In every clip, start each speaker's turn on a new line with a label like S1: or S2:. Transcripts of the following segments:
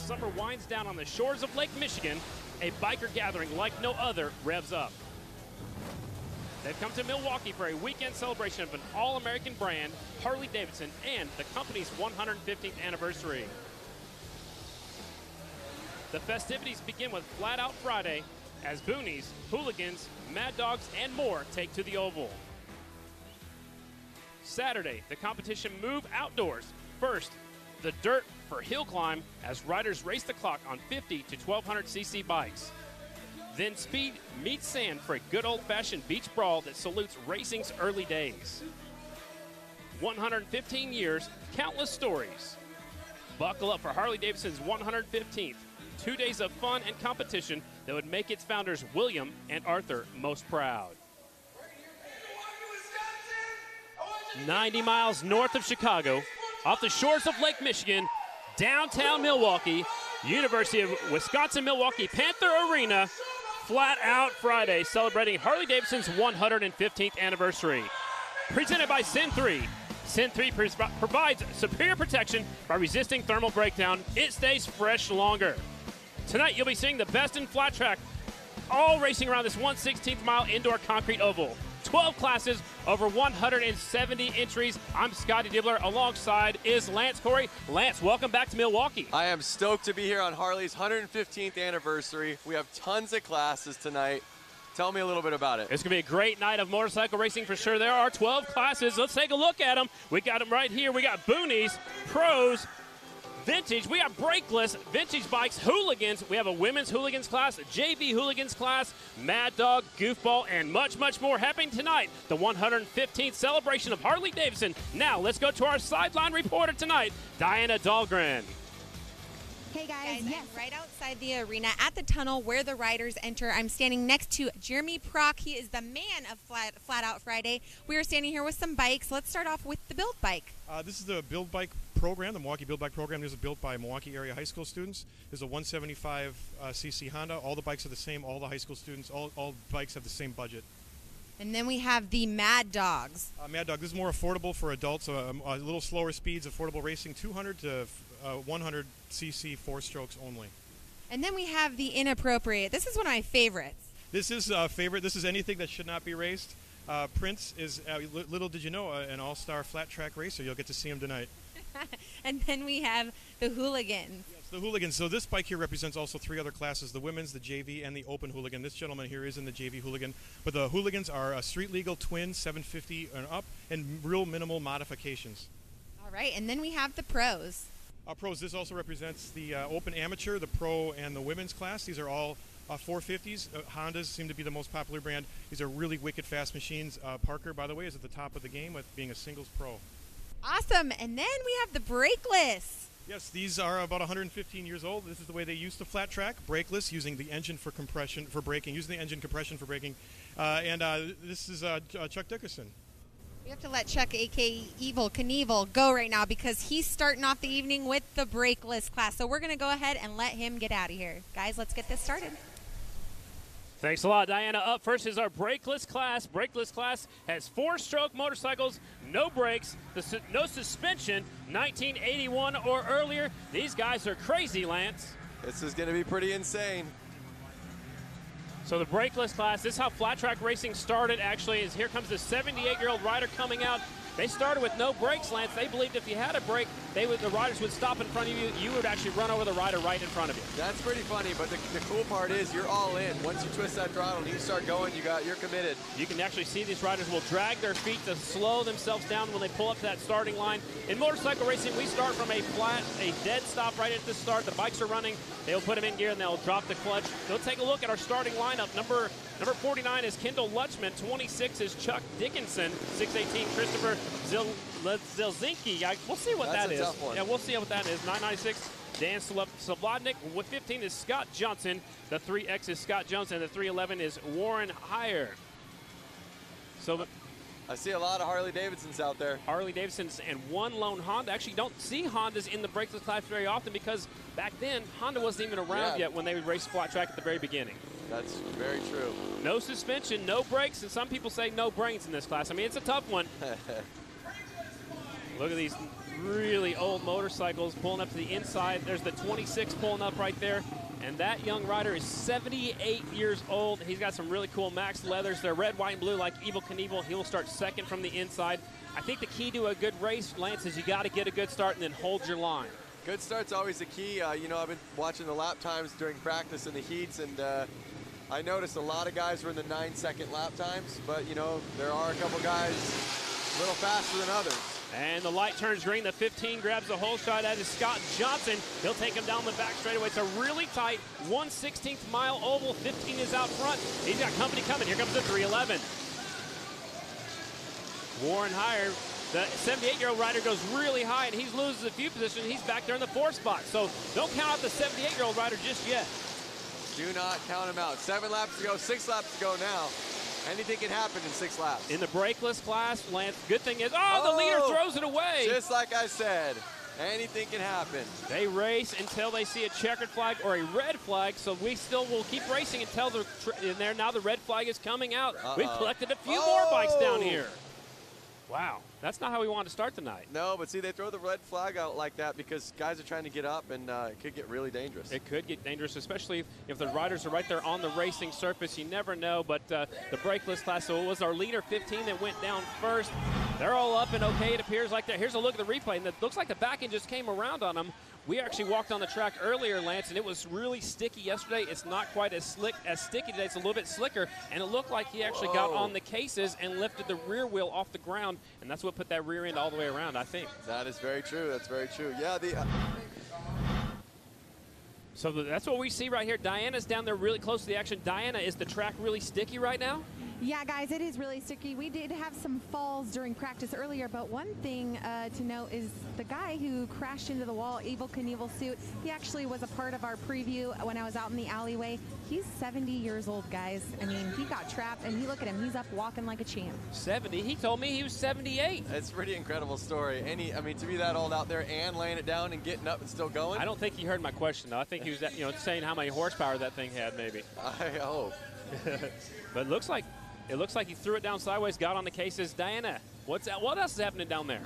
S1: summer winds down on the shores of Lake Michigan, a biker gathering like no other revs up. They've come to Milwaukee for a weekend celebration of an all-American brand, Harley-Davidson, and the company's 115th anniversary. The festivities begin with Flat Out Friday as boonies, hooligans, mad dogs, and more take to the oval. Saturday, the competition move outdoors. First, the dirt for hill climb as riders race the clock on 50 to 1200cc bikes. Then speed meets sand for a good old-fashioned beach brawl that salutes racing's early days. 115 years, countless stories. Buckle up for Harley-Davidson's 115th. 2 days of fun and competition that would make its founders, William and Arthur, most proud. 90 miles north of Chicago, off the shores of Lake Michigan, downtown Milwaukee, University of Wisconsin-Milwaukee Panther Arena, Flat Out Friday, celebrating Harley-Davidson's 115th anniversary. Presented by Sin 3. Sin 3 provides superior protection by resisting thermal breakdown. It stays fresh longer. Tonight, you'll be seeing the best in flat track, all racing around this 1/16th mile indoor concrete oval. 12 classes, over 170 entries. I'm Scotty Dibbler. Alongside is Lance Corey. Lance, welcome back to Milwaukee.
S2: I am stoked to be here on Harley's 115th anniversary. We have tons of classes tonight. Tell me a little bit about it.
S1: It's going to be a great night of motorcycle racing for sure. There are 12 classes. Let's take a look at them. We got them right here. We got boonies, pros, vintage. We have brakeless, vintage bikes, hooligans. We have a women's hooligans class, a JV hooligans class, Mad Dog, Goofball, and much, much more happening tonight. The 115th celebration of Harley-Davidson. Now, let's go to our sideline reporter tonight, Diana Dahlgren.
S3: Hey guys, yes. I'm right outside the arena at the tunnel where the riders enter. I'm standing next to Jeremy Prock. He is the man of Flat Out Friday. We are standing here with some bikes. Let's start off with the build bike.
S4: This is the build bike program, the Milwaukee build bike program. This is built by Milwaukee area high school students. There's a 175cc Honda. All the bikes are the same. All the high school students, all bikes have the same budget.
S3: And then we have the Mad Dogs.
S4: Mad Dog, this is more affordable for adults, a little slower speeds, affordable racing, 200 to 100cc, 4 strokes only.
S3: And then we have the Inappropriate. This is one of my favorites.
S4: This is a favorite. This is anything that should not be raced. Prince is, little did you know, an all-star flat track racer. You'll get to see him tonight.
S3: And then we have the Hooligans.
S4: Yes, the Hooligans. So this bike here represents also 3 other classes, the women's, the JV, and the open hooligan. This gentleman here is in the JV hooligan. But the Hooligans are a street legal twin, 750 and up, and real minimal modifications.
S3: All right, and then we have the pros.
S4: Pros, this also represents the open amateur, the pro, and the women's class. These are all 450s. Hondas seem to be the most popular brand. These are really wicked fast machines. Parker, by the way, is at the top of the game with being a singles pro.
S3: Awesome, and then we have the brakeless.
S4: Yes, these are about 115 years old. This is the way they used to flat track, brakeless, using the engine for compression for braking, using the engine compression for braking. This is Chuck Dickerson.
S3: We have to let Chuck, a.k.a. Evil Knievel, go right now because he's starting off the evening with the brakeless class. So we're going to go ahead and let him get out of here. Guys, let's get this started.
S1: Thanks a lot, Diana. Up first is our brakeless class. Brakeless class has 4-stroke motorcycles, no brakes, no suspension, 1981 or earlier. These guys are crazy, Lance.
S2: This is going to be pretty insane.
S1: So the brakeless class, this is how flat track racing started actually, is here comes the 78-year-old rider coming out. They started with no brakes, Lance. They believed if you had a brake, the riders would stop in front of you. You would actually run over the rider right in front of you.
S2: That's pretty funny, but the cool part is you're all in. Once you twist that throttle and you start going, you're committed.
S1: You can actually see these riders will drag their feet to slow themselves down when they pull up to that starting line. In motorcycle racing, we start from a dead stop right at the start. The bikes are running. They'll put them in gear and they'll drop the clutch. So take a look at our starting lineup. Number 49 is Kendall Lutchman. 26 is Chuck Dickinson. 618 Christopher Zelzinski. We'll see what that is.
S2: That's a tough one.
S1: Yeah, we'll see what that is. 996 Dan Slobodnik. With 15 is Scott Johnson. The 3X is Scott Jones, and the 311 is Warren Heyer. So
S2: I see a lot of Harley-Davidsons out there.
S1: Harley-Davidsons and one lone Honda. Actually, don't see Hondas in the brakeless class very often because back then, Honda wasn't even around yet when they would race flat track at the very beginning.
S2: That's very true.
S1: No suspension, no brakes, and some people say no brains in this class. I mean, it's a tough one. Look at these really old motorcycles pulling up to the inside. There's the 26 pulling up right there. And that young rider is 78 years old. He's got some really cool Max leathers. They're red, white, and blue like Evel Knievel. He will start second from the inside. I think the key to a good race, Lance, is you got to get a good start and then hold your line.
S2: Good start's always the key. You know, I've been watching the lap times during practice in the heats, and I noticed a lot of guys were in the 9-second lap times, but, you know, there are a couple guys a little faster than others.
S1: And the light turns green. The 15 grabs the whole shot. That is Scott Johnson. He'll take him down the back straightaway. It's a really tight 1/16 mile oval. 15 is out front. He's got company coming. Here comes the 311. Warren Heyer, the 78-year-old rider, goes really high, and he loses a few positions. He's back there in the 4th spot. So don't count out the 78-year-old rider just yet.
S2: Do not count him out. 7 laps to go, 6 laps to go now. Anything can happen in 6 laps. In
S1: the brakeless class, Lance, good thing is, the leader throws it away.
S2: Just like I said, anything can happen.
S1: They race until they see a checkered flag or a red flag, so we still will keep racing until they're in there. Now the red flag is coming out. We've collected a few more bikes down here. Wow, that's not how we wanted to start the night.
S2: No, but see, they throw the red flag out like that because guys are trying to get up, and it could get really dangerous.
S1: It could get dangerous, especially if the riders are right there on the racing surface. You never know, but the brakeless class, so it was our leader 15 that went down first. They're all up and okay, it appears like that. Here's a look at the replay, and it looks like the back end just came around on them. We actually walked on the track earlier, Lance, and it was really sticky yesterday. It's not quite as sticky today. It's a little bit slicker, and it looked like he actually got on the cases and lifted the rear wheel off the ground, and that's what put that rear end all the way around, I think.
S2: That is very true. That's very true. Yeah,
S1: So that's what we see right here. Diana's down there really close to the action. Diana, is the track really sticky right now?
S5: Yeah, guys, it is really sticky. We did have some falls during practice earlier, but one thing to note is the guy who crashed into the wall, Evel Knievel suit, he actually was a part of our preview when I was out in the alleyway. He's 70 years old, guys. I mean, he got trapped, and look at him. He's up walking like a champ.
S1: 70? He told me he was 78.
S2: It's a pretty incredible story. I mean, to be that old out there and laying it down and getting up and still going.
S1: I don't think he heard my question, though. I think he was, saying how many horsepower that thing had, maybe.
S2: I hope.
S1: But it looks like he threw it down sideways, got on the cases. Diana, what else is happening down there?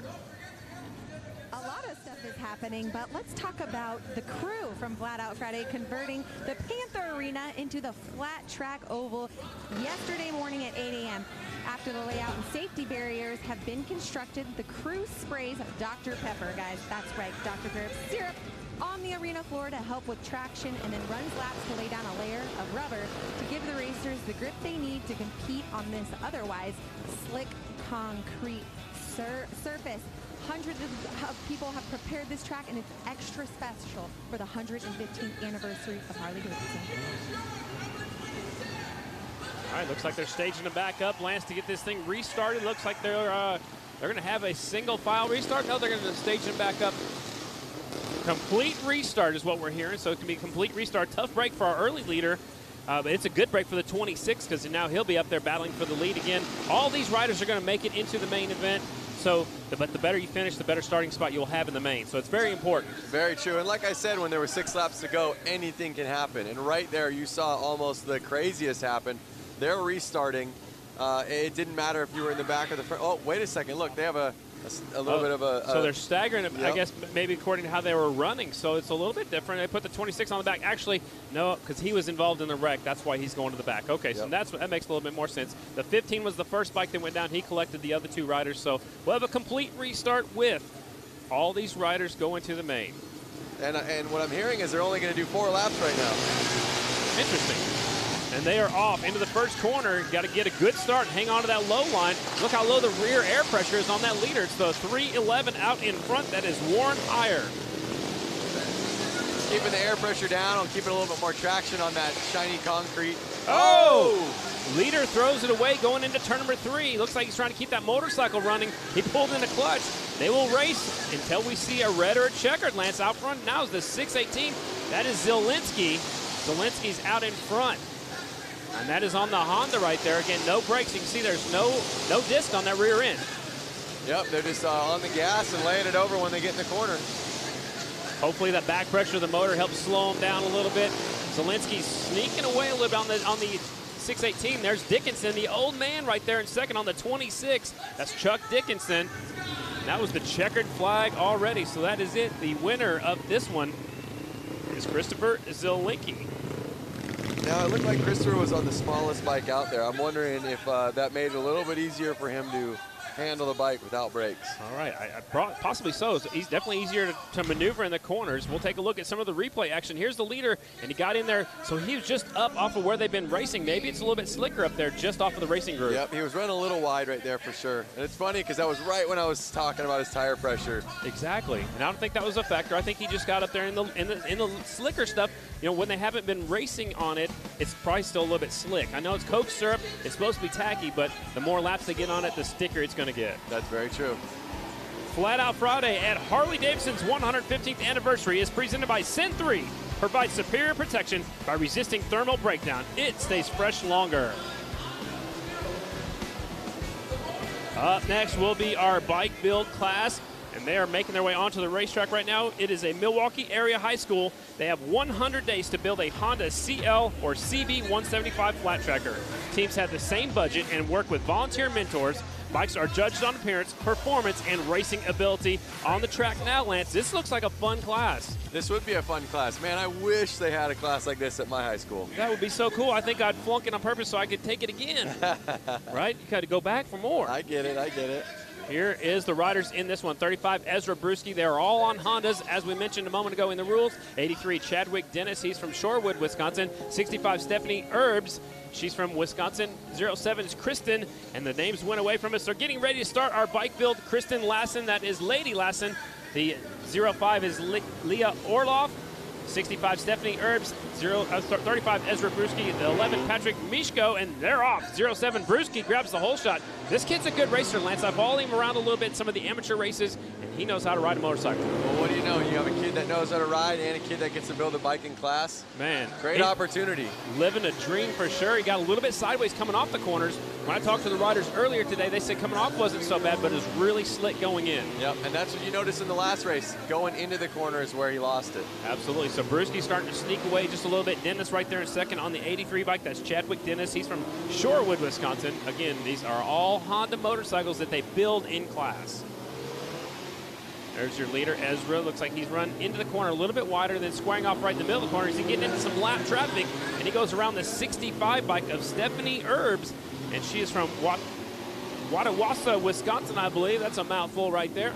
S5: A lot of stuff is happening, but let's talk about the crew from Flat Out Friday converting the Panther Arena into the flat track oval yesterday morning at 8 a.m. After the layout and safety barriers have been constructed, the crew sprays Dr. Pepper, guys. That's right, Dr. Pepper syrup on the arena floor to help with traction, and then runs laps to lay down a layer of rubber to give the racers the grip they need to compete on this otherwise slick concrete surface. Hundreds of people have prepared this track, and it's extra special for the 115th anniversary of Harley-Davidson.
S1: All right, looks like they're staging them back up, Lance, to get this thing restarted. Looks like they're going to have a single file restart. No, they're going to stage them back up. Complete restart is what we're hearing, so it can be a complete restart. Tough break for our early leader, but it's a good break for the 26 because now he'll be up there battling for the lead again. All these riders are going to make it into the main event, but the better you finish, the better starting spot you'll have in the main. So it's very important.
S2: Very true. And like I said, when there were 6 laps to go, anything can happen. And right there, you saw almost the craziest happen. They're restarting. It didn't matter if you were in the back or the front. Oh, wait a second. Look, they have a little bit of a...
S1: So they're staggering,
S2: yep.
S1: I guess, maybe according to how they were running. So it's a little bit different. They put the 26 on the back. Actually, no, because he was involved in the wreck. That's why he's going to the back. Okay, so that makes a little bit more sense. The 15 was the first bike that went down. He collected the other 2 riders. So we'll have a complete restart with all these riders going to the main.
S2: And what I'm hearing is they're only going to do 4 laps right now.
S1: Interesting. And they are off into the first corner. Got to get a good start and hang on to that low line. Look how low the rear air pressure is on that leader. It's the 311 out in front. That is Warren Heyer.
S2: Keeping the air pressure down. I'll keep it a little bit more traction on that shiny concrete.
S1: Oh! Leader throws it away going into turn number 3. Looks like he's trying to keep that motorcycle running. He pulled in the clutch. They will race until we see a red or a checkered. Lance out front now is the 618. That is Zielinski. Zielinski's out in front. And that is on the Honda right there. Again, no brakes. You can see there's no disc on that rear end.
S2: Yep, they're just on the gas and laying it over when they get in the corner.
S1: Hopefully that back pressure of the motor helps slow them down a little bit. Zielinski's sneaking away a little bit on the 618. There's Dickinson, the old man right there in second on the 26. That's Chuck Dickinson. That was the checkered flag already, so that is it. The winner of this one is Christopher Zielinski.
S2: Now, it looked like Christopher was on the smallest bike out there. I'm wondering if that made it a little bit easier for him to handle the bike without brakes.
S1: All right, possibly so. He's definitely easier to maneuver in the corners. We'll take a look at some of the replay action. Here's the leader, and he got in there, so he was just up off of where they've been racing. Maybe it's a little bit slicker up there, just off of the racing group.
S2: Yep, he was running a little wide right there for sure. And it's funny because that was right when I was talking about his tire pressure.
S1: Exactly, and I don't think that was a factor. I think he just got up there in the slicker stuff. You know, when they haven't been racing on it, it's probably still a little bit slick. I know it's Coke syrup, it's supposed to be tacky, but the more laps they get on it, the stickier it's going to get.
S2: That's very true.
S1: Flat Out Friday at Harley-Davidson's 115th anniversary is presented by Sin 3. Provides superior protection by resisting thermal breakdown. It stays fresh longer. Up next will be our bike build class, and they are making their way onto the racetrack right now. It is a Milwaukee area high school. They have 100 days to build a Honda CL or CB 175 flat tracker. Teams have the same budget and work with volunteer mentors. Bikes are judged on appearance, performance, and racing ability. On the track now, Lance, this looks like a fun class.
S2: This would be a fun class. Man, I wish they had a class like this at my high school.
S1: That would be so cool. I think I'd flunk it on purpose so I could take it again. Right? You got to go back for more.
S2: I get it. I get it.
S1: Here is the riders in this one. 35, Ezra Brewski. They're all on Hondas, as we mentioned a moment ago in the rules. 83, Chadwick Dennis. He's from Shorewood, Wisconsin. 65, Stephanie Erbs. She's from Wisconsin. 07 is Kristen, and the names went away from us. They're getting ready to start our bike build. Kristen Lassen, that is Lady Lassen. The 05 is Leah Orloff. 65, Stephanie Erbs. 35, Ezra Brewski. The 11, Patrick Mishko, and they're off. 07, Brewski grabs the whole shot. This kid's a good racer, Lance. I followed him around a little bit in some of the amateur races, and he knows how to ride a motorcycle.
S2: Well, what do you know? You have a kid that knows how to ride and a kid that gets to build a bike in class.
S1: Man.
S2: Great opportunity.
S1: Living a dream for sure. He got a little bit sideways coming off the corners. When I talked to the riders earlier today, they said coming off wasn't so bad, but it was really slick going in.
S2: Yep, and that's what you noticed in the last race. Going into the corner is where he lost it.
S1: Absolutely. So Brewski's starting to sneak away just a little bit. Dennis right there in second on the 83 bike. That's Chadwick Dennis. He's from Shorewood, Wisconsin. Again, these are all Honda motorcycles that they build in class. There's your leader, Ezra. Looks like he's run into the corner a little bit wider, then squaring off right in the middle of the corner. He's getting into some lap traffic, and he goes around the 65 bike of Stephanie Erbs, and she is from Watawassa, Wisconsin, I believe. That's a mouthful right there.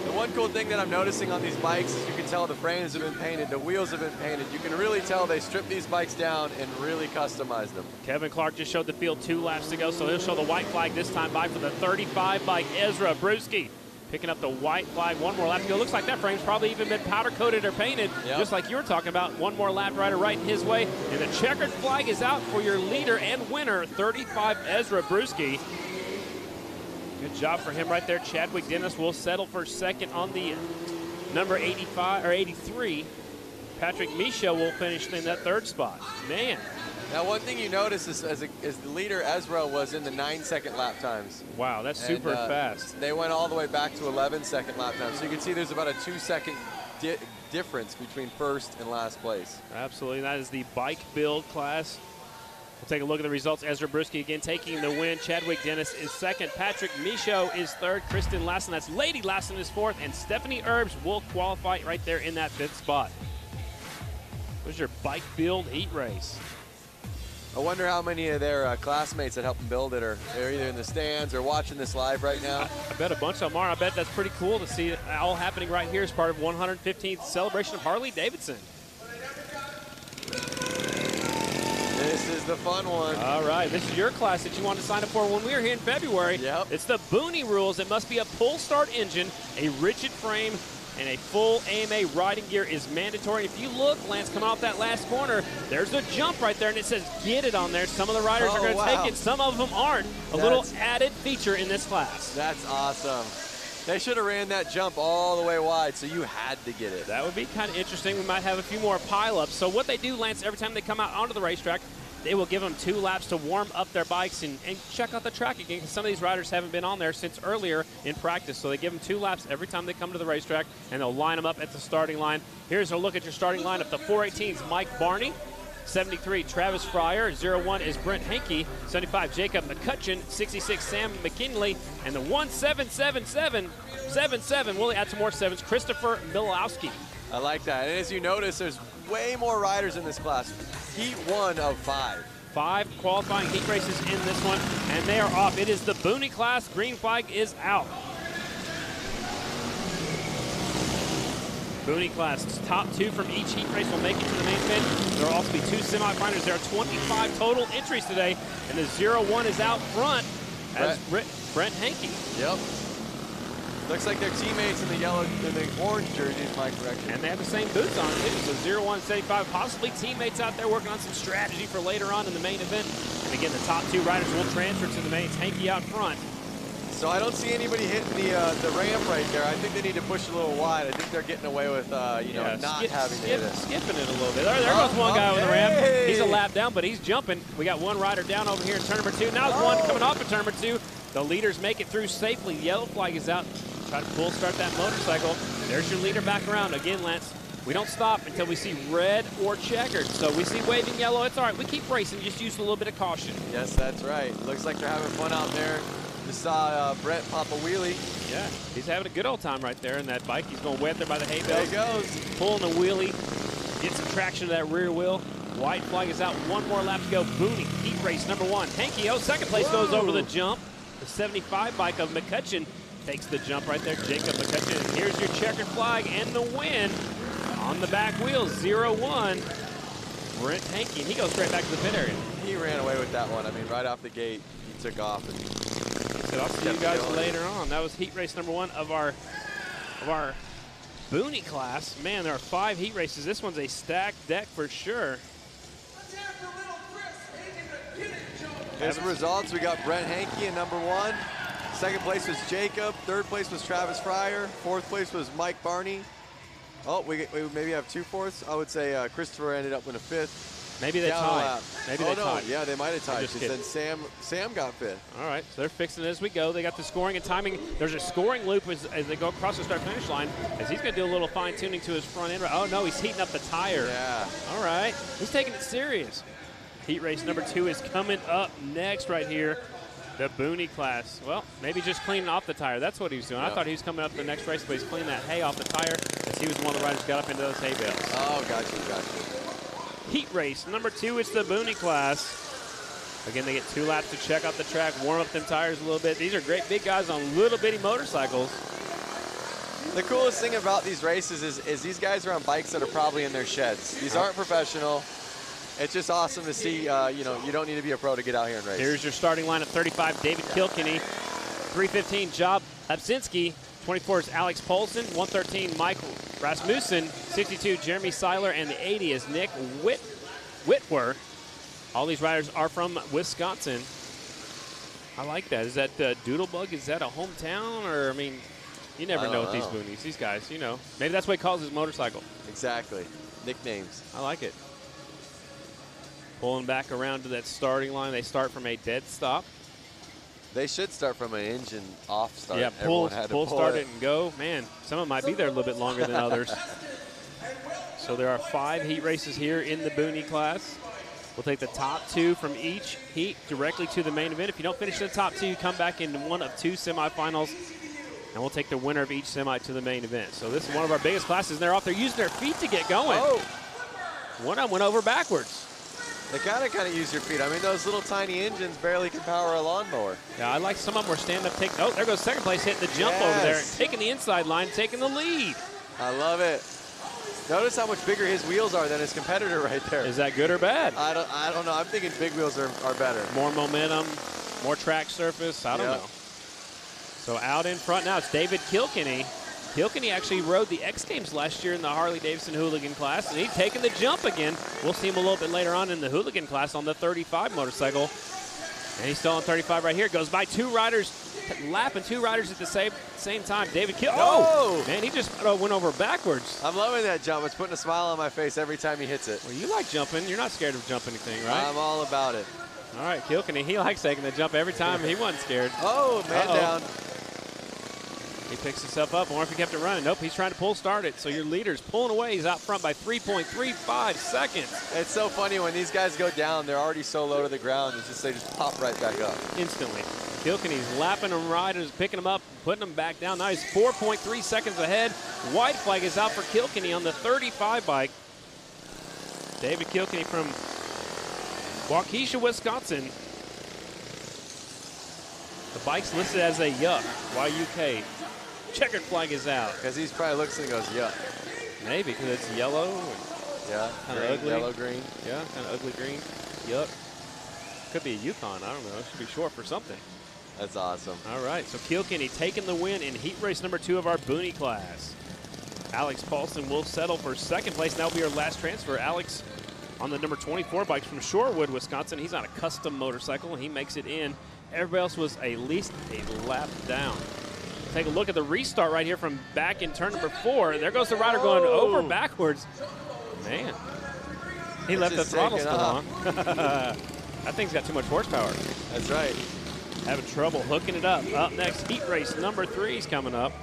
S2: The one cool thing that I'm noticing on these bikes is you can tell the frames have been painted, the wheels have been painted. You can really tell they stripped these bikes down and really customized them.
S1: Kevin Clark just showed the field 2 laps to go, so he'll show the white flag this time by for the 35 bike, Ezra Brewski. Picking up the white flag, 1 more lap to go. Looks like that frame's probably even been powder coated or painted, just like you were talking about. 1 more lap rider right in his way. And the checkered flag is out for your leader and winner, 35 Ezra Brewski. Good job for him right there. Chadwick Dennis will settle for second on the number 85 or 83. Patrick Misha will finish in that 3rd spot. Man.
S2: Now, one thing you notice is as the leader, Ezra, was in the 9-second lap times.
S1: Wow, that's super fast.
S2: They went all the way back to 11-second lap times. So you can see there's about a 2-second difference between first and last place.
S1: Absolutely. That is the bike build class. We'll take a look at the results. Ezra Brewski again taking the win. Chadwick Dennis is second. Patrick Michaud is third. Kristen Lassen, that's Lady Lassen, is fourth. And Stephanie Erbs will qualify right there in that 5th spot. There's your bike build heat race.
S2: I wonder how many of their classmates that helped them build it are they're either in the stands or watching this live right now.
S1: I bet a bunch of them are. I bet that's pretty cool to see it all happening right here as part of 115th celebration of Harley-Davidson.
S2: This is the fun one.
S1: All right, this is your class that you want to sign up for when we were here in February.
S2: Yep.
S1: It's the Booney rules. It must be a pull start engine, a rigid frame, and a full AMA riding gear is mandatory. If you look, Lance, coming off that last corner, there's a jump right there, and it says get it on there. Some of the riders are going to take it. Some of them aren't. A little added feature in this class.
S2: That's awesome. They should have ran that jump all the way wide, so you had to get it.
S1: That would be kind of interesting. We might have a few more pileups. So what they do, Lance, every time they come out onto the racetrack, they will give them 2 laps to warm up their bikes and check out the track again, because some of these riders haven't been on there since earlier in practice. So they give them 2 laps every time they come to the racetrack, and they'll line them up at the starting line. Here's a look at your starting lineup. The 418's Mike Barney. 73, Travis Fryer. 01 is Brent Hankey. 75, Jacob McCutcheon. 66, Sam McKinley. And the 1777, we'll add some more sevens, Christopher Milowski.
S2: I like that. And as you notice, there's way more riders in this class. Heat 1 of 5.
S1: 5 qualifying heat races in this one, and they are off. It is the Booney class. Green flag is out. Booney class, top 2 from each heat race will make it to the main event. There will also be 2 semifinals. There are 25 total entries today, and the 01 is out front as Brent Hankey.
S2: Yep. Looks like they're teammates in the yellow, in the orange jerseys, my correction.
S1: And they have the same boots on too. So 01, 75, possibly teammates out there working on some strategy for later on in the main event. And again, the top 2 riders will transfer to the mains. Hankey out front.
S2: So I don't see anybody hitting the ramp right there. I think they need to push a little wide. I think they're getting away with not having to hit it.
S1: Skipping it a little bit. There goes one guy on the ramp. He's a lap down, but he's jumping. We got one rider down over here in turn number 2. Now one coming off of turn number 2. The leaders make it through safely. The yellow flag is out. Try to full start that motorcycle. There's your leader back around. Again, Lance, we don't stop until we see red or checkered. So we see waving yellow. It's all right. We keep racing. Just use a little bit of caution.
S2: Yes, that's right. Looks like they're having fun out there. Just saw Brett pop a wheelie.
S1: Yeah, he's having a good old time right there in that bike. He's going wet there by the hay
S2: There
S1: bales.
S2: he goes.
S1: Pulling a wheelie. Get some traction to that rear wheel. White flag is out. One more lap to go. Booney, heat race number 1. Hankey, second place goes over the jump. The 75 bike of McCutcheon takes the jump right there. Jacob McCutcheon. And here's your checkered flag and the win on the back wheel. 01. Brent Hankey. And he goes straight back to the pit area.
S2: He ran away with that one. I mean, right off the gate, he took off. And
S1: I'll see you guys later on. That was heat race number 1 of our Booney class. Man, there are 5 heat races. This one's a stacked deck for sure.
S2: Here's the results. We got Brent Hankey in number 1. Second place was Jacob. Third place was Travis Fryer. Fourth place was Mike Barney. Oh, we maybe have 2 fourths. I would say Christopher ended up with a 5th.
S1: Maybe they tied. Maybe they tied.
S2: Yeah, they might have tied. Because then Sam got 5th.
S1: All right, so they're fixing it as we go. They got the scoring and timing. There's a scoring loop as they go across the start-finish line, as he's going to do a little fine-tuning to his front end. Oh, no, he's heating up the tire.
S2: Yeah.
S1: All right, he's taking it serious. Heat race number 2 is coming up next right here. The Booney class. Well, maybe just cleaning off the tire. That's what he was doing. Yep. I thought he was coming up the next race, but he's cleaning that hay off the tire as he was one of the riders who got up into those hay bales.
S2: Oh, gotcha.
S1: Heat race number 2, it's the Booney class. Again, they get 2 laps to check out the track, warm up them tires a little bit. These are great big guys on little bitty motorcycles.
S2: The coolest thing about these races is these guys are on bikes that are probably in their sheds. These aren't professional. It's just awesome to see, you don't need to be a pro to get out here and race.
S1: Here's your starting line at 35, David Kilkenny. 315, Job Absinski. 24 is Alex Polson. 113, Mike Rasmussen. 62, Jeremy Seiler. And the 80 is Nick Whitwer. All these riders are from Wisconsin. I like that. Is that Doodlebug? Is that a hometown? Or, I mean, you never know with these boonies. These guys, Maybe that's what he calls his motorcycle.
S2: Exactly. Nicknames.
S1: I like it. Pulling back around to that starting line. They start from a dead stop.
S2: They should start from an engine off start.
S1: Yeah, pull start it and go. Man, some of them might be there a little bit longer than others. So there are 5 heat races here in the Booney class. We'll take the top 2 from each heat directly to the main event. If you don't finish in the top 2, you come back in one of 2 semifinals, and we'll take the winner of each semi to the main event. So this is one of our biggest classes, and they're off there using their feet to get going.
S2: Oh.
S1: One of them went over backwards.
S2: They kind of use your feet. I mean, those little tiny engines barely can power a lawnmower.
S1: Yeah, I like some of them were stand-up. Oh, there goes second place, hitting the jump over there. Taking the inside line, taking the lead.
S2: I love it. Notice how much bigger his wheels are than his competitor right there.
S1: Is that good or bad?
S2: I don't know. I'm thinking big wheels are better.
S1: More momentum, more track surface. I don't know. So out in front now, it's David Kilkenny. Kilkenny actually rode the X Games last year in the Harley-Davidson hooligan class, and he's taking the jump again. We'll see him a little bit later on in the hooligan class on the 35 motorcycle. And he's still on 35 right here. Goes by 2 riders, lapping 2 riders at the same time. David Kilkenny. Oh, man, he just went over backwards.
S2: I'm loving that jump. It's putting a smile on my face every time he hits it.
S1: Well, you like jumping. You're not scared of jump anything, right?
S2: I'm all about it.
S1: All right, Kilkenny, he likes taking the jump every time. He wasn't scared.
S2: Oh, man down.
S1: He picks himself up. I wonder if he kept it running. Nope, he's trying to pull start it. So your leader's pulling away. He's out front by 3.35 seconds.
S2: It's so funny when these guys go down, they're already so low to the ground. They just pop right back up.
S1: Instantly. Kilkenny's lapping them riders, picking them up, putting them back down. Now he's 4.3 seconds ahead. White flag is out for Kilkenny on the 35 bike. David Kilkenny from Waukesha, Wisconsin. The bike's listed as a Yuck, Y-U-K. Checkered flag is out.
S2: Because he probably looks and goes, yuck.
S1: Maybe, because it's yellow.
S2: Yeah,
S1: kind of ugly.
S2: Yellow, green.
S1: Yeah, kind of ugly green. Yuck. Could be a Yukon, I don't know. It should be short for something.
S2: That's awesome.
S1: All right, so Kilkenny taking the win in heat race number 2 of our Boonie class. Alex Paulson will settle for second place. That will be our last transfer. Alex on the number 24 bike from Shorewood, Wisconsin. He's on a custom motorcycle, and he makes it in. Everybody else was at least a lap down. Take a look at the restart right here from back in turn number 4. There goes the rider going over backwards. Man, he left the throttle still on. That thing's got too much horsepower.
S2: That's right.
S1: Having trouble hooking it up. Up next, heat race number 3 is coming up.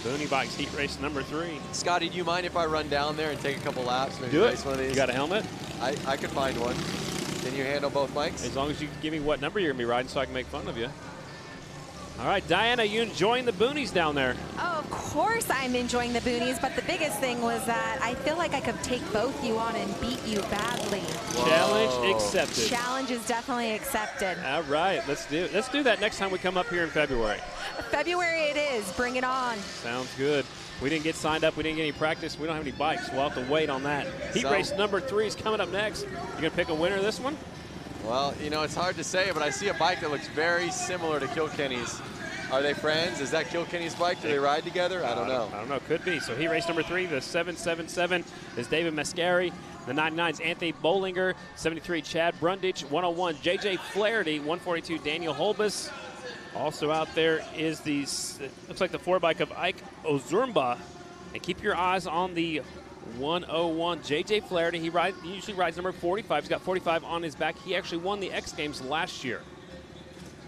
S1: Boonie Bikes heat race number 3.
S2: Scotty, do you mind if I run down there and take a couple laps? Maybe
S1: Do it.
S2: race one of these?
S1: You got a helmet?
S2: I could find one. Can you handle both bikes?
S1: As long as you give me what number you're going to be riding so I can make fun of you. All right, Diana, you enjoying the boonies down there?
S5: Oh, of course I'm enjoying the boonies, but the biggest thing was that I feel like I could take both you on and beat you badly.
S2: Whoa.
S1: Challenge accepted.
S5: Challenge is definitely accepted.
S1: All right, let's do that next time we come up here in February.
S5: February it is. Bring it on.
S1: Sounds good. We didn't get signed up. We didn't get any practice. We don't have any bikes. We'll have to wait on that. Heat race number 3 is coming up next. You going to pick a winner this one?
S2: Well, you know, it's hard to say, but I see a bike that looks very similar to Kilkenny's. Are they friends? Is that Kilkenny's bike? Do they ride together? I don't know.
S1: I don't know. Could be. So heat race number 3, the 777 is David Mascari. The 99 is Anthony Bollinger. 73, Chad Brundage. 101, J.J. Flaherty. 142, Daniel Holbus. Also out there is the, looks like the 4 bike of Ike Ozurmba. And keep your eyes on the 101, J.J. Flaherty. He usually rides number 45. He's got 45 on his back. He actually won the X Games last year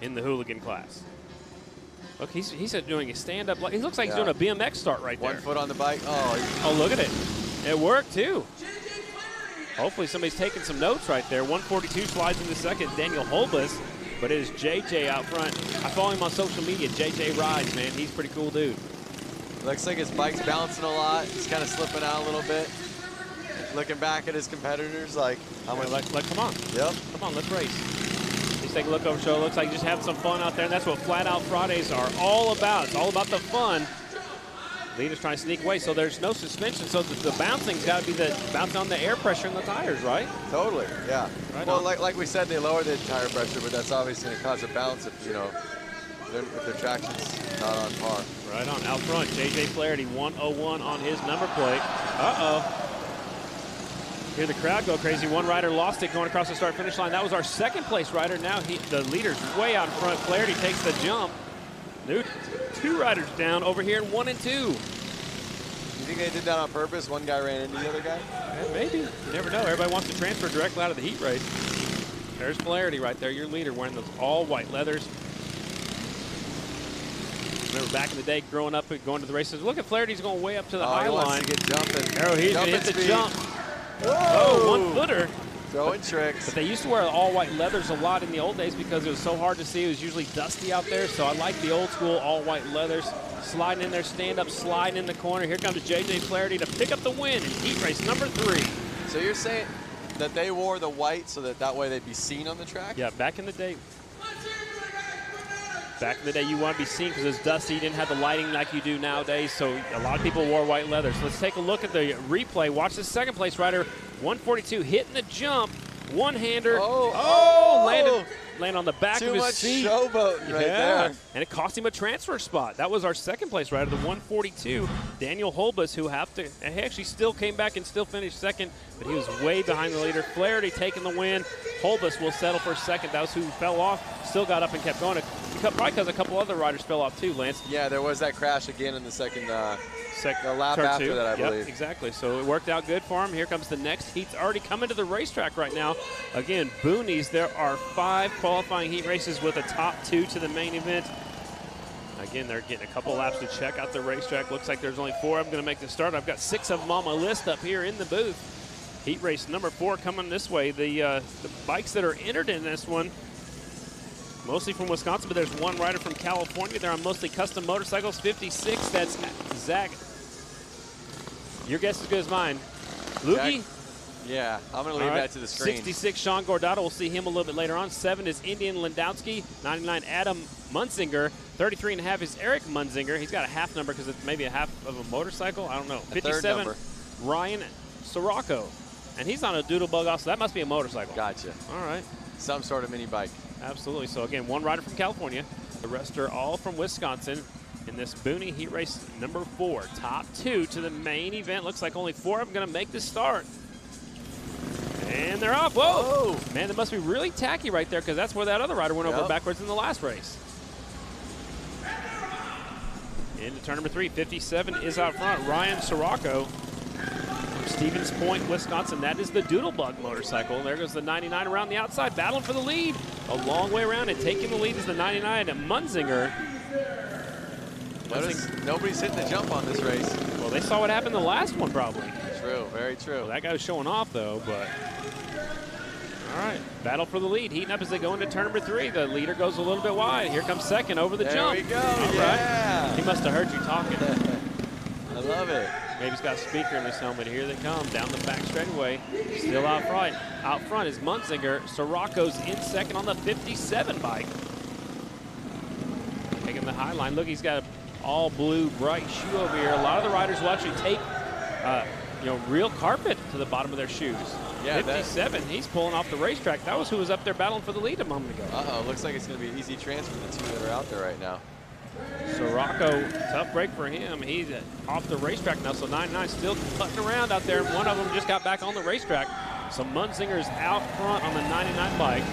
S1: in the hooligan class. Look, he's doing a stand-up. He looks like he's doing a BMX start right there.
S2: 1 foot on the bike. Oh,
S1: look at it. It worked, too. Hopefully somebody's taking some notes right there. 142 slides into second, Daniel Holbus. But it is JJ out front. I follow him on social media. JJ rides, man. He's a pretty cool dude.
S2: looks like his bike's bouncing a lot. He's kind of slipping out a little bit. Looking back at his competitors like, how much?
S1: Come on.
S2: Yep.
S1: Come on, let's race. Let's take a look over show. Looks like just having some fun out there, and that's what Flat Out Fridays are all about. It's all about the fun. Leader's trying to sneak away, so there's no suspension, so the bouncing's got to be the bouncing on the air pressure in the tires, right?
S2: Totally, yeah.
S1: Right
S2: well,
S1: on.
S2: like we said, they lower the tire pressure, but that's obviously going to cause a bounce if, you know, if their traction's not on par.
S1: Right on. Out front, J.J. Flaherty, 101 on his number plate. Uh-oh. Hear the crowd go crazy. One rider lost it going across the start-finish line. That was our second place rider. Now the leader's way out in front. Flaherty takes the jump. Dude, two riders down over here in 1 and 2.
S2: You think they did that on purpose? One guy ran into the other guy?
S1: Yeah, maybe. You never know. Everybody wants to transfer directly out of the heat race. There's Flaherty right there, your leader, wearing those all-white leathers. Remember back in the day, growing up and going to the races. Look at Flaherty. He's going way up to the high line.
S2: He wants to get jumping.
S1: Arrow, he's going to hit the
S2: speed.
S1: jump.
S2: Whoa!
S1: Oh, 1 footer.
S2: Throwing tricks.
S1: But they used to wear all-white leathers a lot in the old days because it was so hard to see. It was usually dusty out there, so I like the old-school all-white leathers. Sliding in there, stand-up, sliding in the corner. Here comes J.J. Flaherty to pick up the win in heat race number 3.
S2: So you're saying that they wore the white so that way they'd be seen on the track?
S1: Yeah, back in the day. Back in the day, you want to be seen because it was dusty. You didn't have the lighting like you do nowadays, so a lot of people wore white leather. So let's take a look at the replay. Watch the second place rider, 142, hitting the jump. One-hander. Landed on the back of his seat.
S2: Too much showboating right there.
S1: And it cost him a transfer spot. That was our second place rider, the 142, Daniel Holbus, who he actually still came back and still finished second, but he was way behind the leader. Flaherty taking the win. Holbus will settle for second. That was who fell off. Still got up and kept going. Probably because a couple other riders fell off too, Lance.
S2: Yeah, there was that crash again in the second the lap
S1: turn
S2: after
S1: 2.
S2: that, I
S1: Yep,
S2: believe.
S1: exactly. So it worked out good for him. Here comes the next heat. Already coming to the racetrack right now. Again, Boonies, there are 5 qualifying heat races with a top 2 to the main event. Again, they're getting a couple laps to check out the racetrack. Looks like there's only 4 of them going to make the start. I've got 6 of them on my list up here in the booth. Heat race number 4 coming this way. The bikes that are entered in this one, mostly from Wisconsin, but there's one rider from California. They're on mostly custom motorcycles. 56, that's Zach. Your guess is as good as mine. Lukey?
S2: Yeah, I'm going to leave that to the screen.
S1: 66, Sean Gordado. We'll see him a little bit later on. 7 is Indian Lendowski. 99, Adam Munzinger. 33.5 is Eric Munzinger. He's got a half number because it's maybe a half of a motorcycle. I don't know. 57, Ryan Sirocco. And he's on a Doodlebug also. That must be a motorcycle.
S2: Gotcha.
S1: All right.
S2: Some sort of mini bike.
S1: Absolutely. So, again, one rider from California. The rest are all from Wisconsin in this Booney Heat Race number 4. Top 2 to the main event. Looks like only 4 of them going to make the start. And they're off. Whoa! Oh. Man, that must be really tacky right there because that's where that other rider went over backwards in the last race. Into turn number 3. 57 is out front. Ryan Sirocco from Stevens Point, Wisconsin. That is the Doodlebug motorcycle. There goes the 99 around the outside, battling for the lead. A long way around, and taking the lead is the 99 at Munzinger.
S2: Notice nobody's hitting the jump on this race.
S1: Well, they saw what happened the last one, probably.
S2: True, very true.
S1: Well, that guy was showing off, though, but... All right, battle for the lead. Heating up as they go into turn number 3. The leader goes a little bit wide. Here comes second over the jump.
S2: There we go,
S1: All right. He must have heard you talking.
S2: I love it.
S1: Maybe he's got a speaker in his helmet. Here they come down the back straightaway. Still out front. Out front is Munzinger. Sirocco's in second on the 57 bike. Taking the high line. Look, he's got an all blue bright shoe over here. A lot of the riders will actually take real carpet to the bottom of their shoes. Yeah, 57, he's pulling off the racetrack. That was who was up there battling for the lead a moment ago.
S2: Uh-oh, looks like it's going to be an easy transfer, the 2 that are out there right now.
S1: Sirocco, tough break for him. He's off the racetrack now, so 99 still cutting around out there. One of them just got back on the racetrack. So Munzinger's out front on the 99 bike.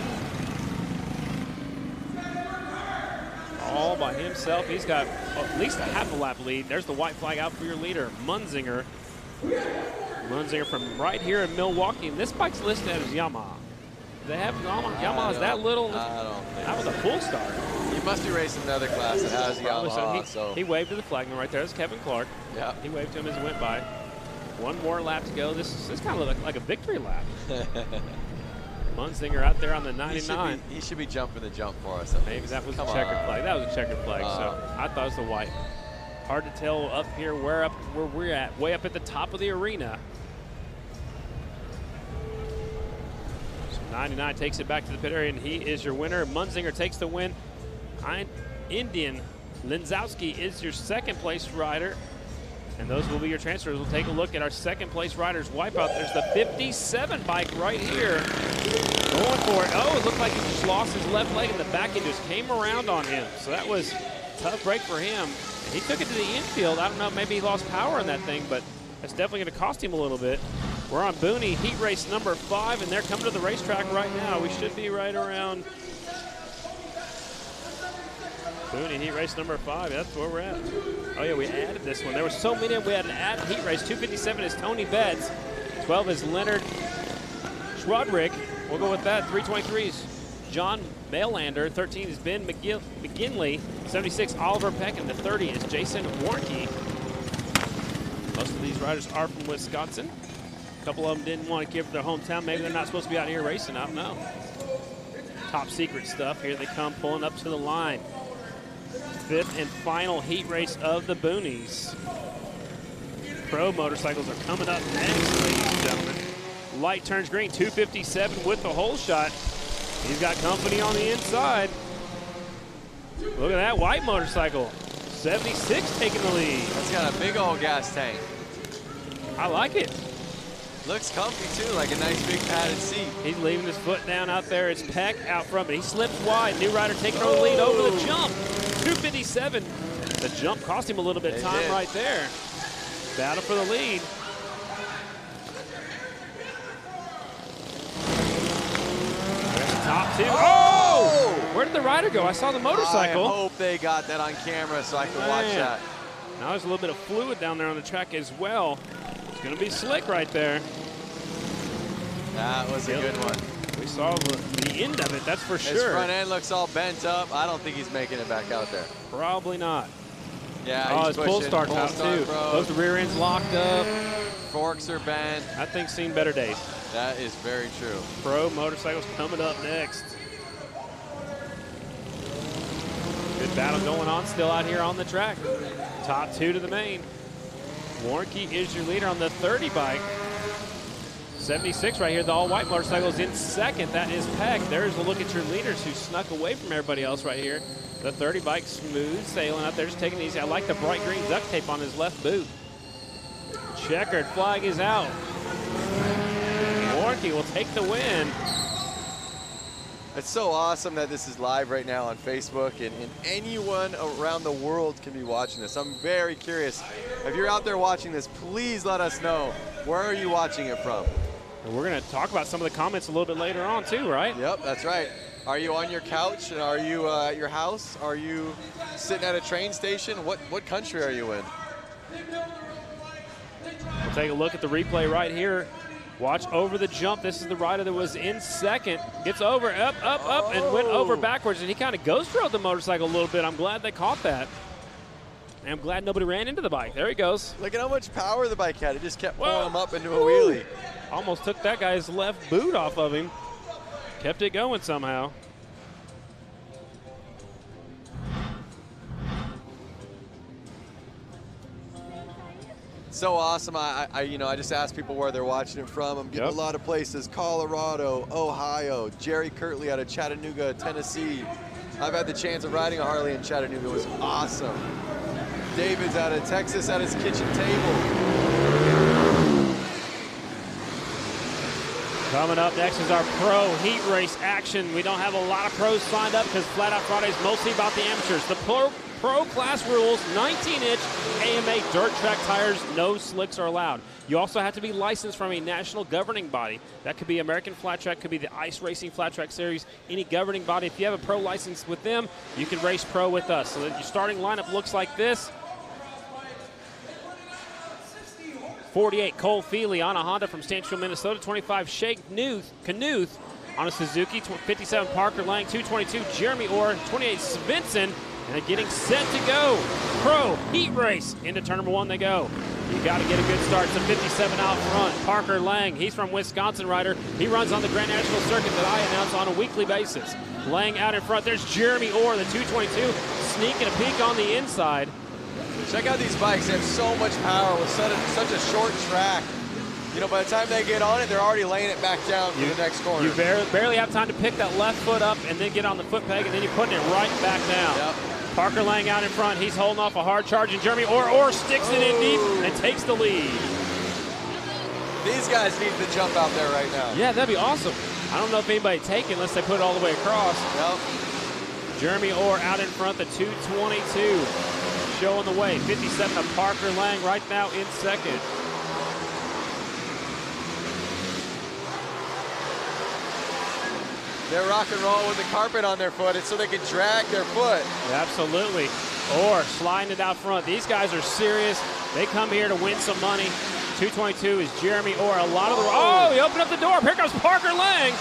S1: All by himself. He's got at least a half a lap lead. There's the white flag out for your leader, Munzinger. Munzinger from right here in Milwaukee. And this bike's listed as Yamaha. Do they have Yamaha? Is that little?
S2: I don't think
S1: that was a full start.
S2: He must be racing another class that has Yamaha.
S1: So he waved to the flagman right there. That's Kevin Clark.
S2: Yeah.
S1: He waved to him as he went by. One more lap to go. This kind of looks like a victory lap. Munzinger out there on the 99.
S2: He should be jumping the jump for us.
S1: Maybe that was a checkered flag. That was a checkered flag. So I thought it was the white. Hard to tell up here where we're at. Way up at the top of the arena. So 99 takes it back to the pit area, and he is your winner. Munzinger takes the win. Indian Lenzowski is your second place rider. And those will be your transfers. We'll take a look at our second place riders wipeout. There's the 57 bike right here. Going for it. Oh, it looked like he just lost his left leg in the back and just came around on him. So that was a tough break for him. And he took it to the infield. I don't know, maybe he lost power in that thing, but that's definitely going to cost him a little bit. We're on Booney Heat Race number 5, and they're coming to the racetrack right now. We should be right around Booney Heat Race number 5. That's where we're at. Oh, yeah, we added this one. There were so many. We had an added heat race. 257 is Tony Betts. 12 is Leonard Schwadrick. We'll go with that. 323 is John Mailander. 13 is Ben McGinley. 76, Oliver Peck. And the 30 is Jason Warnke. Most of these riders are from Wisconsin. A couple of them didn't want to give their hometown. Maybe they're not supposed to be out here racing. I don't know. Top secret stuff. Here they come pulling up to the line. 5th and final heat race of the Boonies. Pro motorcycles are coming up next, ladies and gentlemen. Light turns green, 257 with the hole shot. He's got company on the inside. Look at that white motorcycle. 76 taking the lead.
S2: That's got a big old gas tank.
S1: I like it.
S2: Looks comfy too, like a nice big padded seat.
S1: He's leaving his foot down out there. It's Peck out front, but he slips wide. New rider taking over the lead over the jump. 257. The jump cost him a little bit of time right there. Battle for the lead. There's the top 2. Oh! Where did the rider go? I saw the motorcycle.
S2: I hope they got that on camera so I can watch that.
S1: Now there's a little bit of fluid down there on the track as well. It's going to be slick right there.
S2: That was a good one.
S1: We saw the end of it, that's for sure.
S2: His front end looks all bent up. I don't think he's making it back out there.
S1: Probably not.
S2: Yeah,
S1: his pull start's out too. Both the rear ends locked up.
S2: Forks are bent.
S1: That thing's seen better days.
S2: That is very true.
S1: Pro motorcycles coming up next. Good battle going on still out here on the track. Top 2 to the main. Warnke is your leader on the 30 bike. 76 right here, the all-white motorcycle is in second. That is Peck. There's a look at your leaders who snuck away from everybody else right here. The 30 bike smooth sailing out there, just taking it easy. I like the bright green duct tape on his left boot. Checkered flag is out. Warnke will take the win.
S2: It's so awesome that this is live right now on Facebook, and anyone around the world can be watching this. I'm very curious. If you're out there watching this, please let us know. Where are you watching it from?
S1: And we're going to talk about some of the comments a little bit later on too, right?
S2: Yep, that's right. Are you on your couch? Are you at your house? Are you sitting at a train station? What country are you in?
S1: We'll take a look at the replay right here. Watch over the jump. This is the rider that was in second. Gets over, up, and went over backwards. And he kind of ghost rode the motorcycle a little bit. I'm glad they caught that. And I'm glad nobody ran into the bike. There he goes.
S2: Look at how much power the bike had. It just kept pulling him up into a wheelie.
S1: Almost took that guy's left boot off of him. Kept it going somehow.
S2: So awesome. I just asked people where they're watching it from. I'm getting a lot of places: Colorado, Ohio, Jerry Kirtley out of Chattanooga, Tennessee. I've had the chance of riding a Harley in Chattanooga. It was awesome. David's out of Texas at his kitchen table.
S1: Coming up next is our pro heat race action. We don't have a lot of pros signed up because Flat Out Friday is mostly about the amateurs. The pro class rules: 19-inch AMA dirt track tires, no slicks are allowed. You also have to be licensed from a national governing body. That could be American Flat Track, could be the Ice Racing Flat Track Series, any governing body. If you have a pro license with them, you can race pro with us. So your starting lineup looks like this. 48, Cole Feely on a Honda from Stanchville, Minnesota. 25, Shake Knuth on a Suzuki. 57, Parker Lang. 222, Jeremy Orr. 28, Svensson. And they're getting set to go. Pro heat race. Into turn number 1 they go. You got to get a good start. It's a 57 out front. Parker Lang, he's from Wisconsin rider. He runs on the Grand National Circuit that I announce on a weekly basis. Lang out in front. There's Jeremy Orr, the 222, sneaking a peek on the inside.
S2: Check out these bikes. They have so much power with such a short track. You know, by the time they get on it, they're already laying it back down for the next corner.
S1: You barely have time to pick that left foot up and then get on the foot peg, and then you're putting it right back down.
S2: Yep.
S1: Parker Lang out in front. He's holding off a hard charge, and Jeremy Orr sticks it in deep and takes the lead.
S2: These guys need to jump out there right now.
S1: Yeah, that'd be awesome. I don't know if anybody take it unless they put it all the way across.
S2: Yep.
S1: Jeremy Orr out in front, the 222. Showing the way. 57 of Parker Lang right now in second.
S2: They're rock and roll with the carpet on their foot. It's so they can drag their foot.
S1: Absolutely. Orr sliding it out front. These guys are serious. They come here to win some money. 222 is Jeremy Orr. A lot of the... he opened up the door. Here comes Parker Lang.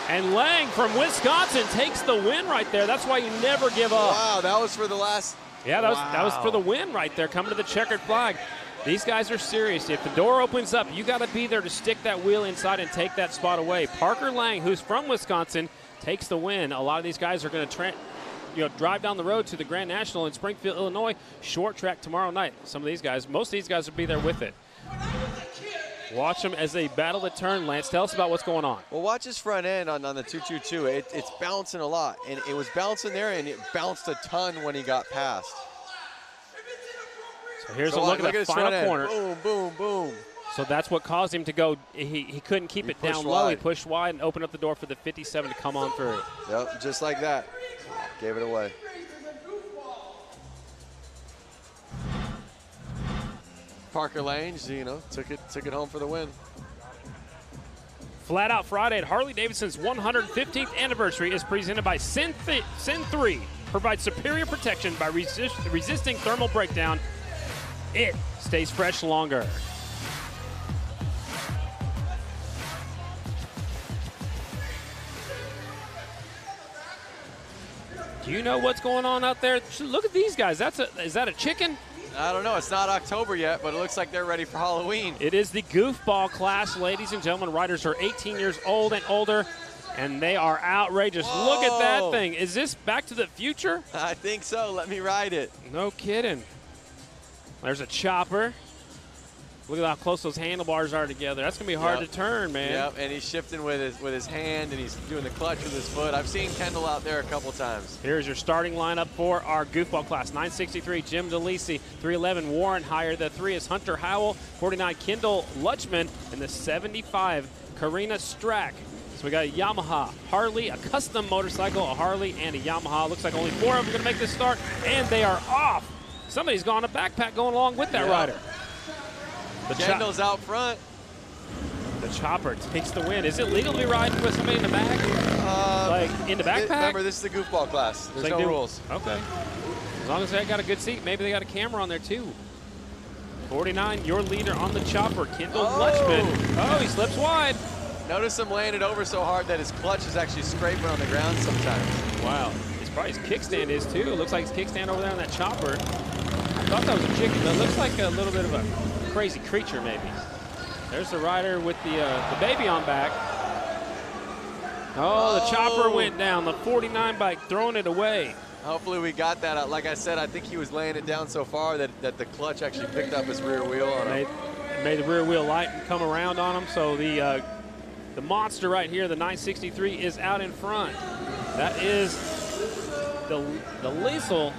S1: And Lang from Wisconsin takes the win right there. That's why you never give up.
S2: Wow, that was for the last...
S1: Yeah, that was for the win right there, coming to the checkered flag. These guys are serious. If the door opens up, you got to be there to stick that wheel inside and take that spot away. Parker Lang, who's from Wisconsin, takes the win. A lot of these guys are going to drive down the road to the Grand National in Springfield, Illinois. Short track tomorrow night. Some of these guys, most of these guys will be there with it. Watch them as they battle the turn. Lance, tell us about what's going on.
S2: Well, watch his front end on the 222. It's bouncing a lot, and it was bouncing there, and it bounced a ton when he got past.
S1: So here's a look at the final corner.
S2: Boom, boom, boom.
S1: So that's what caused him to go. He couldn't keep it down low. He pushed wide and opened up the door for the 57 to come on through.
S2: Yep, just like that. Gave it away. Parker Lang, took it home for the win.
S1: Flat Out Friday at Harley-Davidson's 115th anniversary is presented by Sin 3. Provides superior protection by resisting thermal breakdown. It stays fresh longer. Do you know what's going on out there? Look at these guys. Is that a chicken?
S2: I don't know. It's not October yet, but it looks like they're ready for Halloween.
S1: It is the goofball class, ladies and gentlemen. Riders are 18 years old and older, and they are outrageous.
S2: Whoa.
S1: Look at that thing. Is this Back to the Future?
S2: I think so. Let me ride it.
S1: No kidding. There's a chopper. Look at how close those handlebars are together. That's going to be hard to turn, man.
S2: Yep, and he's shifting with his hand, and he's doing the clutch with his foot. I've seen Kendall out there a couple times.
S1: Here's your starting lineup for our goofball class. 963, Jim DeLisi. 311, Warren Heyer. The 3 is Hunter Howell. 49, Kendall Lutchman. And the 75, Karina Strack. So we got a Yamaha, Harley, a custom motorcycle, a Harley, and a Yamaha. Looks like only 4 of them are going to make this start, and they are off. Somebody's gone a backpack going along with that rider.
S2: Kendall's out front.
S1: The chopper takes the win. Is it legal to be riding with somebody in the back? Like in the backpack?
S2: Remember, this is the goofball class. There's no rules.
S1: Okay. As long as they got a good seat, maybe they got a camera on there too. 49, your leader on the chopper, Kendall Lutchman. Oh, he slips wide.
S2: Notice him laying it over so hard that his clutch is actually scraping on the ground sometimes.
S1: Wow. It's probably his kickstand is too. Looks like his kickstand over there on that chopper. I thought that was a chicken, but it looks like a little bit of a crazy creature maybe. There's the rider with the baby on back. Oh, the chopper went down. The 49 bike throwing it away.
S2: Hopefully we got that out. Like I said, I think he was laying it down so far that the clutch actually picked up his rear wheel on him.
S1: Made the rear wheel light and come around on him. So the monster right here, the 963, is out in front. That is the Liesel.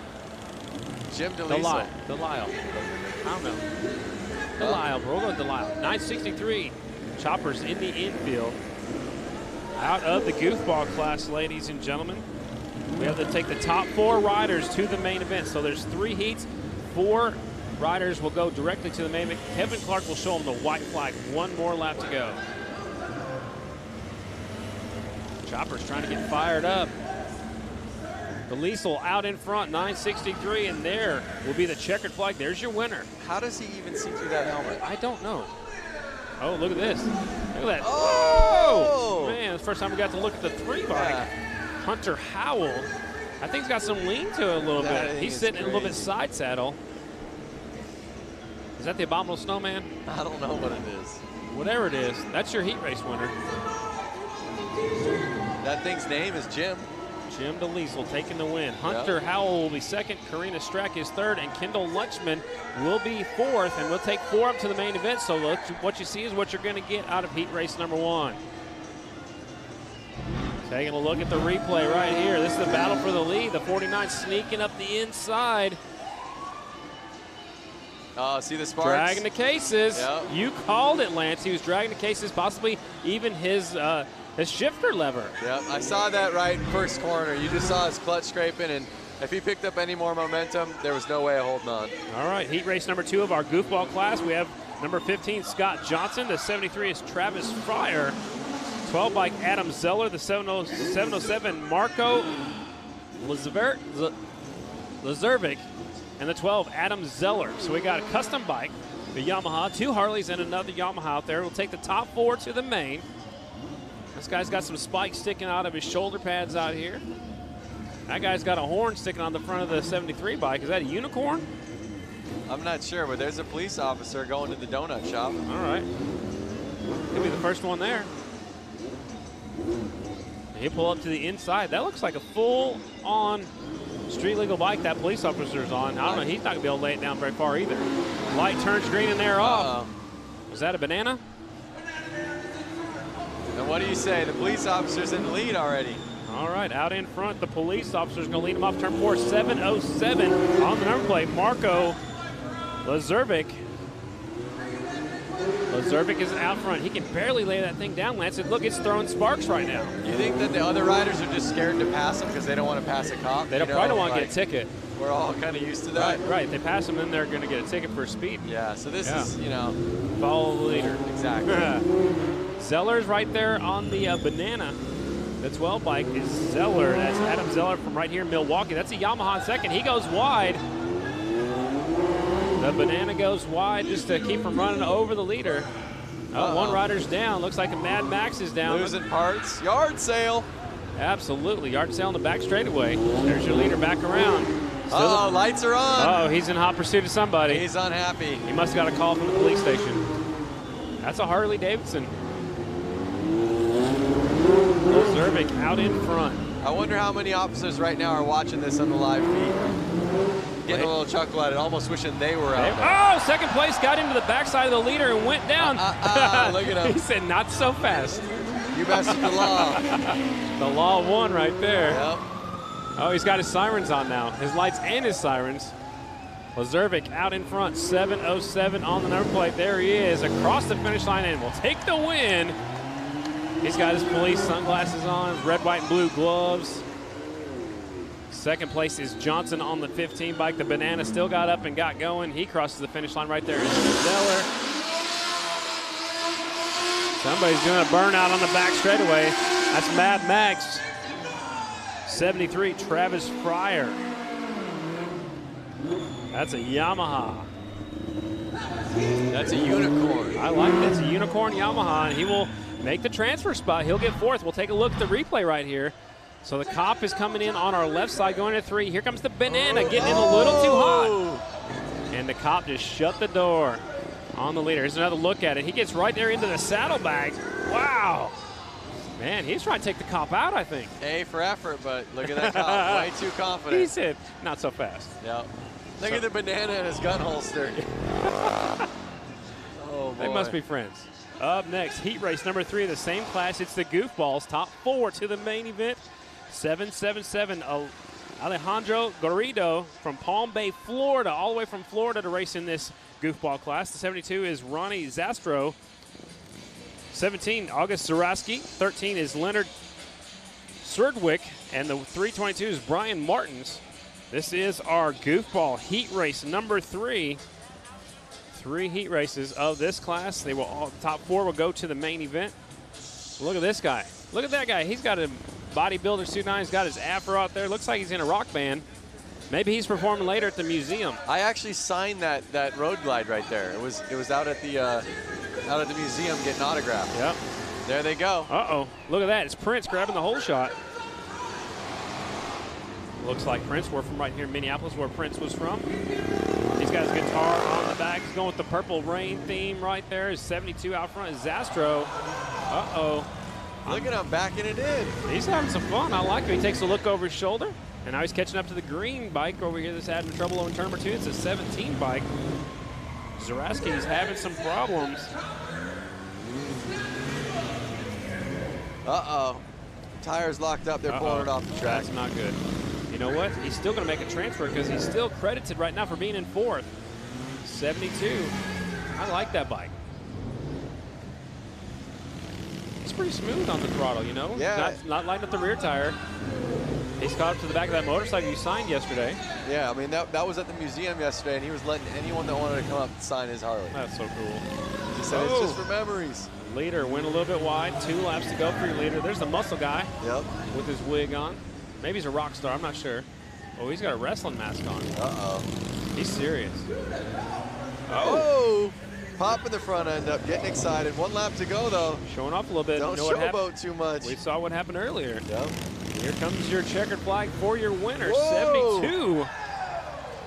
S2: Jim DeLisle.
S1: Delisle. I don't know. Delisle, bro. We'll go with Delisle. 963. Choppers in the infield. Out of the goofball class, ladies and gentlemen. We have to take the top 4 riders to the main event. So there's 3 heats. 4 riders will go directly to the main event. Kevin Clark will show them the white flag. 1 more lap to go. Chopper's trying to get fired up. The Liesel out in front, 963, and there will be the checkered flag. There's your winner.
S2: How does he even see through that helmet?
S1: I don't know. Oh, look at this. Look at that.
S2: Oh!
S1: Man, it's the first time we got to look at the 3 bike. Hunter Howell. I think he's got some lean to it a little bit. He's sitting in a little bit side saddle. Is that the Abominable Snowman?
S2: I don't know what it is.
S1: Whatever it is, that's your heat race winner.
S2: That thing's name is Jim.
S1: Jim DeLisle taking the win. Hunter Howell will be second. Karina Strack is third. And Kendall Lutchman will be fourth. And we'll take 4 up to the main event. So what you see is what you're going to get out of heat race number 1. Taking a look at the replay right here. This is the battle for the lead. The 49 sneaking up the inside.
S2: See the sparks?
S1: Dragging the cases.
S2: Yep.
S1: You called it, Lance. He was dragging the cases, possibly even his shifter lever.
S2: Yep, I saw that right in first corner. You just saw his clutch scraping, and if he picked up any more momentum, there was no way of holding on.
S1: All right, heat race number 2 of our goofball class. We have number 15, Scott Johnson. The 73 is Travis Fryer. 12 bike, Adam Zeller. The 707, Marco Lazervik. And the 12, Adam Zeller. So we got a custom bike, the Yamaha, 2 Harleys, and another Yamaha out there. We'll take the top 4 to the main. This guy's got some spikes sticking out of his shoulder pads out here. That guy's got a horn sticking on the front of the 73 bike. Is that a unicorn?
S2: I'm not sure, but there's a police officer going to the donut shop.
S1: All right. He'll be the first one there. He'll pull up to the inside. That looks like a full-on street legal bike that police officer's on. I don't know. He's not going to be able to lay it down very far either. Light turns green and they're off. Was that a banana?
S2: And what do you say? The police officer's in the lead already.
S1: All right, out in front, the police officer's going to lead him off turn 4. 707 on the number plate. Marco Lazervik. Lazervik is out front. He can barely lay that thing down, Lance. And look, it's throwing sparks right now.
S2: You think that the other riders are just scared to pass him because they don't want to pass a cop?
S1: They probably don't want to get a ticket.
S2: We're all kind of used to that.
S1: Right. If they pass them, then they're going to get a ticket for speed.
S2: Yeah, so this is, you know.
S1: Follow the leader.
S2: Exactly.
S1: Zeller's right there on the banana. The 12 bike is Zeller. That's Adam Zeller from right here in Milwaukee. That's a Yamaha in second. He goes wide. The banana goes wide just to keep from running over the leader. Oh, one rider's down. Looks like a Mad Max is down.
S2: Losing parts. Yard sale.
S1: Absolutely. Yard sale on the back straightaway. There's your leader back around.
S2: Oh, lights are on.
S1: Oh, he's in hot pursuit of somebody.
S2: He's unhappy.
S1: He must have got a call from the police station. That's a Harley-Davidson. Zervik out in front.
S2: I wonder how many officers right now are watching this on the live feed. Getting a little chuckle at it, almost wishing they were out there.
S1: Oh, second place got into the backside of the leader and went down.
S2: Look at him.
S1: He said, not so fast.
S2: You messed with the law.
S1: The law won right there.
S2: Yep.
S1: Oh, he's got his sirens on now. His lights and his sirens. Lazurvik out in front, 7:07 on the number plate. There he is, across the finish line and will take the win. He's got his police sunglasses on, red, white, and blue gloves. Second place is Johnson on the 15 bike. The Banana still got up and got going. He crosses the finish line right there. Zeller. Somebody's doing a burnout on the back straightaway. That's Mad Max. 73, Travis Fryer. That's a Yamaha.
S2: That's a unicorn.
S1: I like it. It's a unicorn Yamaha, and he will make the transfer spot. He'll get fourth. We'll take a look at the replay right here. So the cop is coming in on our left side, going to 3. Here comes the Banana, getting in a little too hot. And the cop just shut the door on the leader. Here's another look at it. He gets right there into the saddlebags. Wow. Man, he's trying to take the cop out, I think.
S2: A for effort, but look at that cop. Way too confident.
S1: He said, not so fast.
S2: Yep. Look at the Banana in his gun holster. Oh, boy.
S1: They must be friends. Up next, heat race number 3 of the same class. It's the Goofballs. Top 4 to the main event. 777 Alejandro Garrido from Palm Bay, Florida, all the way from Florida to race in this goofball class. The 72 is Ronnie Zastro. 17, August Zaraski. 13 is Leonard Surdwick. And the 322 is Brian Martins. This is our goofball heat race number 3. 3 heat races of this class. They will all, top 4 will go to the main event. Look at this guy. Look at that guy. He's got a bodybuilder suit on. He's got his afro out there. Looks like he's in a rock band. Maybe he's performing later at the museum.
S2: I actually signed that road glide right there. It was out at the museum getting autographed.
S1: Yep.
S2: There they go.
S1: Uh-oh. Look at that. It's Prince grabbing the whole shot. Looks like Prince. We're from right here in Minneapolis, where Prince was from. He's got his guitar on the back. He's going with the Purple Rain theme right there. His 72 out front is Zastro. Uh-oh.
S2: Look at him backing it in.
S1: He's having some fun. I like him. He takes a look over his shoulder. And now he's catching up to the green bike over here that's having trouble on turn number 2. It's a 17 bike. Zaraski is having some problems.
S2: Uh-oh. Tires locked up. They're pulling it off the track.
S1: That's not good. You know what? He's still going to make a transfer because he's still credited right now for being in 4th. 72. I like that bike. It's pretty smooth on the throttle, you know?
S2: Yeah.
S1: Not lighting up the rear tire. He's caught up to the back of that motorcycle you signed yesterday.
S2: Yeah, I mean, that was at the museum yesterday, and he was letting anyone that wanted to come up and sign his Harley.
S1: That's so cool.
S2: He said it's just for memories.
S1: Leader went a little bit wide. 2 laps to go for your leader. There's the muscle guy.
S2: Yep.
S1: With his wig on. Maybe he's a rock star. I'm not sure. Oh, he's got a wrestling mask on.
S2: Uh-oh.
S1: He's serious.
S2: Oh! Popping the front end up, getting excited. 1 lap to go, though.
S1: Showing off a little bit.
S2: Don't showboat too much.
S1: We saw what happened earlier.
S2: Yep.
S1: Here comes your checkered flag for your winner,
S2: Whoa.
S1: 72.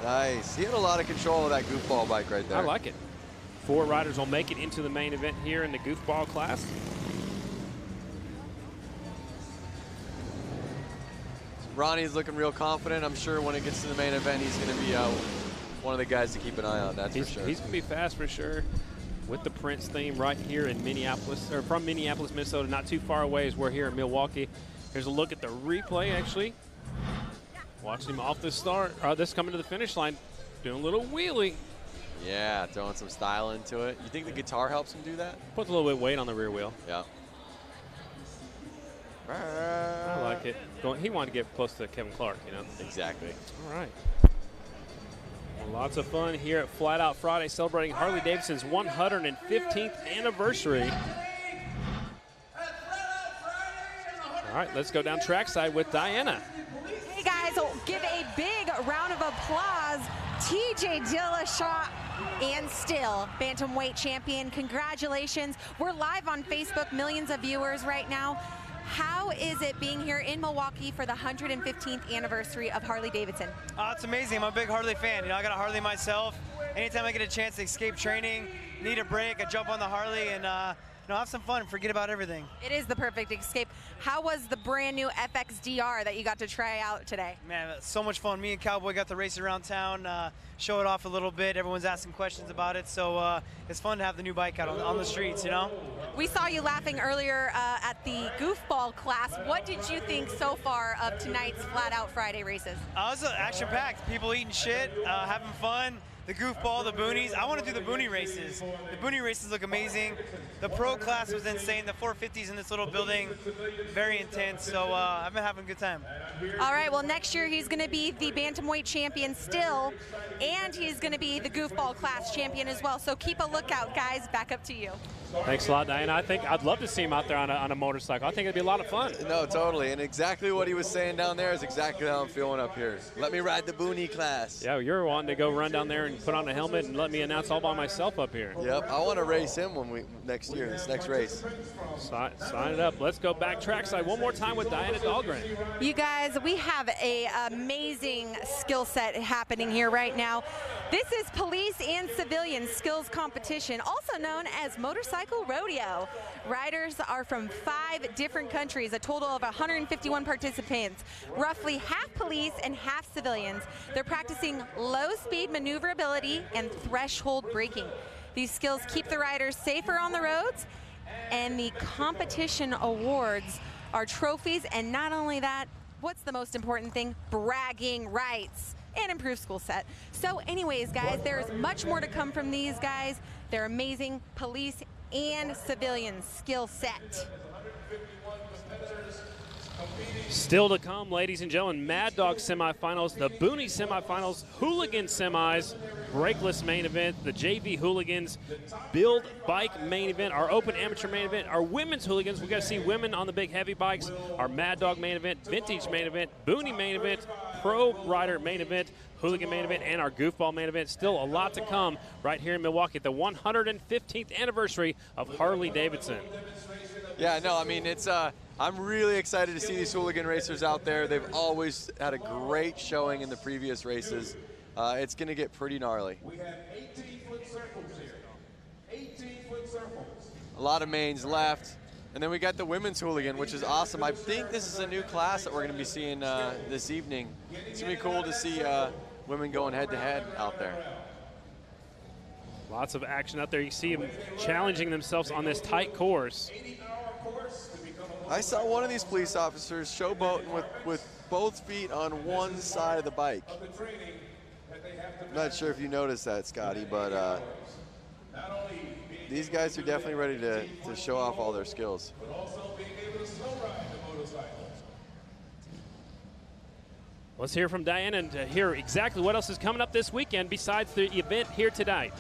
S2: Nice. He had a lot of control of that goofball bike right there.
S1: I like it. 4 riders will make it into the main event here in the goofball class.
S2: Ronnie's looking real confident. I'm sure when it gets to the main event, he's going to be one of the guys to keep an eye on. That's for sure.
S1: He's going to be fast for sure. With the Prince theme right here in Minneapolis, or from Minneapolis, Minnesota, not too far away as we're here in Milwaukee. Here's a look at the replay, actually. Watching him off the start, this coming to the finish line, doing a little wheelie.
S2: Yeah, throwing some style into it. You think the guitar helps him do that?
S1: Puts a little bit of weight on the rear wheel.
S2: Yeah.
S1: I like it. He wanted to get close to Kevin Clark, you know?
S2: Exactly.
S1: All right. Well, lots of fun here at Flat Out Friday, celebrating Harley-Davidson's 115th anniversary. All right, let's go down trackside with Diana.
S5: Hey guys, give a big round of applause. TJ Dillashaw and still bantamweight champion. Congratulations. We're live on Facebook, millions of viewers right now.
S3: How is it being here in Milwaukee for the 115th anniversary of Harley-Davidson?
S6: It's amazing. I'm a big Harley fan. You know, I got a Harley myself. Anytime I get a chance to escape training, need a break, I jump on the Harley and have some fun, forget about everything.
S3: It is the perfect escape. How was the brand new FXDR that you got to try out today?
S6: Man, so much fun. Me and Cowboy got to race around town, show it off a little bit. Everyone's asking questions about it, so it's fun to have the new bike out on the streets, you know?
S3: We saw you laughing earlier at the goofball class. What did you think so far of tonight's Flat Out Friday races?
S6: It was action-packed. People eating shit, having fun. The goofball, the boonies. I want to do the boonie races. The boonie races look amazing. The pro class was insane. The 450s in this little building, very intense. So I've been having a good time.
S3: All right, well, next year he's going to be the bantamweight champion still, and he's going to be the goofball class champion as well. So keep a lookout, guys. Back up to you.
S1: Thanks a lot, Diana. I think I'd love to see him out there on a motorcycle. I think it'd be a lot of fun.
S2: No, totally. And exactly what he was saying down there is exactly how I'm feeling up here. Let me ride the boonie class.
S1: Yeah, you're wanting to go run down there and put on a helmet and let me announce all by myself up here.
S2: Yep, I want to race him next year, this next race.
S1: Sign it up. Let's go back trackside one more time with Diana Dahlgren.
S3: You guys, we have an amazing skill set happening here right now. This is police and civilian skills competition, also known as motorcycle rodeo. Riders are from 5 different countries, a total of 151 participants, roughly half police and half civilians. They're practicing low-speed maneuverability and threshold braking. These skills keep the riders safer on the roads, and the competition awards are trophies, and not only that, what's the most important thing? Bragging rights and improved school set. So anyways, guys, there's much more to come from these guys. They're amazing police and civilian skill set.
S1: Still to come, ladies and gentlemen, Mad Dog semifinals, the Boonie semifinals, Hooligan semis, Brakeless main event, the JV Hooligans, Build Bike main event, our Open Amateur main event, our Women's Hooligans. We got to see women on the big heavy bikes, our Mad Dog main event, Vintage main event, Boonie main event, Pro Rider main event, Hooligan main event, and our Goofball main event. Still a lot to come right here in Milwaukee at the 115th anniversary of Harley-Davidson.
S2: Yeah, no, I mean, it's I'm really excited to see these hooligan racers out there. They've always had a great showing in the previous races. It's going to get pretty gnarly.
S7: We have 18-foot circles here. 18-foot circles.
S2: A lot of mains left. And then we got the women's hooligan, which is awesome. I think this is a new class that we're going to be seeing this evening. It's going to be cool to see women going head-to-head out there.
S1: Lots of action out there. You see them challenging themselves on this tight course.
S2: I saw one of these police officers showboating with both feet on one side of the bike. I'm not sure if you noticed that, Scotty, but these guys are definitely ready to show off all their skills.
S1: Let's hear from Diana and hear exactly what else is coming up this weekend besides the event here tonight.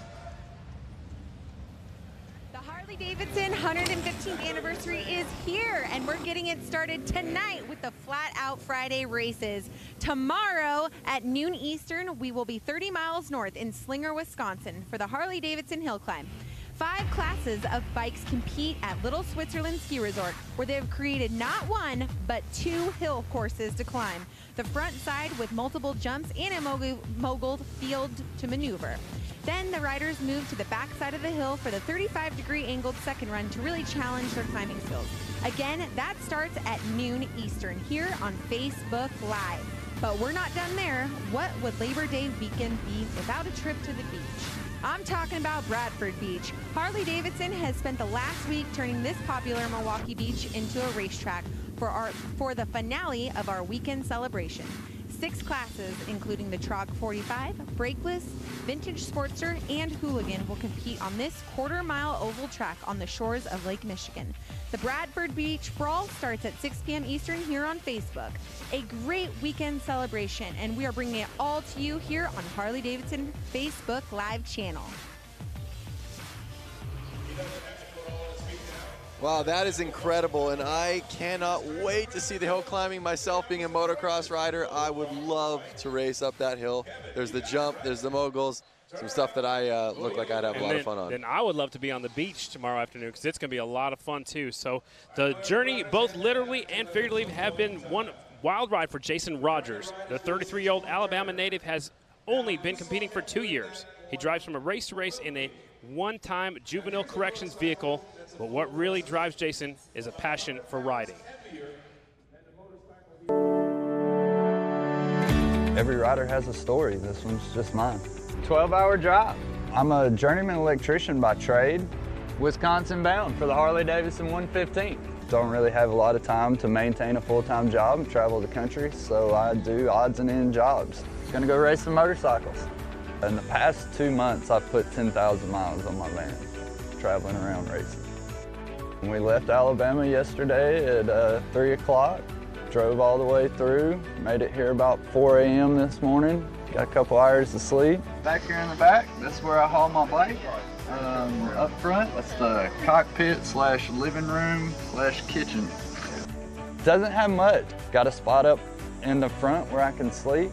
S3: Harley-Davidson 115th anniversary is here, and we're getting it started tonight with the Flat Out Friday races. Tomorrow at noon Eastern, we will be 30 miles north in Slinger, Wisconsin for the Harley-Davidson Hill Climb. 5 classes of bikes compete at Little Switzerland Ski Resort, where they have created not 1, but 2 hill courses to climb. The front side with multiple jumps and a mogul field to maneuver. Then the riders move to the back side of the hill for the 35-degree angled second run to really challenge their climbing skills. Again, that starts at noon Eastern here on Facebook Live. But we're not done there. What would Labor Day weekend be without a trip to the beach? I'm talking about Bradford Beach. Harley-Davidson has spent the last week turning this popular Milwaukee beach into a racetrack for the finale of our weekend celebration. 6 classes, including the Trog 45, Brakeless, Vintage Sportster, and Hooligan, will compete on this quarter-mile oval track on the shores of Lake Michigan. The Bradford Beach Brawl starts at 6 p.m. Eastern here on Facebook. A great weekend celebration, and we are bringing it all to you here on Harley-Davidson Facebook Live channel.
S2: Wow, that is incredible, and I cannot wait to see the hill climbing. Myself being a motocross rider, I would love to race up that hill. There's the jump, there's the moguls. some stuff that I look like I'd have a lot of fun on.
S1: Then I would love to be on the beach tomorrow afternoon because it's going to be a lot of fun too. So the journey, both literally and figuratively, have been one wild ride for Jason Rogers. The 33-year-old Alabama native has only been competing for 2 years. He drives from race to race in a one-time juvenile corrections vehicle, but what really drives Jason is a passion for riding.
S8: Every rider has a story. This one's just mine. 12-hour drive. I'm a journeyman electrician by trade, Wisconsin bound for the Harley-Davidson 115. Don't really have a lot of time to maintain a full-time job and travel the country, so I do odds and end jobs. Gonna go race some motorcycles. In the past 2 months, I've put 10,000 miles on my van, traveling around racing. We left Alabama yesterday at 3 o'clock, drove all the way through, made it here about 4 a.m. this morning, got a couple hours of sleep. Back here in the back, that's where I haul my bike. Up front, that's the cockpit / living room / kitchen. Doesn't have much. Got a spot up in the front where I can sleep.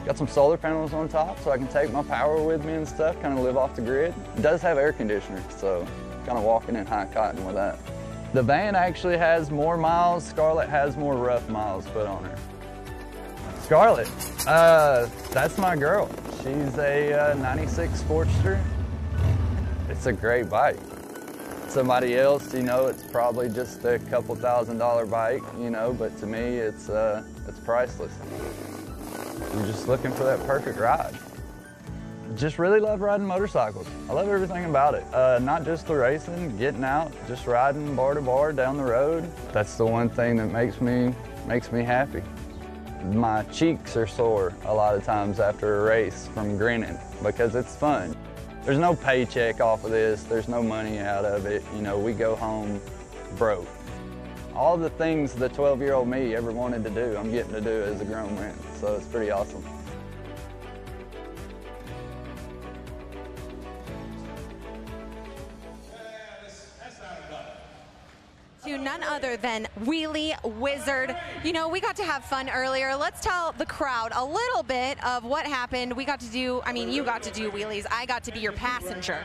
S8: Got some solar panels on top so I can take my power with me and stuff, kind of live off the grid. It does have air conditioning, so kind of walking in high cotton with that. The van actually has more miles. Scarlett has more rough miles put on her. Scarlett, that's my girl. She's a 96 Sportster. It's a great bike. Somebody else, you know, it's probably just a couple $1,000 bike, you know, but to me, it's priceless. You're just looking for that perfect ride. Just really love riding motorcycles. I love everything about it. Not just the racing, getting out, just riding bar to bar down the road. That's the one thing that makes me happy. My cheeks are sore a lot of times after a race from grinning because it's fun. There's no paycheck off of this. There's no money out of it. You know, we go home broke. All the things the 12-year-old me ever wanted to do, I'm getting to do as a grown man. So it's pretty awesome.
S5: To none other than Wheelie Wizard. You know, we got to have fun earlier. Let's tell the crowd a little bit of what happened. We got to do, I mean, you got to do wheelies. I got to be your passenger.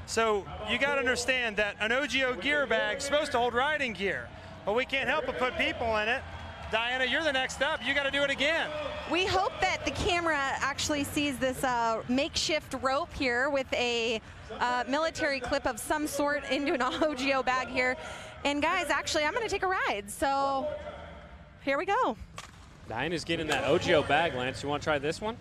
S6: So you got to understand that an OGO gear bag is supposed to hold riding gear, but we can't help but put people in it. Diana, you're the next up. You got to do it again.
S5: We hope that the camera actually sees this makeshift rope here with a military clip of some sort into an OGO bag here. And guys, actually, I'm going to take a ride. So here we go.
S1: Diana's getting that OGO bag, Lance. You want to try this one?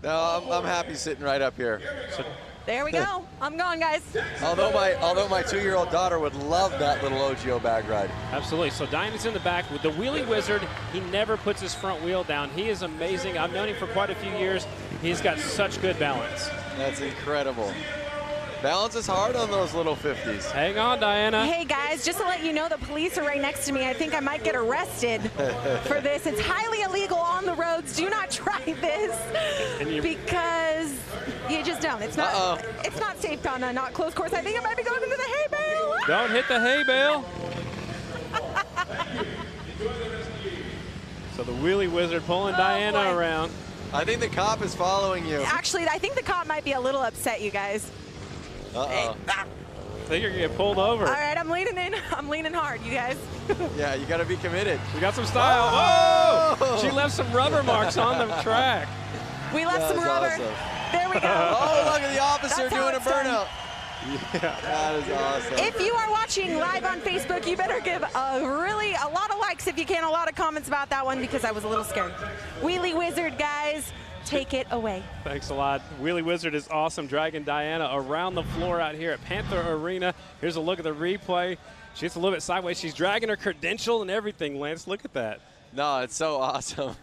S2: No, I'm happy sitting right up here.
S1: So,
S5: there we go. I'm going, guys.
S2: Although my 2-year-old daughter would love that little OGO bag ride.
S1: absolutely. So Diana's in the back with the Wheelie Wizard. He never puts his front wheel down. He is amazing. I've known him for quite a few years. He's got such good balance.
S2: That's incredible. Balance is hard on those little 50s.
S1: Hang on, Diana.
S5: Hey, guys, just to let you know, the police are right next to me. I think I might get arrested for this. It's highly illegal on the roads. Do not try this because you just don't. It's not. It's not safe on a not closed course. I think I might be going into the hay bale.
S1: Don't hit the hay bale. So the Wheelie Wizard pulling Diana around.
S2: I think the cop is following you.
S5: Actually, I think the cop might be a little upset, you guys.
S2: Uh-oh.
S1: I think you're going to get pulled over.
S5: All right, I'm leaning in. I'm leaning hard, you guys.
S2: Yeah, you got to be committed.
S1: We got some style. Oh! She left some rubber marks on the track.
S5: We left some rubber.
S2: Awesome.
S5: There we go.
S2: Oh, look at the officer
S5: That's how
S2: doing a
S5: it's done.
S2: burnout. Yeah, that is awesome.
S5: If you are watching live on Facebook, you better give a lot of likes if you can, a lot of comments about that one because I was a little scared. Wheelie Wizard, guys, take it away.
S1: Thanks a lot. Wheelie Wizard is awesome, dragging Diana around the floor out here at Panther Arena. Here's a look at the replay. She's a little bit sideways. She's dragging her credential and everything, Lance. Look at that.
S2: No, it's so awesome.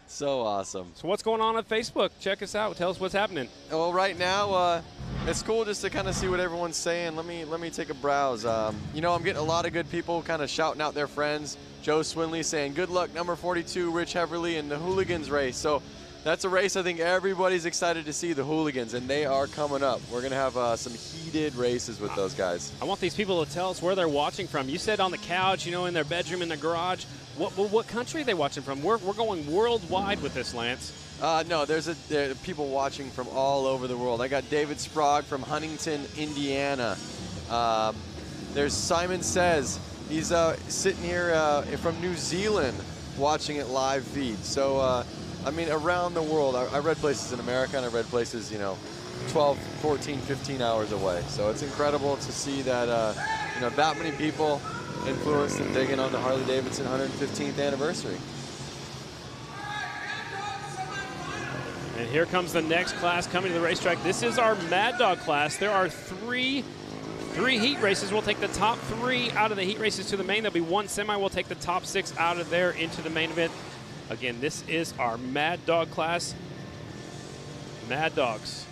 S2: So awesome.
S1: So what's going on Facebook? Check us out. Tell us what's happening.
S2: Well, right now, it's cool just to kind of see what everyone's saying. Let me take a browse. You know, I'm getting a lot of good people kind of shouting out their friends. Joe Swinley saying, good luck, number 42, Rich Heverly, in the Hooligans race. So That's a race I think everybody's excited to see, the hooligans, and they are coming up. We're going to have some heated races with those guys.
S1: I want these people to tell us where they're watching from. You said on the couch, you know, in their bedroom, in their garage. What country are they watching from? We're going worldwide with this, Lance.
S2: No, there are people watching from all over the world. I got David Sprague from Huntington, Indiana. There's Simon Says. He's sitting here from New Zealand watching it live feed. So, I mean, around the world. I read places in America, and I read places, you know, 12, 14, 15 hours away. So it's incredible to see that, you know, that many people influenced and digging on the Harley-Davidson 115th anniversary.
S1: And here comes the next class coming to the racetrack. This is our Mad Dog class. There are three heat races. We'll take the top 3 out of the heat races to the main. There'll be 1 semi. We'll take the top 6 out of there into the main event. Again, this is our Mad Dog class. Mad Dogs.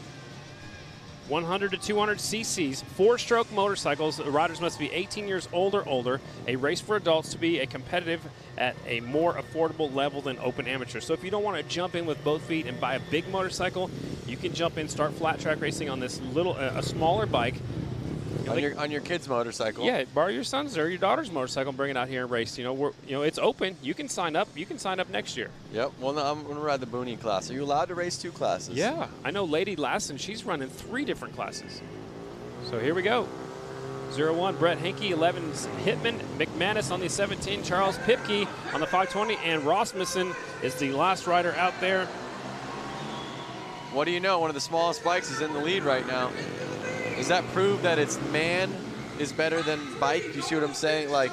S1: 100 to 200 cc's, 4-stroke motorcycles. The riders must be 18 years old or older. A race for adults to be a competitive at a more affordable level than open amateur. So if you don't want to jump in with both feet and buy a big motorcycle, you can jump in, start flat track racing on this little, a smaller bike.
S2: On your kid's motorcycle.
S1: Yeah, borrow your son's or your daughter's motorcycle and bring it out here and race. You know, it's open. You can sign up. You can sign up next year.
S2: Yep. Well, no, I'm going to ride the Boonie class. Are you allowed to race 2 classes?
S1: Yeah. I know Lady Lassen, she's running 3 different classes. So here we go. 0-1, Brett Henke, 11, Hitman, McManus on the 17, Charles Pipke on the 520, and Rasmussen is the last rider out there.
S2: What do you know? One of the smallest bikes is in the lead right now. Does that prove that it's man is better than bike? Do you see what I'm saying? Like,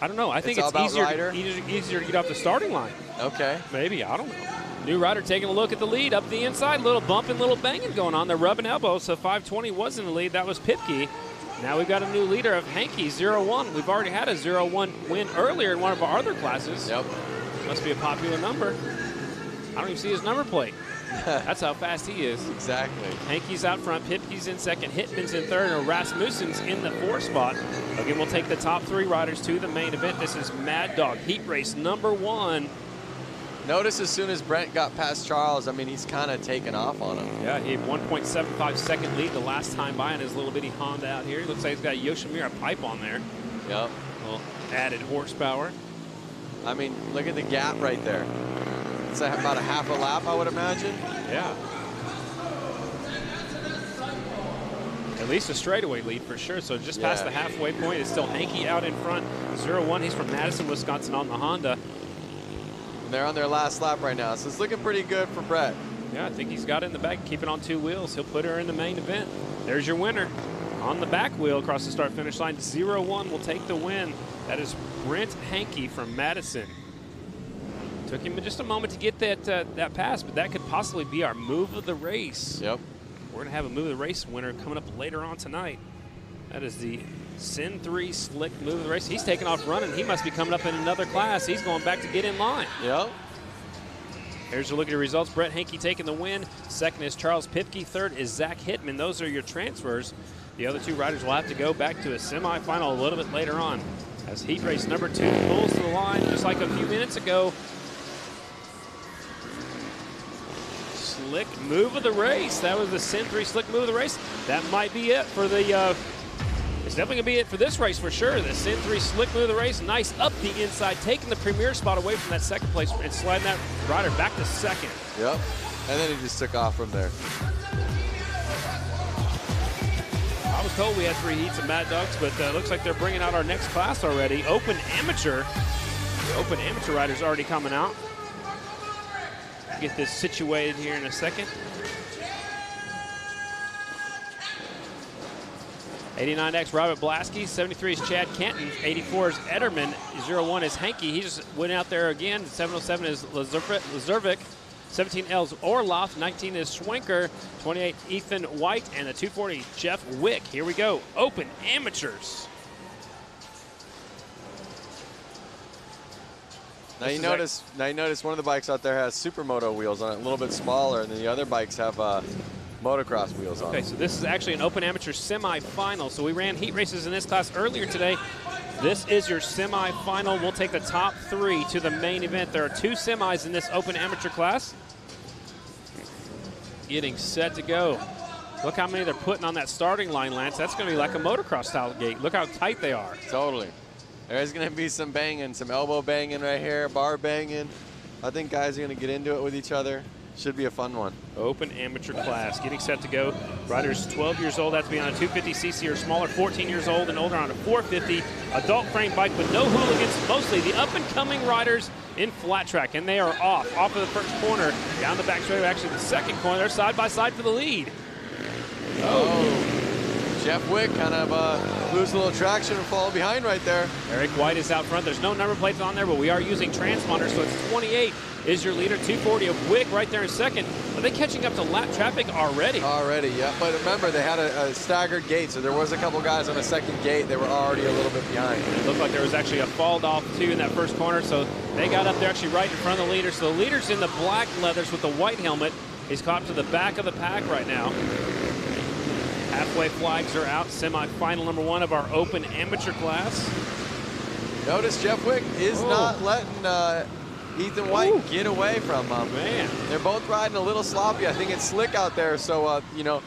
S1: I don't know. I think it's easier to get off the starting line.
S2: Okay.
S1: Maybe. I don't know. New rider taking a look at the lead up the inside. Little bumping, little banging going on. They're rubbing elbows. So 520 was in the lead. That was Pipke. Now we've got a new leader of Henke, 0-1. We've already had a 0-1 win earlier in one of our other classes.
S2: Yep.
S1: Must be a popular number. I don't even see his number plate. That's how fast he is.
S2: Exactly.
S1: Henke's out front, Pipke's in second, Hitman's in third, and Rasmussen's in the 4th spot. Again, we'll take the top 3 riders to the main event. This is Mad Dog Heat Race number 1.
S2: Notice as soon as Brent got past Charles, I mean, he's kind of taken off on him.
S1: Yeah, he had 1.75 second lead the last time by in his little bitty Honda out here. He looks like he's got a Yoshimura pipe on there.
S2: Yep.
S1: A little added horsepower.
S2: I mean, look at the gap right there. It's about a half a lap, I would imagine.
S1: Yeah. At least a straightaway lead for sure. So just past the halfway point, it's still Henke out in front. 0-1. He's from Madison, Wisconsin on the Honda.
S2: And they're on their last lap right now, so it's looking pretty good for Brett.
S1: Yeah, I think he's got it in the back, keeping on 2 wheels. He'll put her in the main event. There's your winner. On the back wheel across the start-finish line, 0-1 will take the win. That is Brent Henke from Madison. Took him just a moment to get that pass, but that could possibly be our move of the race.
S2: Yep.
S1: We're going to have a move of the race winner coming up later on tonight. That is the Sin 3 Slick move of the race. He's taking off running. He must be coming up in another class. He's going back to get in line.
S2: Yep.
S1: Here's a look at the results. Brett Henke taking the win. Second is Charles Pipke. Third is Zach Hitman. Those are your transfers. The other 2 riders will have to go back to a semifinal a little bit later on. As heat race number 2 pulls to the line just like a few minutes ago. Slick move of the race. That was the Sin 3 Slick move of the race. That might be it for the, it's definitely going to be it for this race for sure. The Sin 3 Slick move of the race. Nice up the inside, taking the premier spot away from that second place and sliding that rider back to second.
S2: Yep. And then he just took off from there.
S1: I was told we had 3 heats of Mad Dogs, but looks like they're bringing out our next class already. Open Amateur. The Open Amateur rider's already coming out. Get this situated here in a second. 89X Robert Blasky, 73 is Chad Canton, 84 is Ederman, 01 is Henke. He just went out there again. 707 is Lazurvik, 17L is Orloff, 19 is Schwenker, 28 Ethan White, and the 240 Jeff Wick. Here we go. Open Amateurs.
S2: Now you notice one of the bikes out there has supermoto wheels on it, a little bit smaller, and then the other bikes have motocross wheels on it.
S1: Okay, so this is actually an Open Amateur semi-final. So we ran heat races in this class earlier today. This is your semi-final. We'll take the top 3 to the main event. There are 2 semis in this Open Amateur class. getting set to go. Look how many they're putting on that starting line, Lance. That's going to be like a motocross style gate. Look how tight they are.
S2: Totally. There's going to be some banging, some elbow banging right here, bar banging. I think guys are going to get into it with each other. Should be a fun one.
S1: Open amateur class getting set to go. Riders 12 years old have to be on a 250cc or smaller, 14 years old and older on a 450. Adult frame bike with no hooligans, mostly the up-and-coming riders in flat track. And they are off of the first corner, down the back straight, actually the second corner. They're side by side for the lead.
S2: Jeff Wick kind of lose a little traction and fall behind right there.
S1: Eric White is out front. There's no number plates on there, but we are using transponders, so it's 28 is your leader. 240 of Wick right there in second. Are they catching up to lap traffic already?
S2: Already, yeah. But remember, they had a staggered gate, so there was a couple guys on the second gate. They were already a little bit behind.
S1: It looked like there was actually a fall off, too, in that first corner, so they got up there actually right in front of the leader. So the leader's in the black leathers with the white helmet. He's caught to the back of the pack right now. Halfway flags are out. Semi-final number 1 of our open amateur class.
S2: Notice Jeff Wick is not letting Ethan White get away from him.
S1: Man.
S2: They're both riding a little sloppy. I think it's slick out there. So, you know,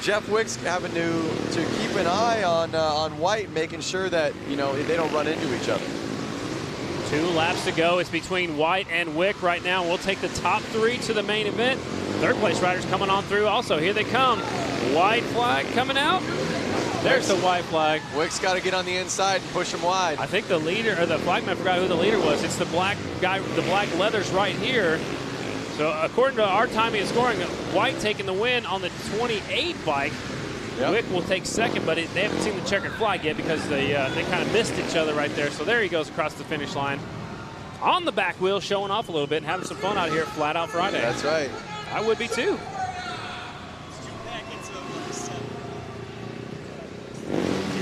S2: Jeff Wick's having to keep an eye on White, making sure that, you know, they don't run into each other.
S1: 2 laps to go. It's between White and Wick right now. We'll take the top 3 to the main event. Third place riders coming on through also. Here they come. White flag coming out. There's the white flag.
S2: Wick's got to get on the inside and push him wide.
S1: I think the leader, or the flagman, forgot who the leader was. It's the black guy, the black leathers right here. So according to our timing and scoring, White taking the win on the 28 bike. Yep. Wick will take second, but they haven't seen the checkered flag yet because they kind of missed each other right there. So there he goes across the finish line. On the back wheel, showing off a little bit and having some fun out here at Flat Out Friday.
S2: That's right.
S1: I would be too.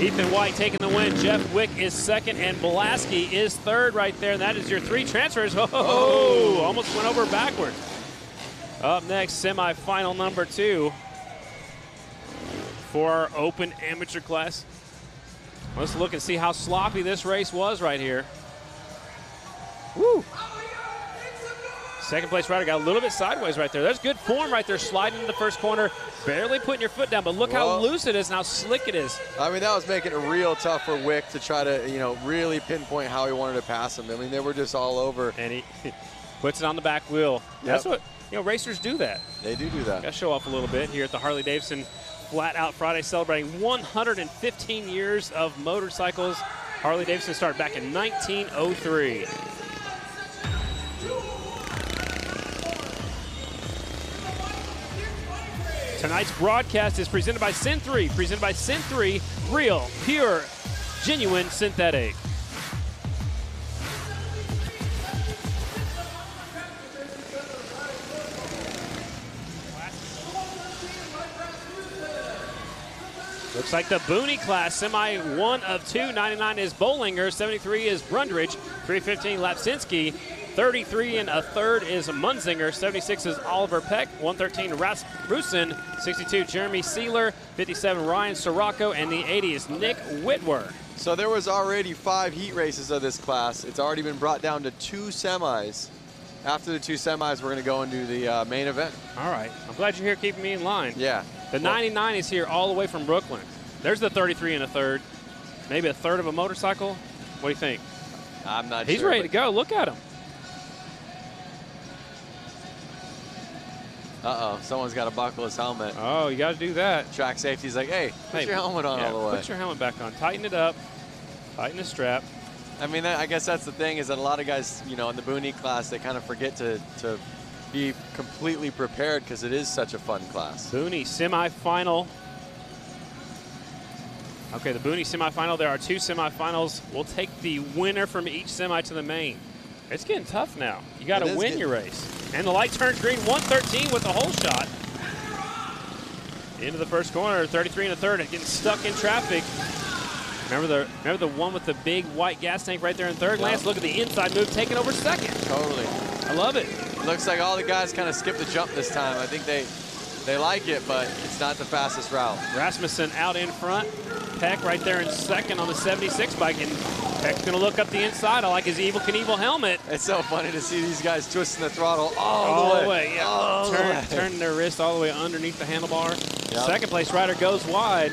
S1: Ethan White taking the win. Jeff Wick is second, and Blasky is third right there. And that is your 3 transfers. Oh, almost went over backwards. Up next, semifinal number 2 for our open amateur class. Let's look and see how sloppy this race was right here. Woo! Second place rider got a little bit sideways right there. There's good form right there, sliding in the first corner, barely putting your foot down, but look how loose it is and how slick it is.
S2: I mean, that was making it real tough for Wick to try to, you know, really pinpoint how he wanted to pass him. I mean, they were just all over.
S1: And he puts it on the back wheel. Yep. That's what, you know, racers do that.
S2: They do that.
S1: Got to show off a little bit here at the Harley-Davidson Flat Out Friday, celebrating 115 years of motorcycles. Harley-Davidson started back in 1903. Tonight's broadcast is presented by Sin 3. Presented by Sin 3, real, pure, genuine synthetic. Looks like the Booney class, semi 1 of 2. 99 is Bollinger, 73 is Brundridge, 315 Lapsinski, 33 and a third is Munzinger, 76 is Oliver Peck, 113 Rasmussen, 62 Jeremy Sealer, 57 Ryan Sirocco, and the 80 is Nick Whitwer.
S2: So there was already 5 heat races of this class. It's already been brought down to 2 semis. After the 2 semis, we're going to go and do the main event.
S1: All right. I'm glad you're here keeping me in line.
S2: Yeah.
S1: The 99 is here all the way from Brooklyn. There's the 33 and a third. Maybe a third of a motorcycle. What do you think?
S2: I'm not sure.
S1: He's ready to go. Look at him.
S2: Uh-oh, someone's got to buckle his helmet.
S1: Oh, you got to do that.
S2: Track safety's like, hey, put your helmet on all the way.
S1: Put your helmet back on. Tighten it up. Tighten the strap.
S2: I mean, I guess that's the thing is that a lot of guys, you know, in the Booney class, they kind of forget to be completely prepared because it is such a fun class.
S1: Booney semifinal. Okay, the Booney semifinal. There are 2 semifinals. We'll take the winner from each semi to the main. It's getting tough now. You got to win your race. And the light turns green, 113 with the whole shot. Into the first corner, 33 and a third, getting stuck in traffic. Remember the one with the big white gas tank right there in third? Lance, look at the inside move, taking over second.
S2: Totally.
S1: I love it.
S2: Looks like all the guys kind of skipped the jump this time. I think they like it, but it's not the fastest route.
S1: Rasmussen out in front. Peck right there in second on the 76 bike. And Peck's going to look up the inside. I like his Evel Knievel helmet.
S2: It's so funny to see these guys twisting the throttle all the way.
S1: Yeah. Turning their wrist all the way underneath the handlebar.
S2: Yep.
S1: Second place rider goes wide.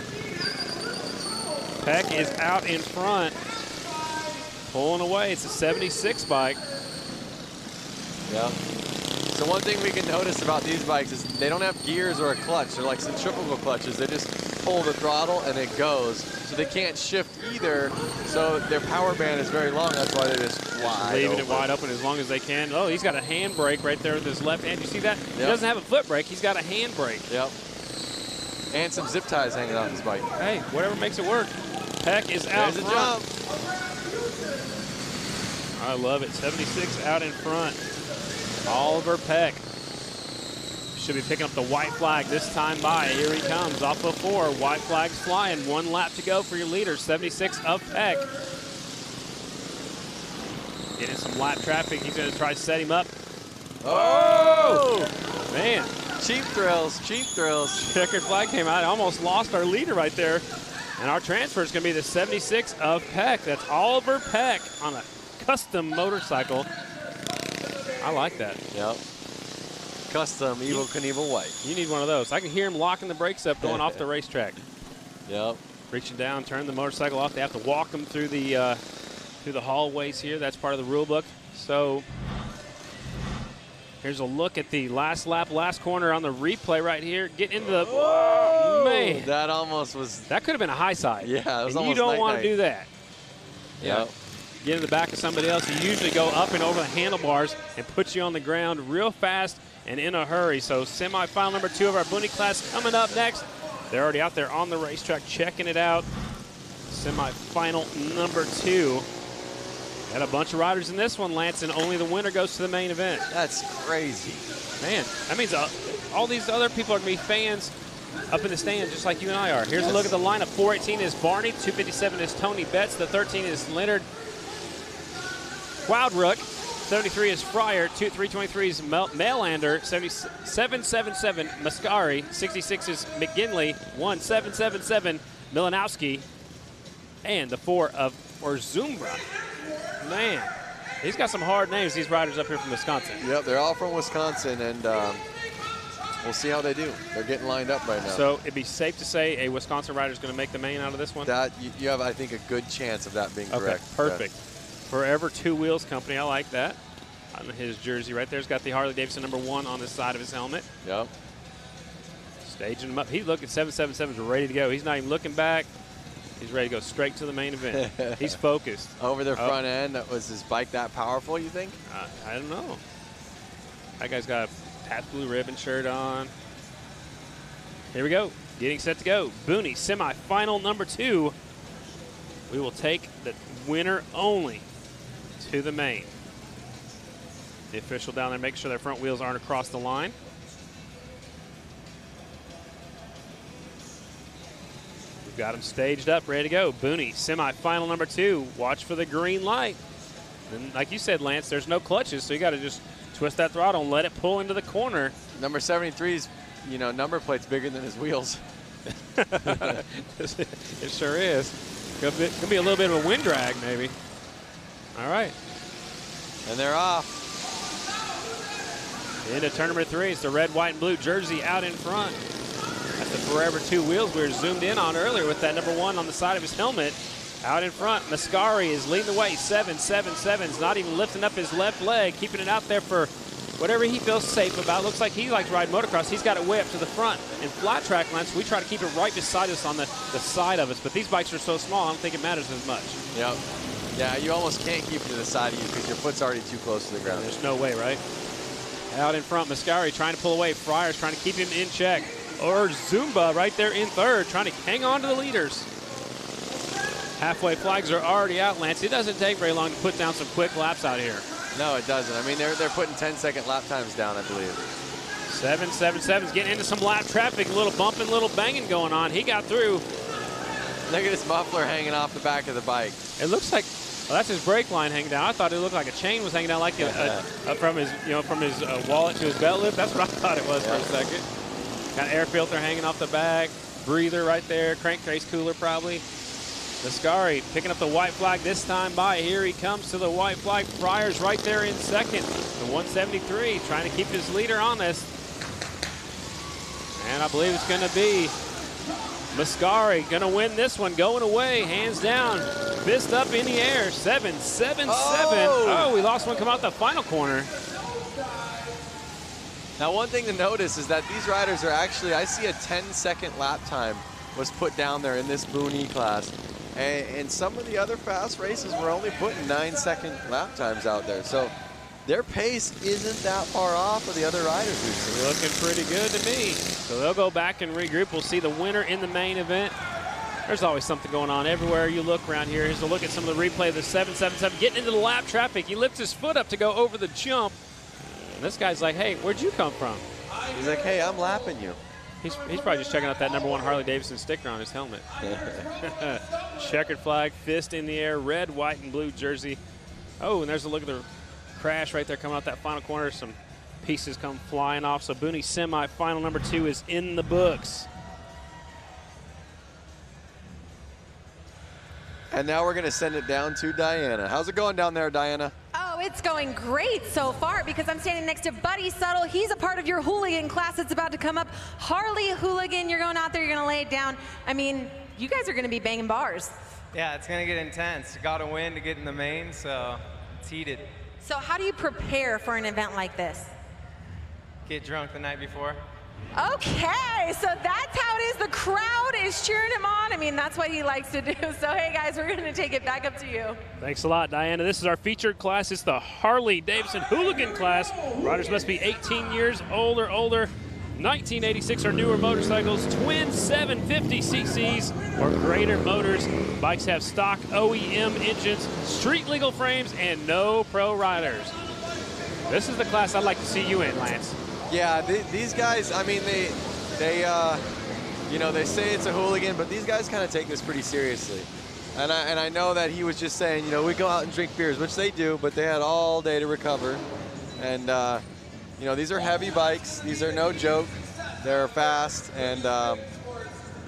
S1: Peck is out in front. Pulling away. It's a 76 bike.
S2: Yeah. So one thing we can notice about these bikes is they don't have gears or a clutch. They're like centrifugal clutches. They just pull the throttle and it goes. So they can't shift either. So their power band is very long. That's why they're just wide
S1: Leaving
S2: open.
S1: it wide open as long as they can. Oh, he's got a hand brake right there with his left hand. You see that? He
S2: Yep.
S1: doesn't have a foot brake. He's got a hand brake.
S2: Yep. And some zip ties hanging off his bike.
S1: Hey, whatever makes it work. Peck is out
S2: There's a
S1: front.
S2: jump.
S1: I love it. 76 out in front. Oliver Peck should be picking up the white flag this time by. Here he comes off of 4. White flag's flying. 1 lap to go for your leader. 76 of Peck. Getting some lap traffic. He's going to try to set him up.
S2: Oh!
S1: Man.
S2: Cheap thrills. Cheap thrills.
S1: Checkered flag came out. Almost lost our leader right there. And our transfer is going to be the 76 of Peck. That's Oliver Peck on a custom motorcycle. I like that.
S2: Yep. Custom Evel Knievel white.
S1: You need one of those. I can hear him locking the brakes up going off the racetrack.
S2: Yep.
S1: Reaching down, turn the motorcycle off. They have to walk them through the hallways here. That's part of the rule book. So here's a look at the last lap, last corner on the replay right here. Get into the,
S2: Whoa,
S1: man.
S2: That almost was.
S1: That could have been a high side.
S2: Yeah, it was
S1: and
S2: almost
S1: you don't want to
S2: night-night.
S1: do that.
S2: Yep.
S1: Get in the back of somebody else. You usually go up and over the handlebars and put you on the ground real fast and in a hurry. So semifinal number 2 of our Booney class coming up next. They're already out there on the racetrack checking it out. Semifinal number 2. Got a bunch of riders in this one, Lance, and only the winner goes to the main event.
S2: That's crazy.
S1: Man, that means all these other people are going to be fans up in the stands just like you and I are. Here's a look at the lineup. 418 is Barney. 257 is Tony Betts. The 13 is Leonard Wildrook. 73 is Fryer. 323 is Mailander. 777 Mascari. 66 is McGinley. 1777 Milanowski. And the 4 of Orzumbra. Man, he's got some hard names, these riders up here from Wisconsin.
S2: Yep, they're all from Wisconsin, and we'll see how they do. They're getting lined up right now.
S1: So it'd be safe to say a Wisconsin rider is going to make the main out of this one?
S2: That you have, I think, a good chance of that being correct.
S1: Okay, perfect. Forever Two Wheels Company, I like that. On his jersey right there, he's got the Harley-Davidson number 1 on the side of his helmet.
S2: Yep.
S1: Staging him up. He's looking 777's ready to go. He's not even looking back. He's ready to go straight to the main event. He's focused.
S2: Over their front end, was his bike that powerful, you think?
S1: I don't know. That guy's got a Pabst Blue Ribbon shirt on. Here we go. Getting set to go. Booney, semifinal number 2. We will take the winner only to the main. The official down there making sure their front wheels aren't across the line. Got him staged up, ready to go. Booney, semifinal number 2. Watch for the green light. And like you said, Lance, there's no clutches, so you got to just twist that throttle and let it pull into the corner.
S2: Number 73's, number plate's bigger than his wheels.
S1: It sure is. Could be a little bit of a wind drag, maybe. All right.
S2: And they're off.
S1: Into turn number 3. It's the red, white, and blue jersey out in front. That's the Forever Two Wheels we were zoomed in on earlier with that number 1 on the side of his helmet. Out in front, Mascari is leading the way. 777's not even lifting up his left leg, keeping it out there for whatever he feels safe about. Looks like he likes to ride motocross. He's got it way up to the front. In flat track lines, we try to keep it right beside us on the side of us, but these bikes are so small, I don't think it matters as much.
S2: Yep. Yeah, you almost can't keep it to the side of you because your foot's already too close to the ground.
S1: There's no way, right? Out in front, Mascari trying to pull away. Fryer's trying to keep him in check. Or Zumba right there in third, trying to hang on to the leaders. Halfway flags are already out, Lance. It doesn't take very long to put down some quick laps out here.
S2: No, it doesn't. I mean, they're putting 10-second lap times down, I believe.
S1: 777's getting into some lap traffic. A little bumping, little banging going on. He got through.
S2: Look at his muffler hanging off the back of the bike.
S1: It looks like, well, that's his brake line hanging down. I thought it looked like a chain was hanging down, like from his wallet to his belt loop. That's what I thought it was for a second. Got air filter hanging off the back, breather right there, crankcase cooler probably. Mascari picking up the white flag this time by. Here he comes to the white flag. Friars right there in second. The 173 trying to keep his leader honest. And I believe it's going to be Mascari going to win this one, going away, hands down, fist up in the air, 7-7-7. Oh, we lost one come out the final corner.
S2: Now, one thing to notice is that these riders are actually, I see a 10-second lap time was put down there in this Boone E class. And some of the other fast races were only putting 9-second lap times out there. So their pace isn't that far off of the other riders we've seen.
S1: Looking pretty good to me. So they'll go back and regroup. We'll see the winner in the main event. There's always something going on everywhere you look around here. Here's a look at some of the replay of the 777 getting into the lap traffic. He lifts his foot up to go over the jump. And this guy's like, hey, where'd you come from?
S2: He's like, hey, I'm lapping you.
S1: He's probably just checking out that #1 Harley-Davidson sticker on his helmet. Checkered flag, fist in the air, red, white, and blue jersey. Oh, and there's a look at the crash right there coming out that final corner. Some pieces come flying off. So Boone semi-final #2 is in the books.
S2: And now we're going to send it down to Diana. How's it going down there, Diana?
S5: Oh, it's going great so far because I'm standing next to Buddy Subtle. He's a part of your hooligan class that's about to come up. Harley Hooligan, you're going out there, you're going to lay it down. I mean, you guys are going to be banging bars.
S9: Yeah, it's going to get intense. You got to win to get in the main, so it's heated.
S5: So how do you prepare for an event like this?
S9: Get drunk the night before.
S5: Okay, so that's how it is. The crowd is cheering him on. I mean, that's what he likes to do. So, hey, guys, we're going to take it back up to you.
S1: Thanks a lot, Diana. This is our featured class. It's the Harley-Davidson Hooligan class. Riders must be 18 years old or older, 1986 or newer motorcycles, twin 750cc's or greater motors. Bikes have stock OEM engines, street-legal frames, and no pro riders. This is the class I'd like to see you in, Lance.
S2: Yeah, these guys, I mean, you know, they say it's a hooligan, but these guys kind of take this pretty seriously. And I know that he was just saying, you know, we go out and drink beers, which they do, but they had all day to recover. And, you know, these are heavy bikes. These are no joke. They're fast, and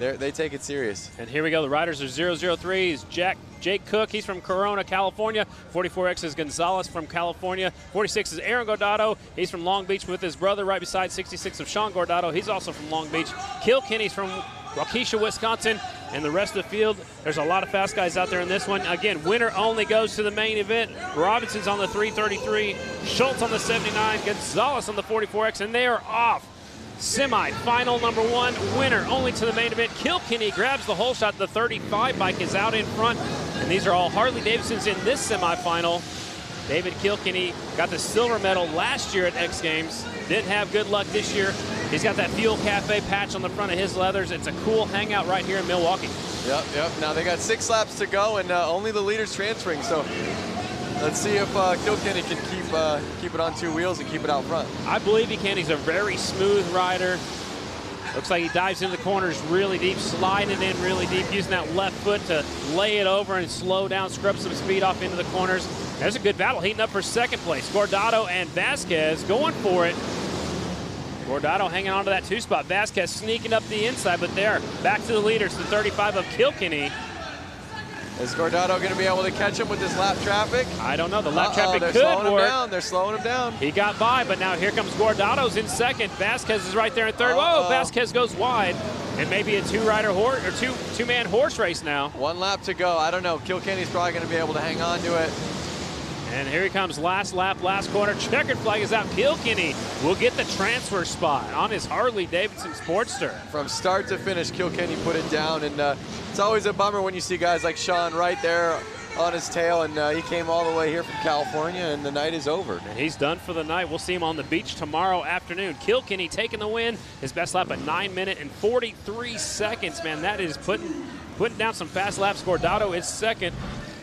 S2: they take it serious.
S1: And here we go. The riders are 003s. Jake Cook, he's from Corona, California. 44X is Gonzalez from California. 46 is Aaron Gordado. He's from Long Beach with his brother right beside 66 of Sean Gordado. He's also from Long Beach. Kilkenny's from Waukesha, Wisconsin. And the rest of the field, there's a lot of fast guys out there in this one. Again, winner only goes to the main event. Robinson's on the 333, Schultz on the 79, Gonzalez on the 44X, and they are off. Semi-final #1, winner only to the main event. Kilkenny grabs the whole shot. The 35 bike is out in front. And these are all Harley-Davidsons in this semi-final. David Kilkenny got the silver medal last year at X Games. Didn't have good luck this year. He's got that Fuel Cafe patch on the front of his leathers. It's a cool hangout right here in Milwaukee.
S2: Yep. Now they got 6 laps to go, and only the leader's transferring. So let's see if Kilkenny can keep it on 2 wheels and keep it out front.
S1: I believe he can. He's a very smooth rider. Looks like he dives into the corners really deep, sliding in really deep, using that left foot to lay it over and slow down, scrub some speed off into the corners. There's a good battle heating up for second place. Gordado and Vasquez going for it. Gordado hanging on to that 2 spot. Vasquez sneaking up the inside, but there, back to the leaders, the 35 of Kilkenny.
S2: Is Gordado going to be able to catch him with this lap traffic?
S1: I don't know. The lap traffic could
S2: work. They're slowing him down.
S1: He got by, but now here comes Gordado's in second. Vasquez is right there in third. Whoa, Vasquez goes wide. And maybe a two-man horse race now.
S2: 1 lap to go. I don't know. Kilkenny's probably going to be able to hang on to it.
S1: And here he comes, last lap, last corner. Checkered flag is out. Kilkenny will get the transfer spot on his Harley-Davidson Sportster.
S2: From start to finish, Kilkenny put it down, and it's always a bummer when you see guys like Sean right there on his tail, and he came all the way here from California, and the night is over.
S1: And he's done for the night. We'll see him on the beach tomorrow afternoon. Kilkenny taking the win. His best lap at 9 minutes and 43 seconds. Man, that is putting down some fast laps. Gordado is second.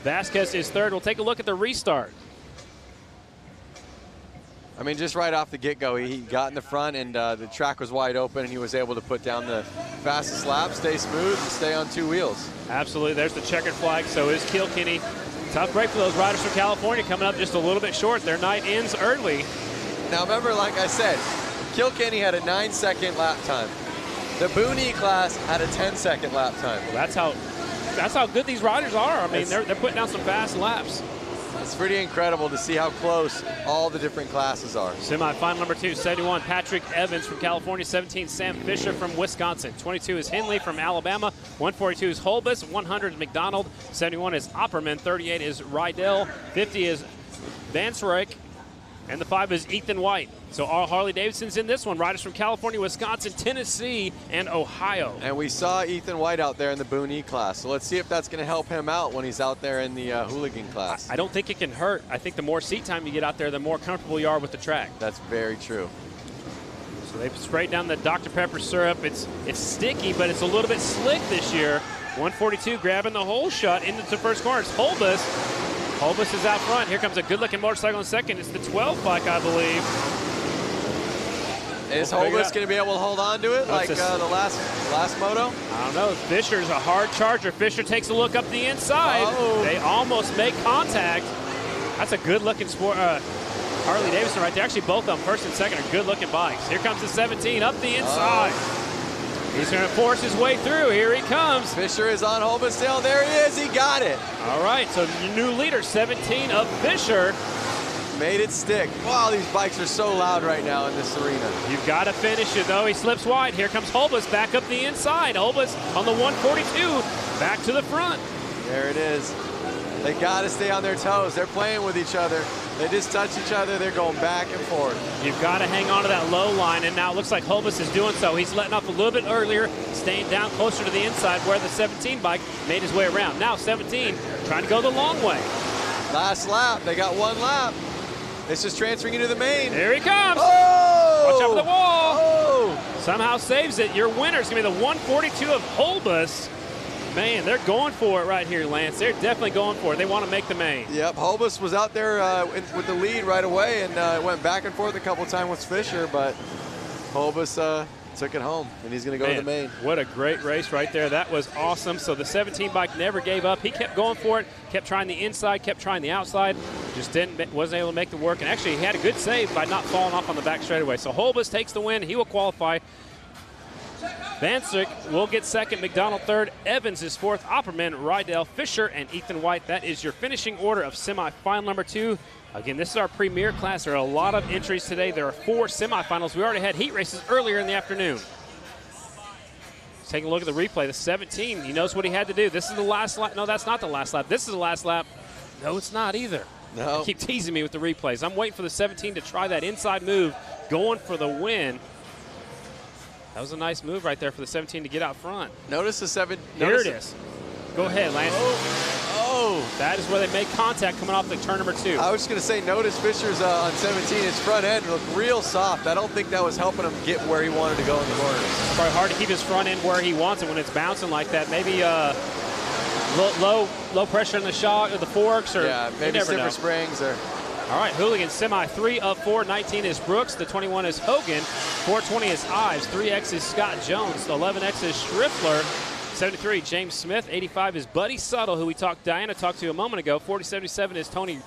S1: Vasquez is third. We'll take a look at the restart.
S2: I mean, just right off the get-go, he got in the front, and the track was wide open, and he was able to put down the fastest lap, stay smooth, and stay on 2 wheels.
S1: Absolutely. There's the checkered flag. So is Kilkenny. Tough break for those riders from California, coming up just a little bit short. Their night ends early.
S2: Now, remember, like I said, Kilkenny had a 9-second lap time. The Boone class had a 10-second lap time.
S1: Well, that's how That's how good these riders are. I mean, they're putting down some fast laps.
S2: It's pretty incredible to see how close all the different classes are.
S1: Semi-final number 2, 71, Patrick Evans from California. 17, Sam Fisher from Wisconsin. 22 is Henley from Alabama. 142 is Holbus. 100 is McDonald. 71 is Opperman. 38 is Rydell. 50 is Vansryk. And the 5 is Ethan White. So all Harley-Davidson's in this one. Riders from California, Wisconsin, Tennessee, and Ohio.
S2: And we saw Ethan White out there in the Boone E class. So let's see if that's going to help him out when he's out there in the hooligan class.
S1: I don't think it can hurt. I think the more seat time you get out there, the more comfortable you are with the track.
S2: That's very true.
S1: So they've sprayed down the Dr. Pepper syrup. It's sticky, but it's a little bit slick this year. 142 grabbing the whole shot into the first corner. It's Holbus. Holbus is out front. Here comes a good-looking motorcycle in second. It's the 12 bike, I believe.
S2: Is Holbus going to be able to hold on to it like the last moto?
S1: I don't know. Fisher's a hard charger. Fisher takes a look up the inside. They almost make contact. That's a good-looking sport. Harley-Davidson right there. Actually, both of them, first and second, are good-looking bikes. Here comes the 17 up the inside. He's going to force his way through. Here he comes.
S2: Fisher is on Holbus tail. There he is. He got it.
S1: All right, so new leader, 17 of Fisher.
S2: Made it stick. Wow, these bikes are so loud right now in this arena.
S1: You've got to finish it, though. He slips wide. Here comes Holbus back up the inside. Holbus on the 142, back to the front.
S2: There it is. They got to stay on their toes. They're playing with each other. They just touch each other. They're going back and forth.
S1: You've got to hang on to that low line, and now it looks like Holbus is doing so. He's letting off a little bit earlier, staying down closer to the inside where the 17 bike made his way around. Now 17 trying to go the long way.
S2: Last lap. They got one lap. This is transferring into the main.
S1: Here he comes.
S2: Oh!
S1: Watch out for the wall.
S2: Oh!
S1: Somehow saves it. Your winner is going to be the 142 of Holbus. Man, they're going for it right here, Lance. They're definitely going for it. They want to make the main.
S2: Yep, Holbus was out there with the lead right away and went back and forth a couple times with Fisher, but Holbus took it home, and he's going to go to the main.
S1: What a great race right there. That was awesome. So the 17 bike never gave up. He kept going for it, kept trying the inside, kept trying the outside, just wasn't able to make the work. And actually, he had a good save by not falling off on the back straightaway. So Holbus takes the win. He will qualify. Vansryk will get second, McDonald third, Evans is fourth, Opperman, Rydell, Fisher, and Ethan White. That is your finishing order of semifinal number 2. Again, this is our premier class. There are a lot of entries today. There are 4 semifinals. We already had heat races earlier in the afternoon. Let's take a look at the replay. The 17, he knows what he had to do. This is the last lap. No, that's not the last lap. This is the last lap. No, it's not either.
S2: No.
S1: They keep teasing me with the replays. I'm waiting for the 17 to try that inside move, going for the win. That was a nice move right there for the 17 to get out front.
S2: Notice the 7.
S1: Here it is. Go ahead, Lance.
S2: Oh.
S1: That is where they make contact coming off the turn number 2.
S2: I was just going to say, notice Fisher's on 17. His front end looked real soft. I don't think that was helping him get where he wanted to go in the corners.
S1: It's probably hard to keep his front end where he wants it when it's bouncing like that. Maybe low pressure in the shock or the forks, or
S2: maybe stiffer springs or.
S1: All right, Hooligan semi 3 of 4. 19 is Brooks. The 21 is Hogan. 420 is Ives. 3X is Scott Jones. 11X is Schriffler. 73, James Smith. 85 is Buddy Suttle, who Diana talked to a moment ago. 4077 is Tony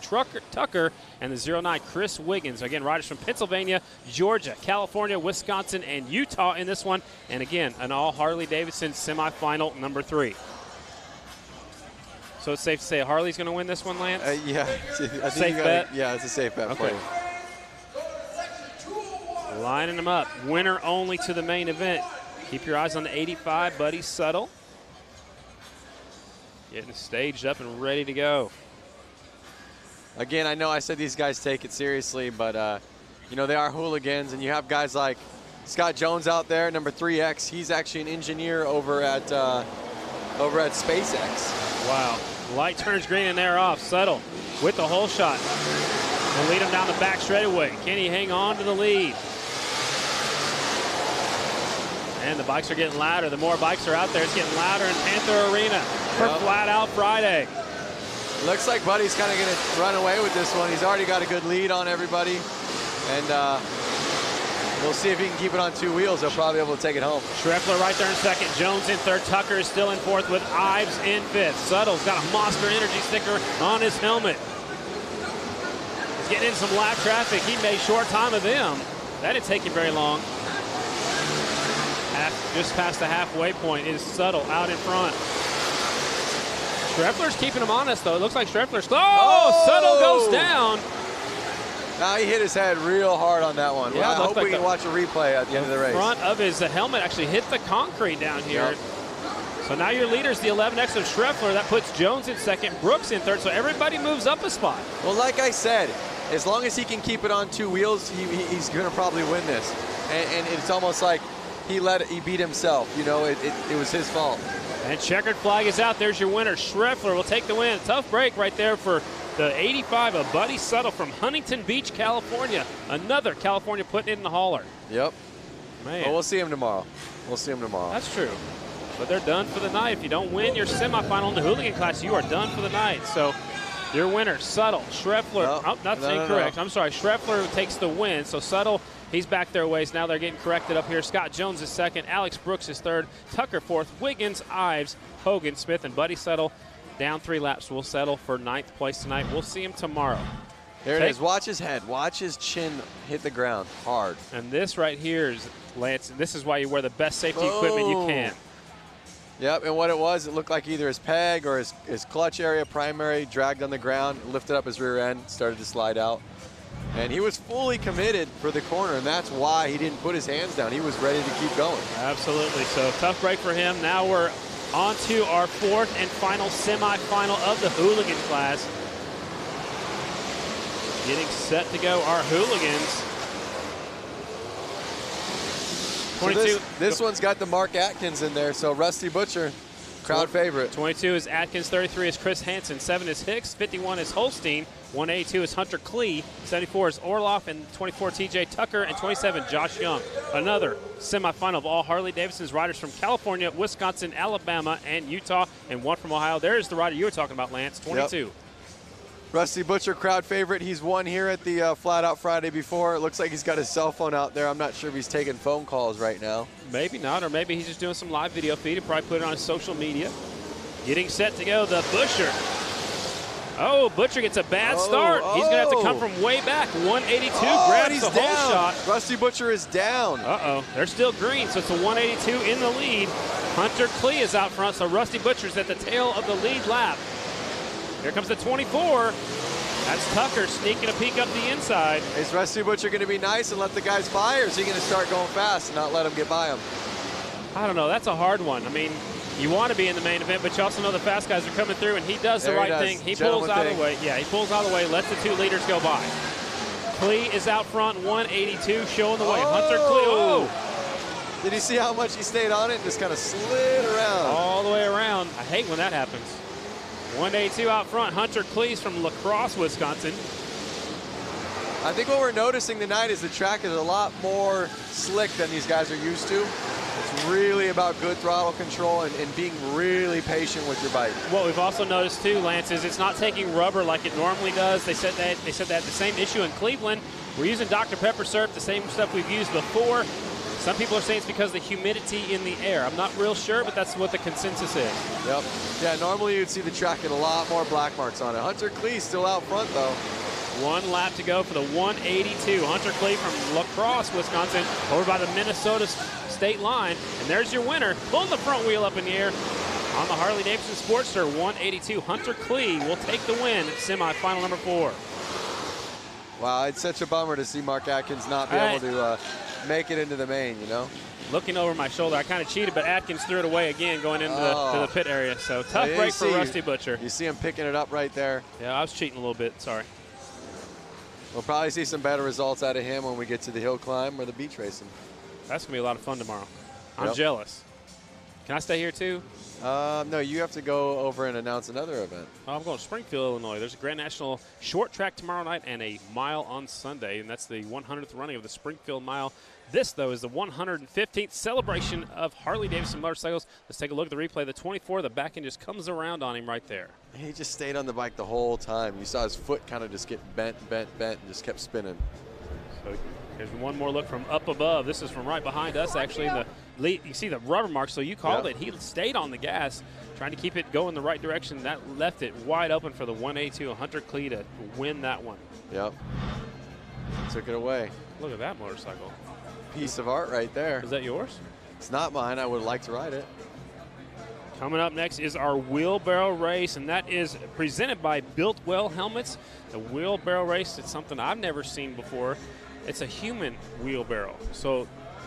S1: Tucker. And the 09, Chris Wiggins. Again, riders from Pennsylvania, Georgia, California, Wisconsin, and Utah in this one. And again, an all Harley-Davidson semifinal number 3. So it's safe to say Harley's going to win this one, Lance?
S2: Yeah.
S1: Safe bet?
S2: Yeah, it's a safe bet for you.
S1: Lining them up. Winner only to the main event. Keep your eyes on the 85, Buddy Suttle. Getting staged up and ready to go.
S2: Again, I know I said these guys take it seriously, but, you know, they are hooligans, and you have guys like Scott Jones out there, number 3X. He's actually an engineer over at SpaceX.
S1: Wow. Light turns green and they're off. Suttle with the hole shot. Will lead him down the back straightaway. Can he hang on to the lead? And the bikes are getting louder. The more bikes are out there, it's getting louder in Panther Arena for Flat Out Friday.
S2: Looks like Buddy's kind of going to run away with this one. He's already got a good lead on everybody. And we'll see if he can keep it on 2 wheels. He'll probably be able to take it home.
S1: Schriffler right there in second. Jones in third. Tucker is still in fourth with Ives in fifth. Suttle's got a Monster Energy sticker on his helmet. He's getting in some lap traffic. He made short time of them. That didn't take him very long. Just past the halfway point is Suttle out in front. Schreffler's keeping him honest, though. It looks like Schreffler's. Oh, Settle goes down.
S2: Now he hit his head real hard on that one.
S1: Yeah,
S2: I hope we can watch a replay at the end of the race.
S1: The front of his helmet actually hit the concrete down here.
S2: Yep.
S1: So now your leader's the 11X of Schreffler. That puts Jones in second, Brooks in third. So everybody moves up a spot.
S2: Well, like I said, as long as he can keep it on 2 wheels, he's going to probably win this. And it's almost like he beat himself. You know, it was his fault.
S1: And checkered flag is out. There's your winner. Schreffler will take the win. Tough break right there for the 85 of Buddy Settle from Huntington Beach, California. Another California putting it in the hauler.
S2: Yep.
S1: Man.
S2: Well, we'll see him tomorrow. We'll see him tomorrow.
S1: That's true. But they're done for the night. If you don't win your semifinal in the hooligan class, you are done for the night. So your winner, Settle, Schreffler. Incorrect. I'm sorry. Schreffler takes the win. So Settle, he's back their ways. Now they're getting corrected up here. Scott Jones is second. Alex Brooks is third. Tucker fourth. Wiggins, Ives, Hogan, Smith, and Buddy Settle down 3 laps. Will settle for 9th place tonight. We'll see him tomorrow.
S2: There it is. Watch his head. Watch his chin hit the ground hard.
S1: And this right here is, Lance, this is why you wear the best safety equipment you can.
S2: Yep, and what it looked like either his peg or his clutch area, primary, dragged on the ground, lifted up his rear end, started to slide out. And he was fully committed for the corner, and that's why he didn't put his hands down. He was ready to keep going.
S1: Absolutely. So tough break for him. Now we're on to our 4th and final semifinal of the hooligan class. Getting set to go, our hooligans. 22.
S2: So this one's got the Mark Atkins in there, so Rusty Butcher, crowd favorite.
S1: 22 is Atkins, 33 is Chris Hansen, 7 is Hicks, 51 is Holstein, 182 is Hunter Klee, 74 is Orloff, and 24 TJ Tucker, and 27 Josh Young. Another semifinal of all Harley-Davidson's riders from California, Wisconsin, Alabama, and Utah, and one from Ohio. There's the rider you were talking about, Lance, 22.
S2: Yep. Rusty Butcher, crowd favorite. He's won here at the Flat Out Friday before. It looks like he's got his cell phone out there. I'm not sure if he's taking phone calls right now.
S1: Maybe not, or maybe he's just doing some live video feed and probably put it on his social media. Getting set to go, the Butcher. Oh, Butcher gets a bad start. He's going to have to come from way back. 182 grabs the whole shot.
S2: Rusty Butcher is down.
S1: Uh-oh. They're still green, so it's a 182 in the lead. Hunter Klee is out front, so Rusty Butcher's at the tail of the lead lap. Here comes the 24. That's Tucker sneaking a peek up the inside.
S2: Is Rusty Butcher going to be nice and let the guys by, or is he going to start going fast and not let them get by him?
S1: I don't know. That's a hard one. I mean, you want to be in the main event, but you also know the fast guys are coming through, and he does the right thing. He pulls out of the way. Yeah, he pulls out of the way, lets the 2 leaders go by. Klee is out front, 182, showing the way. Hunter Klee. Oh!
S2: Did you see how much he stayed on it and just kind of slid around?
S1: All the way around. I hate when that happens. 182 out front. Hunter Klee from La Crosse, Wisconsin.
S2: I think what we're noticing tonight is the track is a lot more slick than these guys are used to. It's really about good throttle control and being really patient with your bike.
S1: What we've also noticed too, Lance, is it's not taking rubber like it normally does. They said they had the same issue in Cleveland. We're using Dr. Pepper syrup, the same stuff we've used before. Some people are saying it's because of the humidity in the air. I'm not real sure, but that's what the consensus is.
S2: Yep. Yeah, normally you'd see the track get a lot more black marks on it. Hunter Klee still out front, though.
S1: 1 lap to go for the 182. Hunter Klee from La Crosse, Wisconsin, over by the Minnesota state line. And there's your winner, pulling the front wheel up in the air on the Harley-Davidson Sportster 182. Hunter Klee will take the win at semifinal number 4.
S2: Wow, it's such a bummer to see Mark Atkins not be able to make it into the main, you know?
S1: Looking over my shoulder, I kind of cheated, but Atkins threw it away again going into the pit area. So tough break for Rusty Butcher.
S2: You see him picking it up right there.
S1: Yeah, I was cheating a little bit, sorry.
S2: We'll probably see some better results out of him when we get to the hill climb or the beach racing.
S1: That's going to be a lot of fun tomorrow. I'm jealous. Can I stay here too?
S2: No, you have to go over and announce another event.
S1: Oh, I'm going to Springfield, Illinois. There's a Grand National short track tomorrow night and a mile on Sunday, and that's the 100th running of the Springfield Mile. This, though, is the 115th celebration of Harley-Davidson motorcycles. Let's take a look at the replay. The 24, the back end just comes around on him right there.
S2: He just stayed on the bike the whole time. You saw his foot kind of just get bent, and just kept spinning.
S1: So here's one more look from up above. This is from right behind us, actually. The lead, you see the rubber marks, so you called it. He stayed on the gas, trying to keep it going the right direction. That left it wide open for the 182 Hunter Klee to win that one.
S2: Yep. Took it away.
S1: Look at that motorcycle.
S2: Piece of art right there.
S1: Is that yours?
S2: It's not mine. I would like to ride it.
S1: Coming up next is our wheelbarrow race, and that is presented by Built Well Helmets. The wheelbarrow race is something I've never seen before. It's a human wheelbarrow. So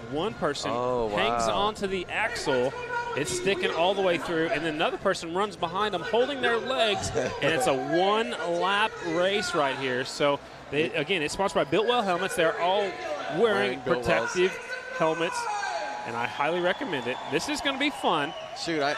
S1: one person hangs onto the axle, it's sticking all the way through, and then another person runs behind them holding their legs, and it's a one-lap race right here. So, again, it's sponsored by Built Well Helmets. They're all wearing protective helmets, and I highly recommend it. This is going to be fun.
S2: Shoot,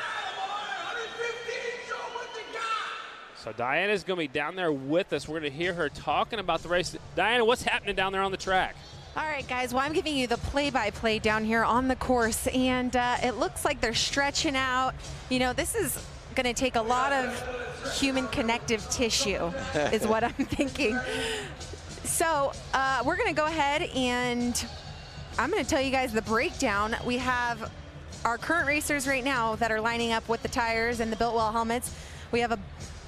S1: So Diana's going to be down there with us. We're going to hear her talking about the race. Diana, what's happening down there on the track?
S5: All right, guys, well, I'm giving you the play-by-play down here on the course, and it looks like they're stretching out. You know, this is going to take a lot of human connective tissue is what I'm thinking. So we're going to go ahead, and I'm going to tell you guys the breakdown. We have our current racers right now that are lining up with the tires and the Built Well helmets. We have a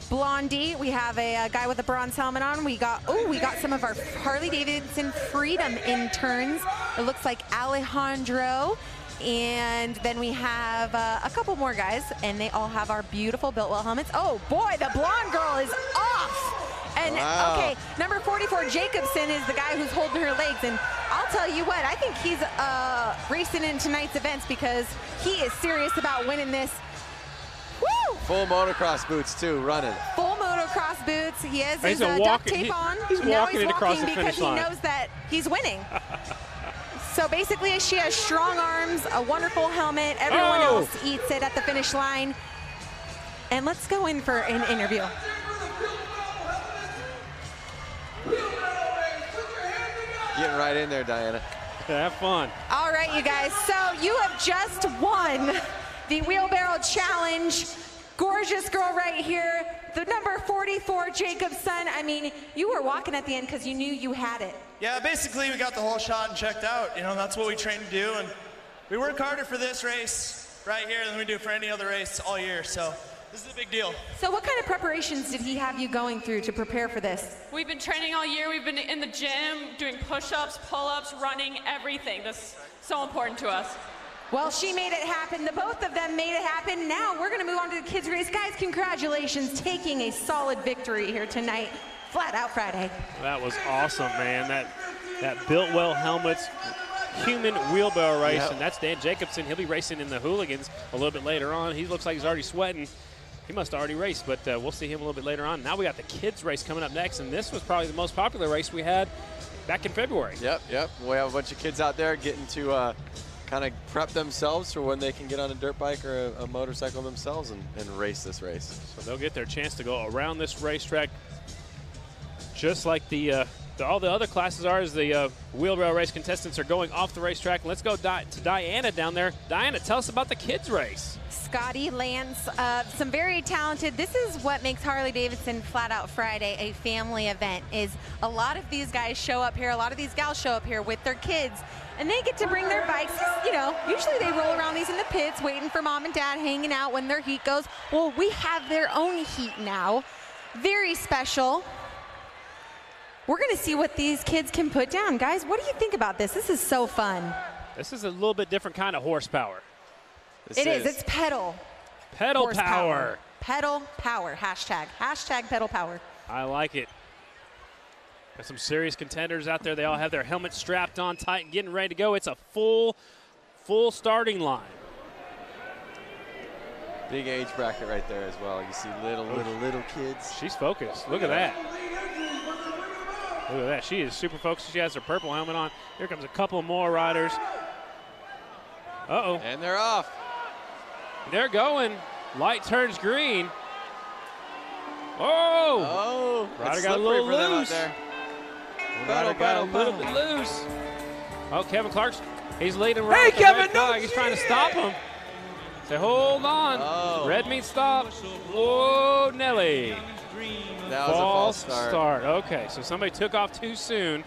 S5: Blondie, we have a guy with a bronze helmet on. We got some of our Harley-Davidson Freedom interns. It looks like Alejandro. And then we have a couple more guys, and they all have our beautiful Built Well helmets. Oh boy, the blonde girl is off. And okay, number 44, Jacobson, is the guy who's holding her legs. And I'll tell you what, I think he's racing in tonight's events because he is serious about winning this. Woo!
S2: Full motocross boots too, running.
S5: Full motocross boots. He has his duct tape on.
S1: He's walking it across the finish line
S5: because he knows that he's winning. So basically, she has strong arms, a wonderful helmet. Everyone else eats it at the finish line. And let's go in for an interview.
S2: Getting right in there, Diana.
S1: Have fun.
S5: All right, you guys. So you have just won the Wheelbarrow Challenge. Gorgeous girl right here. The number 44, Jacobson. I mean, you were walking at the end because you knew you had it.
S10: Yeah, basically we got the whole shot and checked out. You know, that's what we train to do. And we work harder for this race right here than we do for any other race all year. So this is a big deal.
S5: So what kind of preparations did he have you going through to prepare for this?
S11: We've been training all year. We've been in the gym doing push-ups, pull-ups, running, everything. That's so important to us.
S5: Well, she made it happen. The both of them made it happen. Now we're going to move on to the kids' race. Guys, congratulations, taking a solid victory here tonight. Flat Out Friday.
S1: That was awesome, man. That Built Well Helmets human wheelbarrow race, and that's Dan Jacobson. He'll be racing in the Hooligans a little bit later on. He looks like he's already sweating. He must have already raced, but we'll see him a little bit later on. Now we got the kids' race coming up next, and this was probably the most popular race we had back in February.
S2: Yep. We have a bunch of kids out there getting to kind of prep themselves for when they can get on a dirt bike or a motorcycle themselves and race this race.
S1: So they'll get their chance to go around this racetrack just like all the other classes are, as the wheelbarrow race contestants are going off the racetrack. Let's go to Diana down there. Diana, tell us about the kids' race.
S5: Scotty, Lance, some very talented. This is what makes Harley-Davidson Flat Out Friday a family event, is a lot of these guys show up here, a lot of these gals show up here with their kids, and they get to bring their bikes. You know, usually they roll around these in the pits waiting for mom and dad, hanging out when their heat goes. Well, we have their own heat now. Very special. We're going to see what these kids can put down. Guys, what do you think about this? This is so fun.
S1: This is a little bit different kind of horsepower.
S5: It is. It's pedal.
S1: Pedal power.
S5: Pedal power. Hashtag pedal power.
S1: I like it. Got some serious contenders out there. They all have their helmets strapped on tight and getting ready to go. It's a full starting line.
S2: Big age bracket right there as well. You see little kids.
S1: She's focused. Look at that. Look at that. She is super focused. She has her purple helmet on. Here comes a couple more riders. Uh-oh.
S2: And they're off.
S1: They're going. Light turns green. Oh! Rider got a little loose. Rider got a little bit loose. Oh, Kevin Clark's, he's leading right. Hey, Kevin, no! He's trying to stop him. Say, hold on.
S2: Oh.
S1: Red means stop. Whoa, Nelly.
S2: That was a false start.
S1: Okay, so somebody took off too soon.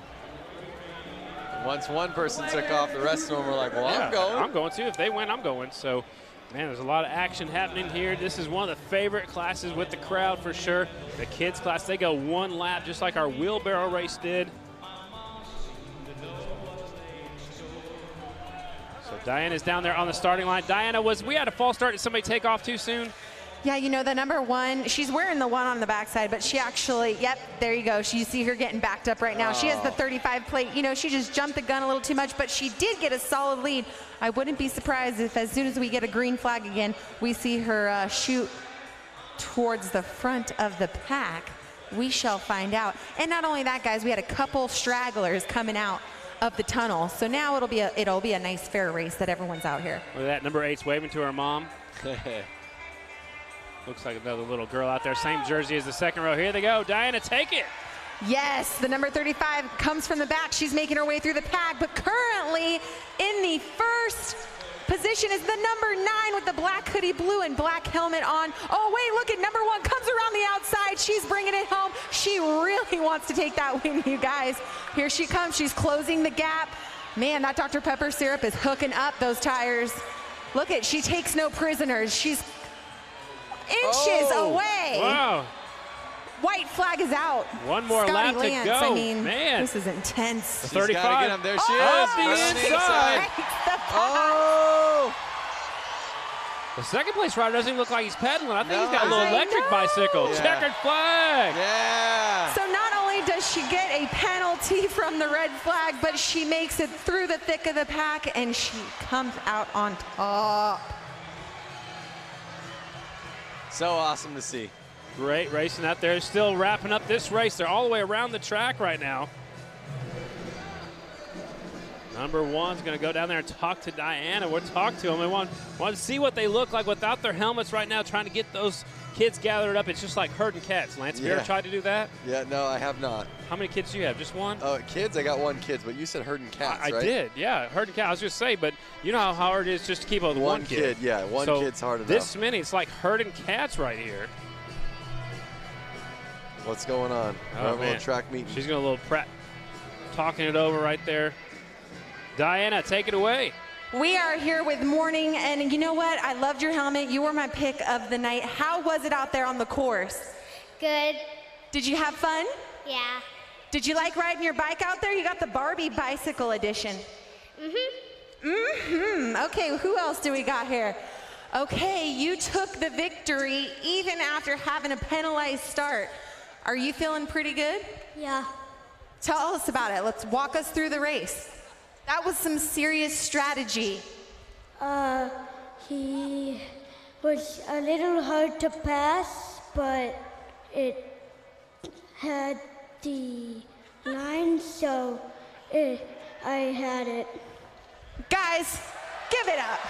S2: Once one person took off, the rest of them were like, well,
S1: yeah,
S2: I'm going.
S1: I'm going too. If they win, I'm going. So, man, there's a lot of action happening here. This is one of the favorite classes with the crowd for sure. The kids class, they go one lap just like our wheelbarrow race did. So Diana's down there on the starting line. Diana, we had a false start. Did somebody take off too soon?
S5: Yeah, you know, the number 1, she's wearing the 1 on the backside, but she actually, yep, there you go. You see her getting backed up right now. She has the 35 plate. You know, she just jumped the gun a little too much, but she did get a solid lead. I wouldn't be surprised if as soon as we get a green flag again, we see her shoot towards the front of the pack. We shall find out. And not only that, guys, we had a couple stragglers coming out of the tunnel. So now it'll be a nice fair race that everyone's out here.
S1: Look at that, number 8's waving to her mom. Looks like another little girl out there. Same jersey as the second row. Here they go. Diana, take it.
S5: Yes, the number 35 comes from the back. She's making her way through the pack, but currently in the first position is the number 9 with the black hoodie, blue and black helmet on. Oh, wait, look at number 1 comes around the outside. She's bringing it home. She really wants to take that win, you guys. Here she comes. She's closing the gap. Man, that Dr. Pepper syrup is hooking up those tires. Look at, she takes no prisoners. She's inches away.
S1: Wow.
S5: White flag is out.
S1: One more lap to go.
S5: I mean,
S1: man,
S5: this is intense.
S2: She's
S1: 35.
S2: gotta get him. There she is.
S1: The inside.
S2: Oh!
S1: The second place rider doesn't even look like he's pedaling. I think
S2: No.
S1: he's got a little electric bicycle.
S2: Yeah.
S1: Checkered flag.
S2: Yeah.
S5: So not only does she get a penalty from the red flag, but she makes it through the thick of the pack and she comes out on top.
S2: So awesome to see.
S1: Great racing out there. Still wrapping up this race. They're all the way around the track right now. Number 1's going to go down there and talk to Diana. We'll talk to them. We want to see what they look like without their helmets right now, trying to get those kids gathered up. It's just like herding cats. Lance, have you ever tried to do that?
S2: Yeah, no, I have not.
S1: How many kids do you have? Just one?
S2: Kids, I got 1 kid, but you said herding cats,
S1: I
S2: right?
S1: did, yeah. Herding cats. I was just saying, but you know how hard it is just to keep up with one kid.
S2: Yeah, one kid's hard enough.
S1: This many, it's like herding cats right here.
S2: What's going on?
S1: Oh,
S2: a little track meeting.
S1: She's going a little prep, talking it over right there. Diana, take it away.
S5: We are here with Morning, and you know what? I loved your helmet. You were my pick of the night. How was it out there on the course?
S12: Good.
S5: Did you have fun?
S12: Yeah.
S5: Did you like riding your bike out there? You got the Barbie bicycle edition. Okay, who else do we got here? Okay, you took the victory even after having a penalized start. Are you feeling pretty good?
S12: Yeah.
S5: Tell us about it. Let's walk us through the race. That was some serious strategy.
S12: He was a little hard to pass, but it had the line, so I had it.
S5: Guys, give it up.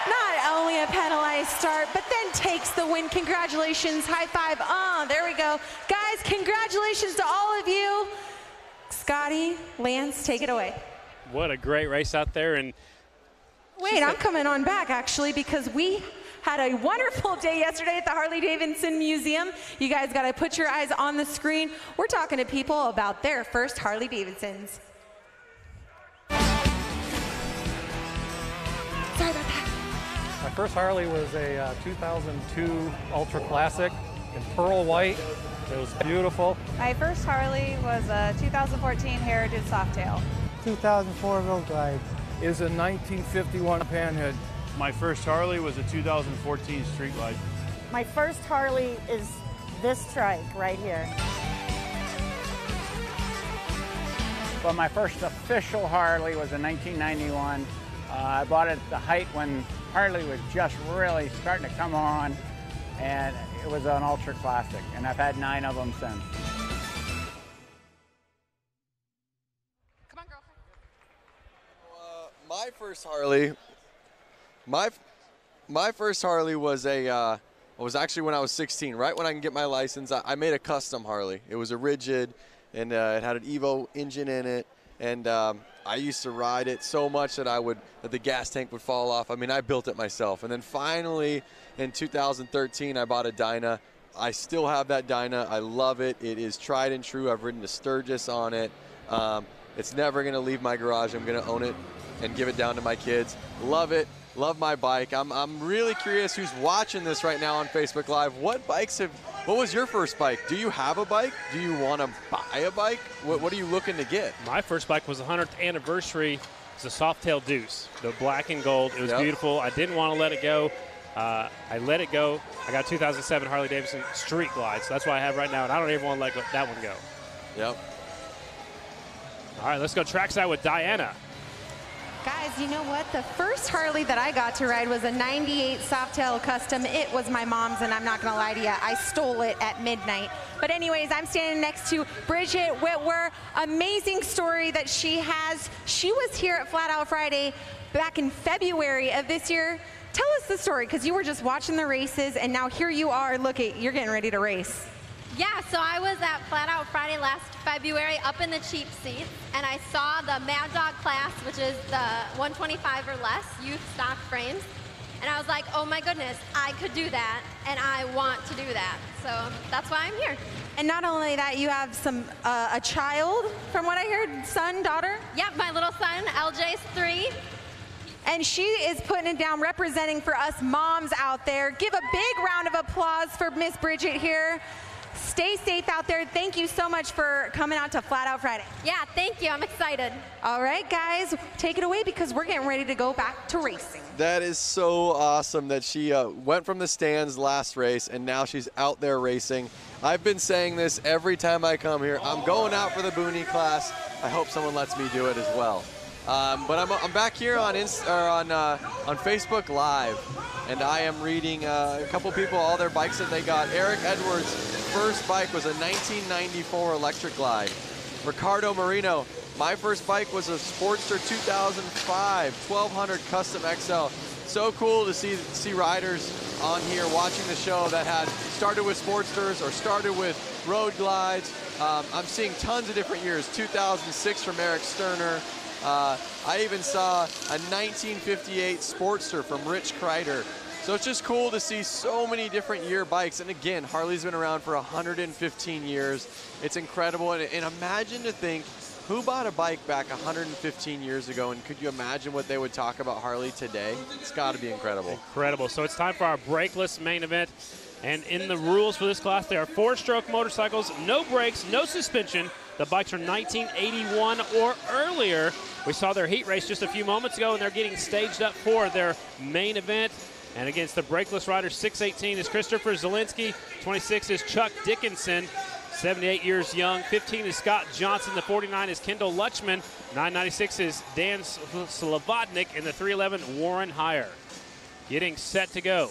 S5: Not only a penalized start, but then takes the win. Congratulations, high five. There we go. Guys, congratulations to all of you. Scotty, Lance, take it away.
S1: What a great race out there. And
S5: wait, I'm coming on back actually because we had a wonderful day yesterday at the Harley-Davidson Museum. You guys got to put your eyes on the screen. We're talking to people about their first Harley-Davidsons. Sorry about that.
S13: My first Harley was a 2002 Ultra Classic in pearl white. It was beautiful.
S14: My first Harley was a 2014 Heritage Softail.
S15: 2004 Road Glide.
S13: Is a 1951 Panhead.
S16: My first Harley was a 2014 Street Glide.
S14: My first Harley is this trike right here.
S17: Well, my first official Harley was in 1991. I bought it at the height when Harley was just really starting to come on, and it was an Ultra Classic, and I've had 9 of them since.
S2: My first Harley, my first Harley was was actually when I was 16, right when I can get my license. I made a custom Harley. It was a rigid, and it had an Evo engine in it, and I used to ride it so much that the gas tank would fall off. I mean, I built it myself. And then finally, in 2013, I bought a Dyna. I still have that Dyna. I love it. It is tried and true. I've ridden to Sturgis on it. It's never going to leave my garage. I'm going to own it and give it down to my kids. Love it. Love my bike. I'm really curious who's watching this right now on Facebook Live. What bikes have What was your first bike? Do you have a bike? Do you want to buy a bike? What are you looking to get?
S1: My first bike was the 100th anniversary. It's a Softail Deuce, the black and gold. It was beautiful. I didn't want to let it go. I let it go. I got 2007 Harley-Davidson Street Glide, so that's what I have right now, and I don't even want to let that one go.
S2: Yep.
S1: All right, let's go trackside with Diana.
S5: Guys, you know what? The first Harley that I got to ride was a 98 Softail Custom. It was my mom's, and I'm not going to lie to you. I stole it at midnight. But anyways, I'm standing next to Bridget Whitwer. Amazing story that she has. She was here at Flat Out Friday back in February of this year. Tell us the story, because you were just watching the races, and now here you are. Look, you're getting ready to race.
S18: Yeah, so I was at Flat Out Friday last February up in the cheap seats, and I saw the Mad Dog class, which is the 125 or less youth stock frames. And I was like, oh my goodness, I could do that, and I want to do that. So that's why I'm here.
S5: And not only that, you have a child, from what I heard, son, daughter?
S18: Yep, my little son, LJ's 3.
S5: And she is putting it down, representing for us moms out there. Give a big round of applause for Miss Bridget here. Stay safe out there. Thank you so much for coming out to Flat Out Friday.
S18: Yeah, thank you. I'm excited.
S5: All right, guys, take it away, because we're getting ready to go back to racing.
S2: That is so awesome that she went from the stands last race, and now she's out there racing. I've been saying this every time I come here. I'm going out for the Boonie class. I hope someone lets me do it as well. But I'm back here on Facebook Live, and I am reading a couple people, all their bikes that they got. Eric Edwards' first bike was a 1994 Electric Glide. Ricardo Marino, my first bike was a Sportster 2005 1200 Custom XL. So cool to see riders on here watching the show that had started with Sportsters or started with road glides. I'm seeing tons of different years. 2006 from Eric Sterner. I even saw a 1958 Sportster from Rich Kreider. So it's just cool to see so many different year bikes. And again, Harley's been around for 115 years. It's incredible. And imagine to think, who bought a bike back 115 years ago, and could you imagine what they would talk about Harley today? It's got to be incredible.
S1: Incredible. So it's time for our brakeless main event. And in the rules for this class, there are 4-stroke motorcycles, no brakes, no suspension. The bikes are 1981 or earlier. We saw their heat race just a few moments ago, and they're getting staged up for their main event. And against the brakeless riders, 618 is Christopher Zielinski, 26 is Chuck Dickinson, 78 years young, 15 is Scott Johnson, the 49 is Kendall Lutchman, 996 is Dan Slavodnik, and the 311 Warren Heyer. Getting set to go.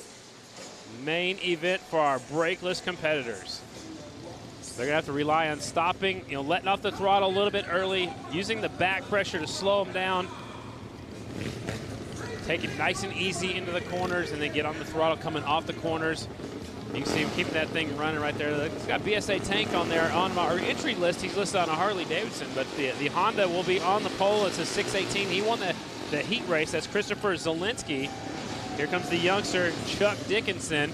S1: Main event for our brakeless competitors. They're going to have to rely on stopping, letting off the throttle a little bit early, using the back pressure to slow them down. Take it nice and easy into the corners, and then get on the throttle coming off the corners. You can see him keeping that thing running right there. He's got BSA Tank on there. On our entry list, he's listed on a Harley-Davidson, but the Honda will be on the pole. It's a 618. He won the heat race. That's Christopher Zielinski. Here comes the youngster, Chuck Dickinson,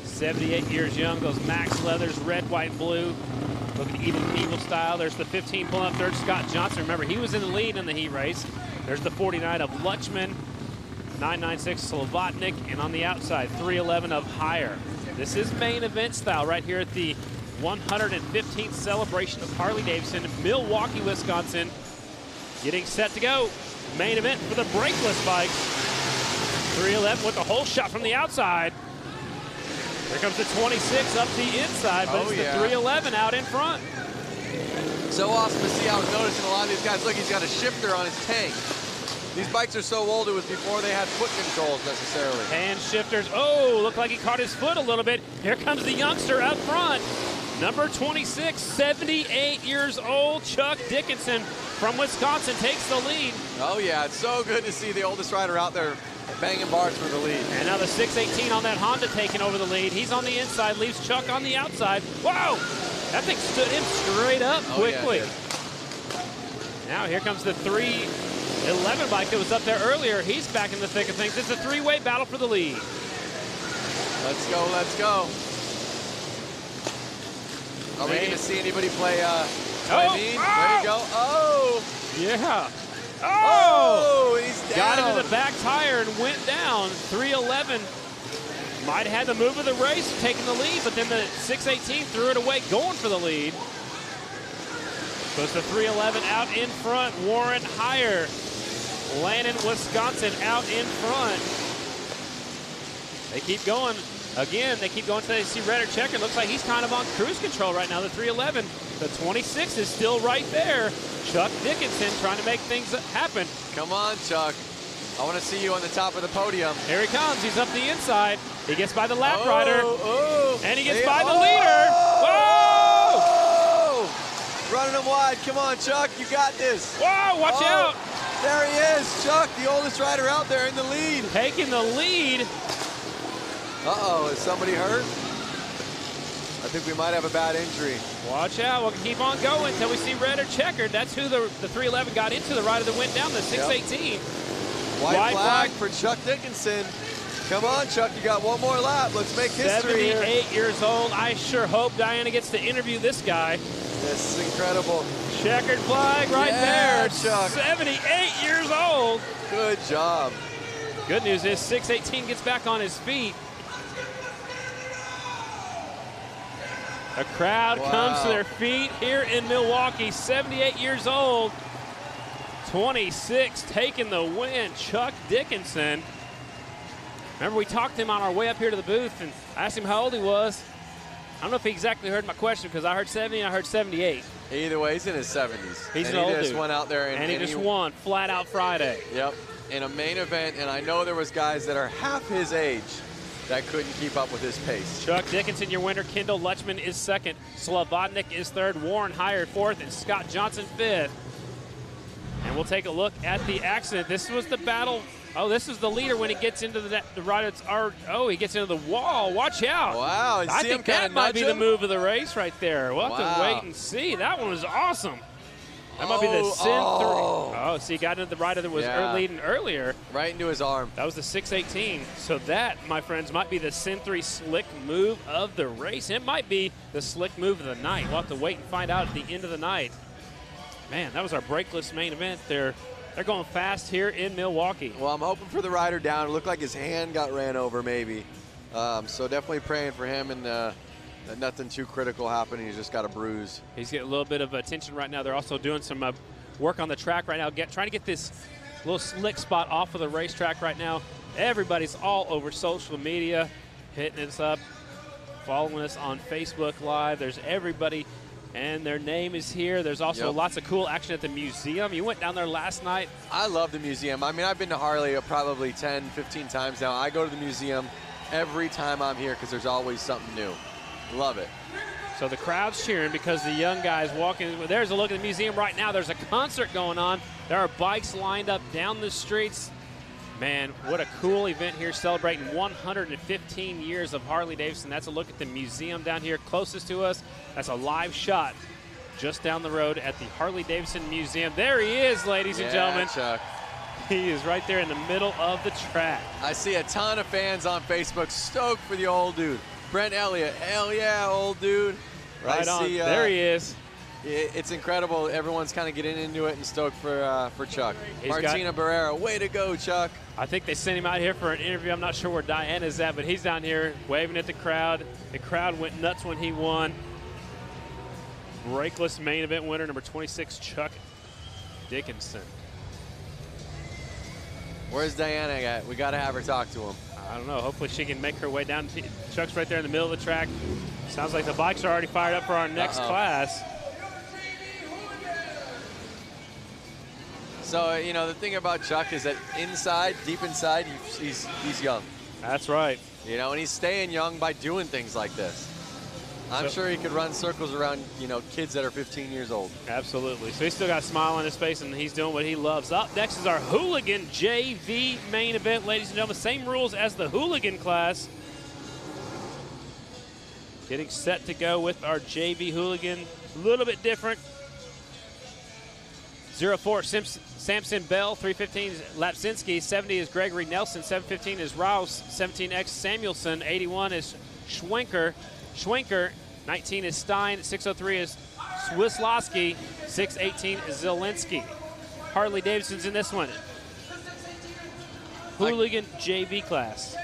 S1: 78 years young. Those Max leathers, red, white, and blue. Looking even Eagle style. There's the 15 pulling up third, Scott Johnson. Remember, he was in the lead in the heat race. There's the 49 of Lutchman, 996 Slavodnik, and on the outside, 311 of Heyer. This is main event style right here at the 115th celebration of Harley-Davidson, Milwaukee, Wisconsin. Getting set to go. Main event for the brakeless bikes. 311 with a hole shot from the outside. Here comes the 26 up the inside, but it's the 311 out in front.
S2: So awesome to see. I was noticing a lot of these guys. Look, he's got a shifter on his tank. These bikes are so old, it was before they had foot controls necessarily.
S1: Hand shifters. Oh, looked like he caught his foot a little bit. Here comes the youngster up front. Number 26, 78 years old, Chuck Dickinson from Wisconsin takes the lead.
S2: Oh yeah, it's so good to see the oldest rider out there banging bars for the lead.
S1: And now the 618 on that Honda taking over the lead. He's on the inside, leaves Chuck on the outside. Wow, that thing stood him straight up quickly. Yeah, now here comes the 311 bike that was up there earlier. He's back in the thick of things. It's a three-way battle for the lead.
S2: Let's go, let's go. Are we going to see anybody play There you go. Oh!
S1: Yeah.
S2: Oh! He's down.
S1: Got into the back tire and went down. 311 Might have had the move of the race, taking the lead, but then the 618 threw it away, going for the lead. So it's the 311 out in front. Warren Heyer, Lannon, Wisconsin out in front. They keep going. Again, they keep going until they see Redder Checker. Looks like he's kind of on cruise control right now, the 311. The 26 is still right there. Chuck Dickinson trying to make things happen.
S2: Come on, Chuck. I want to see you on the top of the podium.
S1: Here he comes. He's up the inside. He gets by the lap rider. And he gets by the
S2: leader.
S1: Whoa!
S2: Running him wide. Come on, Chuck. You got this.
S1: Whoa, watch out.
S2: There he is. Chuck, the oldest rider out there in the lead.
S1: Taking the lead.
S2: Uh-oh, is somebody hurt? I think we might have a bad injury.
S1: Watch out. We'll keep on going until we see red or checkered. That's who the 311 got into, the rider that went down the 618.
S2: Yep. White flag for Chuck Dickinson. Come on, Chuck. You got one more lap. Let's make history
S1: 78
S2: here.
S1: years old. I sure hope Diana gets to interview this guy.
S2: This is incredible.
S1: Checkered flag right there.
S2: Chuck.
S1: 78 years old.
S2: Good job.
S1: Good news is 618 gets back on his feet. A crowd comes to their feet here in Milwaukee. 78 years old. 26 taking the win. Chuck Dickinson. Remember, we talked to him on our way up here to the booth, and I asked him how old he was. I don't know if he exactly heard my question, because I heard 70 and I heard 78.
S2: Either way, he's in his 70s.
S1: He's
S2: and
S1: an old
S2: he just
S1: dude.
S2: went out there
S1: and he just won flat out Friday.
S2: Yep, in a main event, and I know there was guys that are half his age that couldn't keep up with his pace.
S1: Chuck Dickinson, your winner. Kendall Lutchman is second. Slavodnik is third. Warren Heyer fourth, and Scott Johnson fifth. And we'll take a look at the accident. This was the battle. Oh, this is the leader when he gets into the right. He gets into the wall. Watch out.
S2: Wow.
S1: I think that might be the move of the race right there. We'll have to wait and see. That one was awesome. That might be the Sin 3. Oh, see, he got into the rider that was leading earlier.
S2: Right into his arm.
S1: That was the 618. So that, my friends, might be the Sin 3 slick move of the race. It might be the slick move of the night. We'll have to wait and find out at the end of the night. Man, that was our brakeless main event. They're going fast here in Milwaukee.
S2: Well, I'm hoping for the rider down. It looked like his hand got ran over maybe. So definitely praying for him and that nothing too critical happened. He's just got a bruise.
S1: He's getting a little bit of attention right now. They're also doing some work on the track right now, trying to get this little slick spot off of the racetrack right now. Everybody's all over social media, hitting us up, following us on Facebook Live. There's everybody, and their name is here. There's also lots of cool action at the museum. You went down there last night.
S2: I love the museum. I mean, I've been to Harley probably 10, 15 times now. I go to the museum every time I'm here because there's always something new. Love it.
S1: So the crowd's cheering because the young guys walking. There's a look at the museum right now. There's a concert going on. There are bikes lined up down the streets. Man, what a cool event here, celebrating 115 years of Harley-Davidson. That's a look at the museum down here closest to us. That's a live shot just down the road at the Harley-Davidson Museum. There he is, ladies and gentlemen.
S2: Chuck.
S1: He is right there in the middle of the track.
S2: I see a ton of fans on Facebook stoked for the old dude. Brent Elliott, hell yeah, old dude.
S1: Right on. There he is.
S2: It's incredible. Everyone's kind of getting into it and stoked for Chuck. Martina Barrera, way to go, Chuck.
S1: I think they sent him out here for an interview. I'm not sure where Diana's at, but he's down here waving at the crowd. The crowd went nuts when he won. Brakeless main event winner, number 26, Chuck Dickinson.
S2: Where's Diana at? We got to have her talk to him.
S1: I don't know. Hopefully she can make her way down. Chuck's right there in the middle of the track. Sounds like the bikes are already fired up for our next class.
S2: So, you know, the thing about Chuck is that inside, deep inside, he's young.
S1: That's right.
S2: You know, and he's staying young by doing things like this. I'm sure he could run circles around, you know, kids that are 15 years old.
S1: Absolutely. So he's still got a smile on his face, and he's doing what he loves. Up next is our Hooligan JV main event, ladies and gentlemen. Same rules as the Hooligan class. Getting set to go with our JV Hooligan. A little bit different. 04 Samson Bell, 315 is Lapsinski, 70 is Gregory Nelson, 715 is Rouse, 17X Samuelson, 81 is Schwenker, 19 is Stein, 603 is Swislowski, 618 is Zielinski. Harley-Davidson's in this one. Hooligan JV class.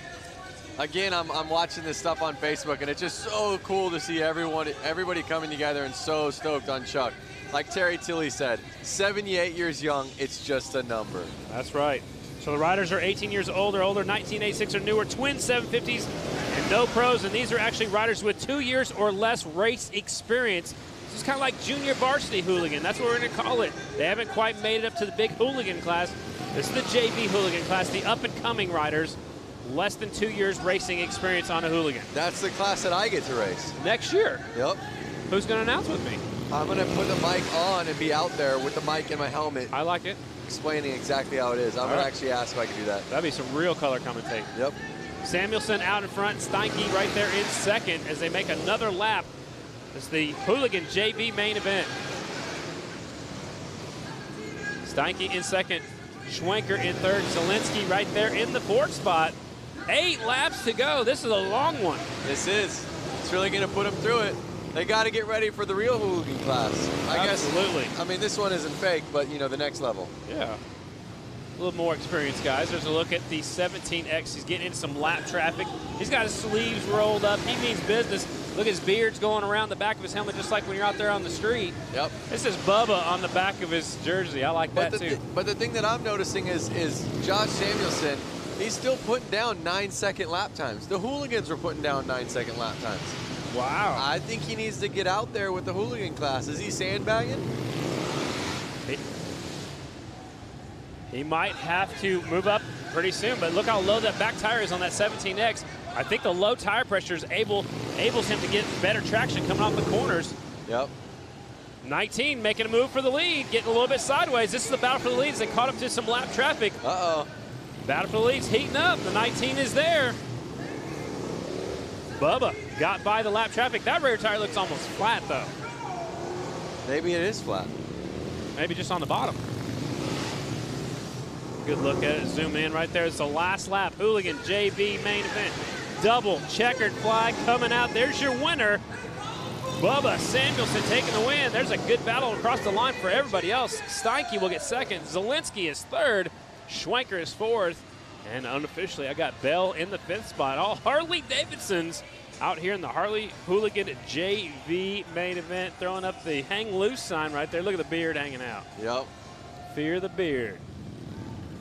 S2: Again, I'm watching this stuff on Facebook, and it's just so cool to see everybody coming together and so stoked on Chuck. Like Terry Tilley said, 78 years young, it's just a number.
S1: That's right. So the riders are 18 years old or older, 1986 or newer, twin 750s, and no pros. And these are actually riders with 2 years or less race experience. This is kind of like junior varsity hooligan. That's what we're going to call it. They haven't quite made it up to the big hooligan class. This is the JV hooligan class, the up-and-coming riders. Less than 2 years racing experience on a hooligan.
S2: That's the class that I get to race.
S1: Next year?
S2: Yep.
S1: Who's going to announce with me?
S2: I'm going to put the mic on and be out there with the mic and my helmet.
S1: I like it.
S2: Explaining exactly how it is. I'm going to actually ask if I can do that.
S1: That'd be some real color commentating.
S2: Yep.
S1: Samuelson out in front, Steinke right there in second as they make another lap. It's the hooligan JV main event. Steinke in second, Schwenker in third, Zielinski right there in the fourth spot. 8 laps to go. This is a long one.
S2: This is. It's really going to put them through it. They got to get ready for the real hooligan class.
S1: Absolutely.
S2: I mean, this one isn't fake, but, you know, the next level.
S1: Yeah. A little more experience, guys. There's a look at the 17X. He's getting into some lap traffic. He's got his sleeves rolled up. He means business. Look at his beard's going around the back of his helmet, just like when you're out there on the street.
S2: Yep.
S1: This is Bubba on the back of his jersey. I like that, too.
S2: But the thing that I'm noticing is Josh Samuelson, he's still putting down 9-second lap times. The hooligans are putting down 9-second lap times.
S1: Wow.
S2: I think he needs to get out there with the hooligan class. Is he sandbagging?
S1: He might have to move up pretty soon, but look how low that back tire is on that 17X. I think the low tire pressure is enables him to get better traction coming off the corners.
S2: Yep.
S1: 19 making a move for the lead, getting a little bit sideways. This is the battle for the leads. They caught up to some lap traffic.
S2: Uh-oh.
S1: Battle for the leads heating up. The 19 is there. Bubba got by the lap traffic. That rear tire looks almost flat, though.
S2: Maybe it is flat.
S1: Maybe just on the bottom. Good look at it. Zoom in right there. It's the last lap. Hooligan JV main event. Double checkered flag coming out. There's your winner. Bubba Samuelson taking the win. There's a good battle across the line for everybody else. Steinke will get second. Zielinski is third. Schwenker is fourth. And unofficially, I got Bell in the fifth spot. All Harley-Davidsons out here in the Harley Hooligan JV main event, throwing up the hang loose sign right there. Look at the beard hanging out.
S2: Yep.
S1: Fear the beard.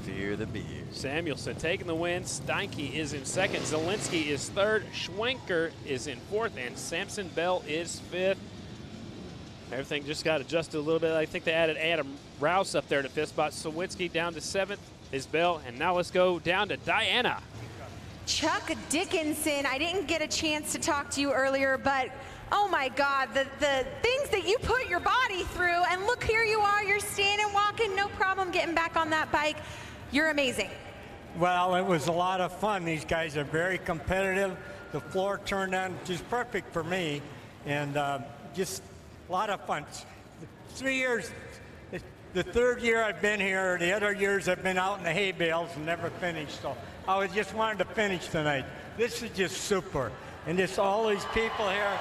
S2: Fear the beard.
S1: Samuelson taking the win. Steinke is in second. Zielinski is third. Schwenker is in fourth. And Samson Bell is fifth. Everything just got adjusted a little bit. I think they added Adam Rouse up there to fifth spot. Sawinski down to seventh is Bell. And now let's go down to Diana.
S5: Chuck Dickinson, I didn't get a chance to talk to you earlier, but oh my God, the things that you put your body through, and look, here you are, you're standing, walking, no problem getting back on that bike. You're amazing.
S19: Well, it was a lot of fun. These guys are very competitive. The floor turned out just perfect for me, and just a lot of fun. 3 years, the third year I've been here, the other years I've been out in the hay bales and never finished, so I just wanted to finish tonight. This is just super, and just all these people here.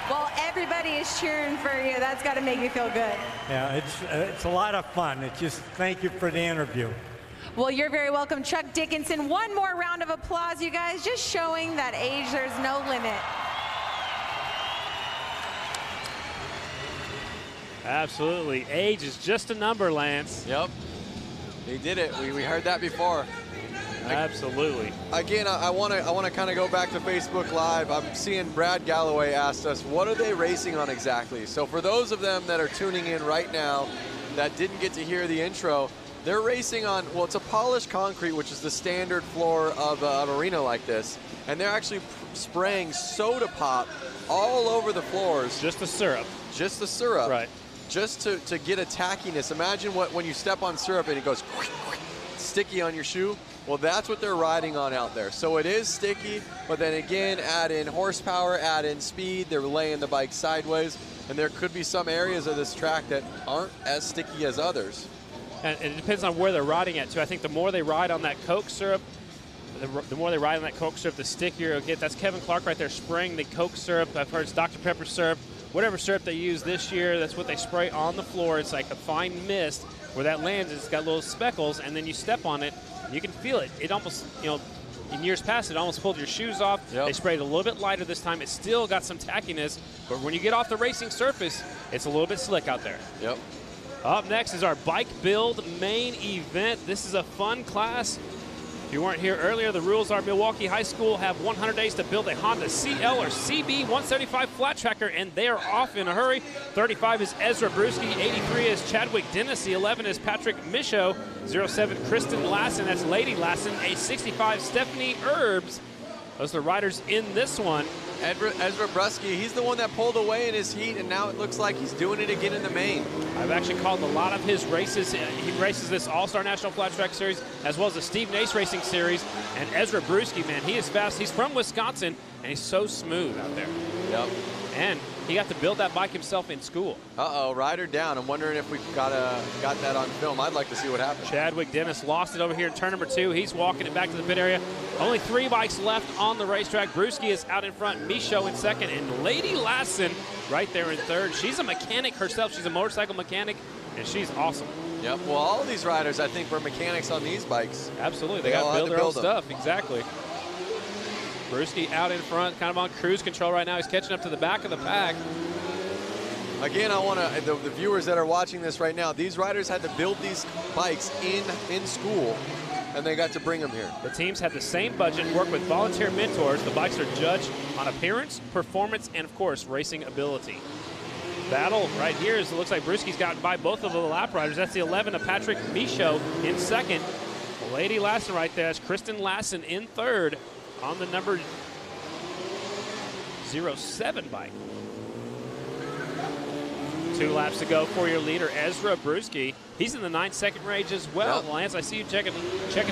S5: Well, everybody is cheering for you. That's got to make you feel good.
S19: Yeah, it's a lot of fun. It's just thank you for the interview.
S5: Well, you're very welcome, Chuck Dickinson. One more round of applause, you guys, just showing that age, there's no limit.
S1: Absolutely. Age is just a number, Lance.
S2: Yep. He did it. We heard that before.
S1: Absolutely.
S2: Again, I want to kind of go back to Facebook Live. I'm seeing Brad Galloway asked us, what are they racing on exactly? So for those of them that are tuning in right now that didn't get to hear the intro, they're racing on, well, it's a polished concrete, which is the standard floor of an arena like this. And they're actually spraying soda pop all over the floors.
S1: Just the syrup.
S2: Just the syrup.
S1: Right.
S2: Just to get a tackiness. Imagine when you step on syrup and it goes sticky on your shoe. Well, that's what they're riding on out there. So it is sticky, but then again, add in horsepower, add in speed. They're laying the bike sideways, and there could be some areas of this track that aren't as sticky as others.
S1: And it depends on where they're riding at, too. I think the more they ride on that Coke syrup, the more they ride on that Coke syrup, the stickier it'll get. That's Kevin Clark right there spraying the Coke syrup. I've heard it's Dr. Pepper syrup. Whatever syrup they use this year, that's what they spray on the floor. It's like a fine mist. Where that lands, it's got little speckles, and then you step on it, and you can feel it. It almost, you in years past, it almost pulled your shoes off.
S2: Yep.
S1: They sprayed a little bit lighter this time. It's still got some tackiness, but when you get off the racing surface, it's a little bit slick out there.
S2: Yep.
S1: Up next is our bike build main event. This is a fun class. If you weren't here earlier, the rules are Milwaukee High School have 100 days to build a Honda CL or CB 175 flat tracker, and they are off in a hurry. 35 is Ezra Brewski, 83 is Chadwick Dennis, the 11 is Patrick Michaud, 07 Kristen Lassen, that's Lady Lassen, a 65 Stephanie Erbs. Those are the riders in this one.
S2: Ezra Brusky, he's the one that pulled away in his heat, and now it looks like he's doing it again in the main.
S1: I've actually called a lot of his races. He races this All-Star National Flat Track Series as well as the Steve Nace Racing Series. And Ezra Brewski, man, he is fast. He's from Wisconsin, and he's so smooth out there.
S2: Yep.
S1: And he got to build that bike himself in school.
S2: Uh-oh, rider down. I'm wondering if we got that on film. I'd like to see what happened.
S1: Chadwick Dennis lost it over here in turn number 2. He's walking it back to the pit area. Only 3 bikes left on the racetrack. Brewski is out in front, Michaud in second, and Lady Lassen right there in third. She's a mechanic herself. She's a motorcycle mechanic, and she's awesome.
S2: Yep, well, all of these riders, I think, were mechanics on these bikes.
S1: Absolutely, they got to build their own stuff, exactly. Brewski out in front, kind of on cruise control right now. He's catching up to the back of the pack.
S2: Again, I want to, the viewers that are watching this right now, these riders had to build these bikes in school, and they got to bring them here.
S1: The teams had the same budget, work with volunteer mentors. The bikes are judged on appearance, performance, and of course, racing ability. Battle right here is, it looks like Brewski's gotten by both of the lap riders. That's the 11 of Patrick Michaud in second. Lady Lassen right there. That's Kristen Lassen in third on the number 07 bike. 2 laps to go for your leader, Ezra Brewski. He's in the 9-second range as well. Yep. Lance, I see you checking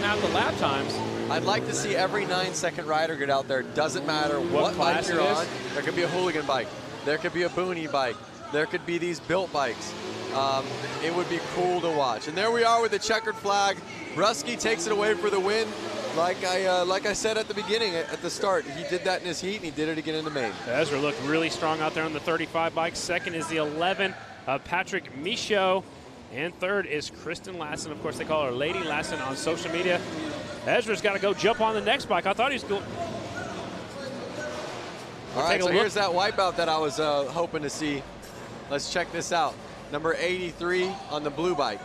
S1: out the lap times.
S2: I'd like to see every 9-second rider get out there. Doesn't matter what bike you're on. There could be a hooligan bike. There could be a boonie bike. There could be these built bikes. It would be cool to watch. And there we are with the checkered flag. Brusky takes it away for the win. Like I said at the beginning, at the start, he did that in his heat, and he did it again in the main.
S1: Ezra looked really strong out there on the 35 bike. Second is the 11 of Patrick Michaud. And third is Kristen Lassen. Of course, they call her Lady Lassen on social media. Ezra's got to go jump on the next bike. I thought he was going.
S2: All right, so here's that wipeout that I was hoping to see. Let's check this out. Number 83 on the blue bike.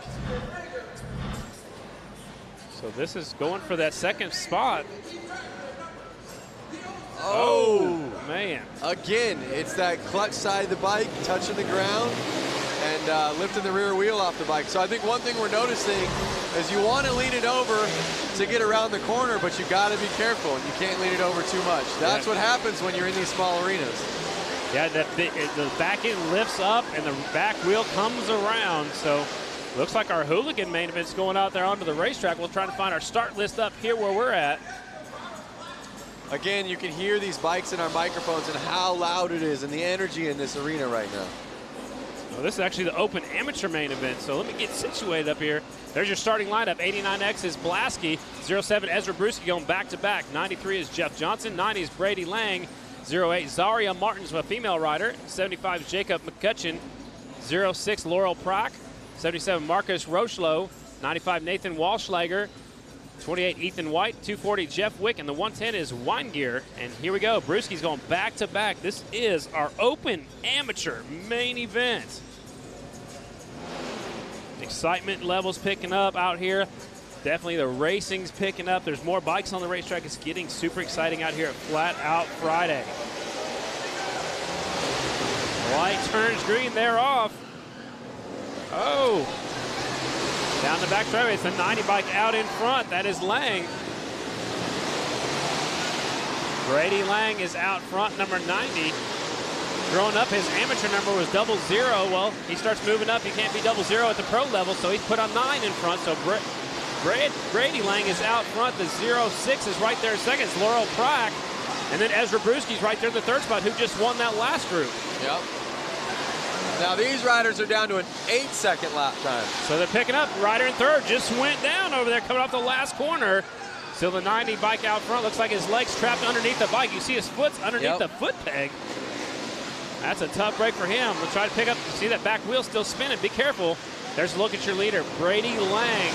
S1: So this is going for that second spot.
S2: Oh,
S1: man.
S2: Again, it's that clutch side of the bike, touching the ground, and lifting the rear wheel off the bike. So I think one thing we're noticing is you want to lean it over to get around the corner, but you got to be careful, and you can't lean it over too much. That's what happens when you're in these small arenas.
S1: Yeah, the back end lifts up, and the back wheel comes around. So looks like our hooligan main event's going out there onto the racetrack. We'll try to find our start list up here where we're at.
S2: Again, you can hear these bikes in our microphones and how loud it is and the energy in this arena right now.
S1: Well, this is actually the open amateur main event, so let me get situated up here. There's your starting lineup. 89X is Blasky. 07 Ezra Brewski going back-to-back. 93 is Jeff Johnson. 90 is Brady Lang. 08 Zaria Martins, a female rider. 75 is Jacob McCutcheon. 06 Laurel Prock. 77 Marcus Rochlow. 95 Nathan Walschlager. 28 Ethan White. 240 Jeff Wick. And the 110 is Weingear. And here we go. Brewski's going back-to-back. This is our open amateur main event. Excitement levels picking up out here. Definitely the racing's picking up. There's more bikes on the racetrack. It's getting super exciting out here at Flat Out Friday. Light turns green, they're off. Oh. Down the back straightaway, it's the 90 bike out in front. That is Lang. Brady Lang is out front, number 90. Growing up, his amateur number was 00. Well, he starts moving up. He can't be 00 at the pro level, so he's put on 9 in front. So Brady Lang is out front. The 06 is right there in second. It's Laurel Prack. And then Ezra Brewski's right there in the third spot, who just won that last group.
S2: Yep. Now these riders are down to an 8-second lap time.
S1: So they're picking up. Rider in third just went down over there coming off the last corner. Still the 90 bike out front. Looks like his leg's trapped underneath the bike. You see his foot's underneath the foot peg. That's a tough break for him. We'll try to pick up. See that back wheel still spinning. Be careful. There's a look at your leader, Brady Lang.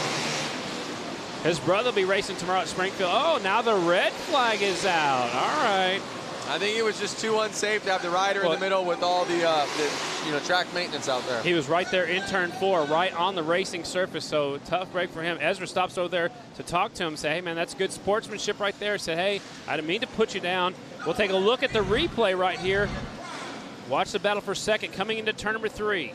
S1: His brother will be racing tomorrow at Springfield. Oh, now the red flag is out. All right.
S2: I think it was just too unsafe to have the rider in the middle with all the track maintenance out there.
S1: He was right there in turn 4, right on the racing surface, so tough break for him. Ezra stops over there to talk to him, say, hey, man, that's good sportsmanship right there. Said, hey, I didn't mean to put you down. We'll take a look at the replay right here. Watch the battle for second coming into turn number 3.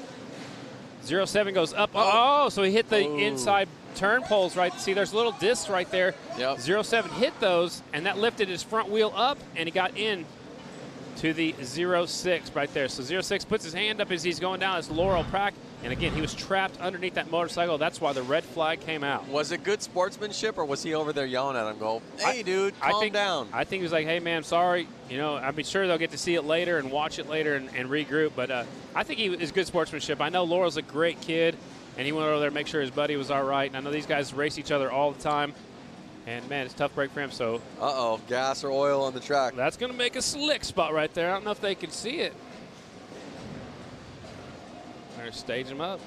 S1: 07 goes up. Oh, so he hit the inside turn poles, right? See, there's little discs right there.
S2: Yep.
S1: 07 hit those, and that lifted his front wheel up, and he got in to the 06 right there. So 06 puts his hand up as he's going down. It's Laurel Prack, and again, he was trapped underneath that motorcycle. That's why the red flag came out.
S2: Was it good sportsmanship, or was he over there yelling at him, go, hey, dude, calm down?
S1: I think he was like, hey, man, sorry. You know, I'm sure they'll get to see it later and watch it later and regroup, but I think he is good sportsmanship. I know Laurel's a great kid, and he went over there to make sure his buddy was all right. And I know these guys race each other all the time. And, man, it's a tough break for him. So,
S2: uh-oh, gas or oil on the track.
S1: That's going to make a slick spot right there. I don't know if they can see it. They're staging them up.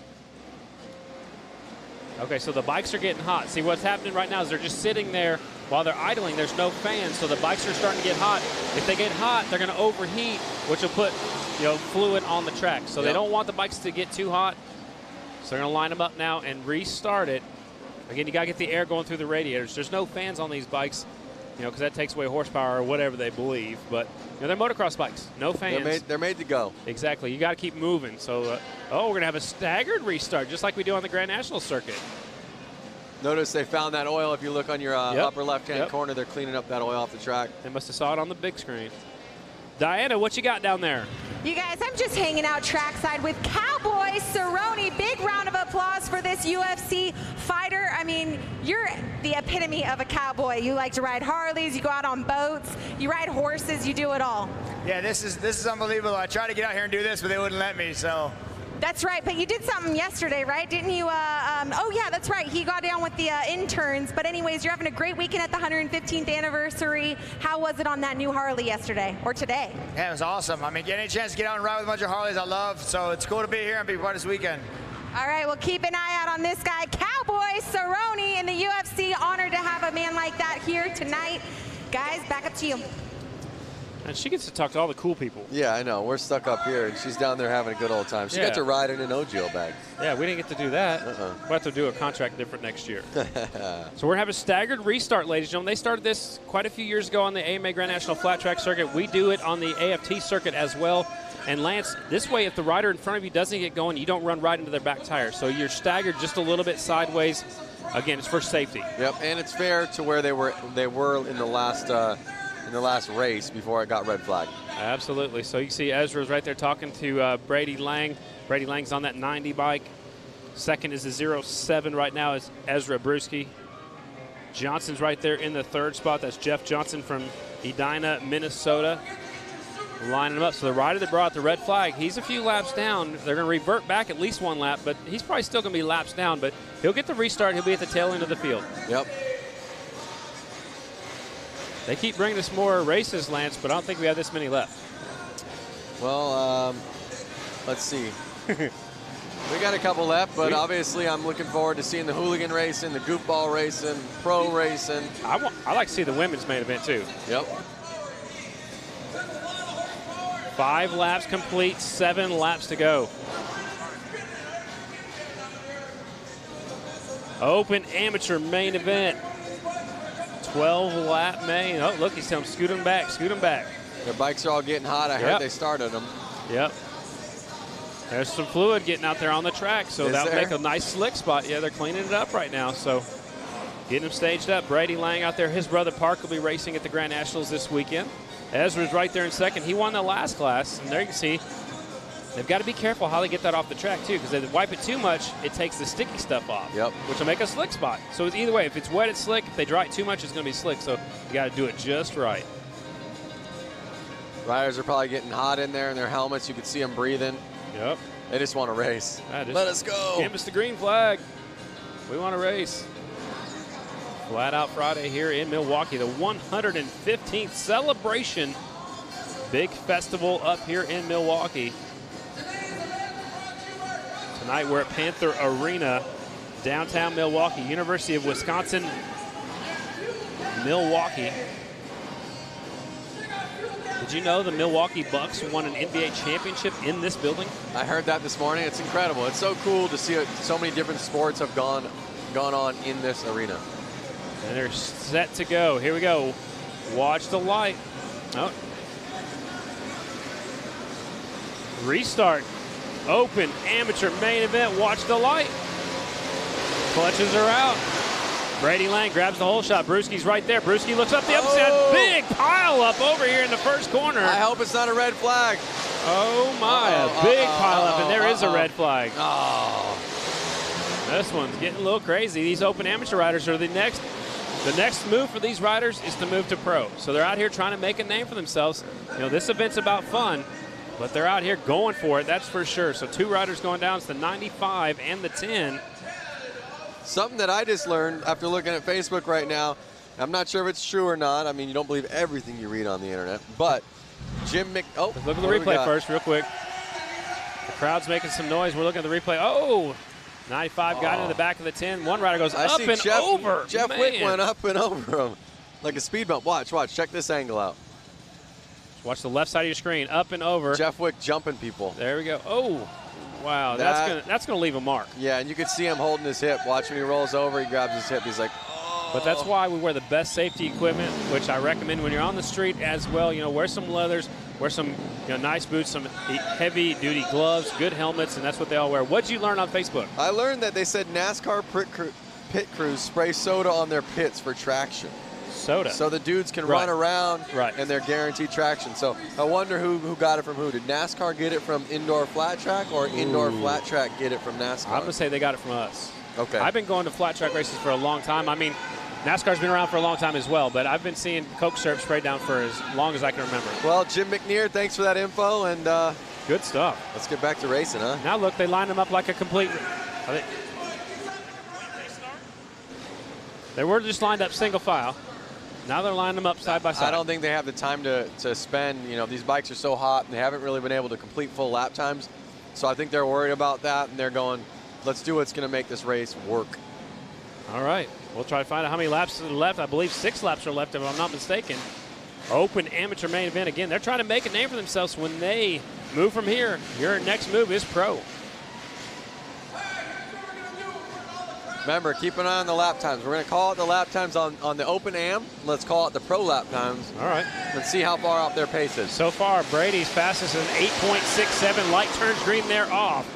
S1: Okay, so the bikes are getting hot. See, what's happening right now is they're just sitting there while they're idling. There's no fans, so the bikes are starting to get hot. If they get hot, they're going to overheat, which will put, fluid on the track. So they don't want the bikes to get too hot. So they're going to line them up now and restart it. Again, you got to get the air going through the radiators. There's no fans on these bikes, because that takes away horsepower or whatever they believe. But they're motocross bikes, no fans.
S2: They're made to go.
S1: Exactly. You got to keep moving. So, we're going to have a staggered restart, just like we do on the Grand National Circuit.
S2: Notice they found that oil. If you look on your upper left-hand corner, they're cleaning up that oil off the track.
S1: They must have saw it on the big screen. Diana, what you got down there?
S5: You guys, I'm just hanging out trackside with Cowboy Cerrone. Big round of applause for this UFC fighter. I mean, you're the epitome of a cowboy. You like to ride Harleys, you go out on boats, you ride horses, you do it all.
S20: Yeah, this is unbelievable. I tried to get out here and do this, but they wouldn't let me, so.
S5: That's right, but you did something yesterday, right? Didn't you? Oh, yeah, that's right. He got down with the interns. But anyways, you're having a great weekend at the 115th anniversary. How was it on that new Harley yesterday or today?
S20: Yeah, it was awesome. I mean, getting a chance to get out and ride with a bunch of Harleys I love. So it's cool to be here and be part of this weekend.
S5: All right, well, keep an eye out on this guy, Cowboy Cerrone in the UFC. Honored to have a man like that here tonight. Guys, back up to you.
S1: And she gets to talk to all the cool people.
S2: Yeah, I know. We're stuck up here, and she's down there having a good old time. She got to ride in an OGO bag.
S1: Yeah, we didn't get to do that. We'll have to do a contract different next year. So we're having a staggered restart, ladies and gentlemen. They started this quite a few years ago on the AMA Grand National Flat Track Circuit. We do it on the AFT circuit as well. And Lance, this way, if the rider in front of you doesn't get going, you don't run right into their back tire. So you're staggered just a little bit sideways. Again, it's for safety.
S2: Yep, and it's fair to where they were in the last race before it got red flag.
S1: Absolutely. So you see Ezra's right there talking to Brady Lang. Brady Lang's on that 90 bike. Second is the 07 right now is Ezra Brewski. Johnson's right there in the third spot. That's Jeff Johnson from Edina, Minnesota. Lining them up. So the rider that brought the red flag, he's a few laps down. They're going to revert back at least one lap, but he's probably still going to be laps down, but he'll get the restart. He'll be at the tail end of the field.
S2: Yep.
S1: They keep bringing us more races, Lance, but I don't think we have this many left.
S2: Well, let's see. We got a couple left, but obviously I'm looking forward to seeing the hooligan racing, the goofball racing, pro racing.
S1: I like to see the women's main event, too.
S2: Yep.
S1: 5 laps complete, 7 laps to go. Open amateur main event. 12-lap main. Oh, look, he's telling them, scoot them back, scoot them back.
S2: Their bikes are all getting hot. I heard they started them.
S1: Yep. There's some fluid getting out there on the track, so that'll make a nice slick spot. Yeah, they're cleaning it up right now, so getting them staged up. Brady Lang out there. His brother Park will be racing at the Grand Nationals this weekend. Ezra's right there in second. He won the last class, and there you can see they've got to be careful how they get that off the track, too, because if they wipe it too much, it takes the sticky stuff off, which will make a slick spot. So it's either way. If it's wet, it's slick. If they dry it too much, it's going to be slick. So you got to do it just right.
S2: Riders are probably getting hot in there in their helmets. You can see them breathing.
S1: Yep.
S2: They just want to race. Let us go.
S1: Give us the green flag. We want to race. Flat Out Friday here in Milwaukee, the 115th celebration. Big festival up here in Milwaukee. Tonight we're at Panther Arena downtown Milwaukee, University of Wisconsin, Milwaukee. Did you know the Milwaukee Bucks won an NBA championship in this building?
S2: I heard that this morning. It's incredible. It's so cool to see so many different sports have gone on in this arena.
S1: And they're set to go. Here we go. Watch the light. Oh. Restart. Open amateur main event. Watch the light. Clutches are out. Brady Lang grabs the hole shot. Brewski's right there. Brewski looks up the upset. Big pile up over here in the first corner.
S2: I hope it's not a red flag.
S1: Oh my, a big pile up, and there is a red flag.
S2: Oh.
S1: This one's getting a little crazy. These open amateur riders are the next move for these riders is to move to pro. So they're out here trying to make a name for themselves. You know, this event's about fun, but they're out here going for it, that's for sure. So 2 riders going down. It's the 95 and the 10.
S2: Something that I just learned after looking at Facebook right now, I'm not sure if it's true or not. I mean, you don't believe everything you read on the internet, but
S1: Let's look at the replay first real quick. The crowd's making some noise. We're looking at the replay. Oh, 95 got into the back of the 10. One rider goes up and over.
S2: Jeff Wick went up and over him like a speed bump. Watch. Check this angle out.
S1: Watch the left side of your screen. Up and over.
S2: Jeff Wick jumping people.
S1: There we go. Oh, wow. That's gonna leave a mark.
S2: Yeah, and you can see him holding his hip. Watch when he rolls over, he grabs his hip. He's like, oh.
S1: But that's why we wear the best safety equipment, which I recommend when you're on the street as well. You know, wear some leathers, wear some nice boots, some heavy-duty gloves, good helmets, and that's what they all wear. What'd you learn on Facebook?
S2: I learned that they said NASCAR pit crews spray soda on their pits for traction.
S1: Soda.
S2: So the dudes can run around, and they're guaranteed traction. So I wonder who got it from who. Did NASCAR get it from indoor flat track, or indoor flat track get it from NASCAR?
S1: I'm going to say they got it from us.
S2: Okay.
S1: I've been going to flat track races for a long time. I mean, NASCAR's been around for a long time as well, but I've been seeing Coke syrup sprayed down for as long as I can remember.
S2: Well, Jim McNear, thanks for that info, and
S1: good stuff.
S2: Let's get back to racing, huh?
S1: Now look, they line them up like a complete. They were just lined up single file. Now they're lining them up side by side.
S2: I don't think they have the time to spend. You know, these bikes are so hot, and they haven't really been able to complete full lap times. So I think they're worried about that, and they're going, let's do what's going to make this race work.
S1: All right. We'll try to find out how many laps are left. I believe 6 laps are left, if I'm not mistaken. Open amateur main event again. They're trying to make a name for themselves when they move from here. Your next move is pro.
S2: Remember, keep an eye on the lap times. We're going to call it the lap times on the open am. Let's call it the pro lap times.
S1: All right.
S2: Let's see how far out their pace is.
S1: So far, Brady's fastest is an 8.67. Light turns green there off.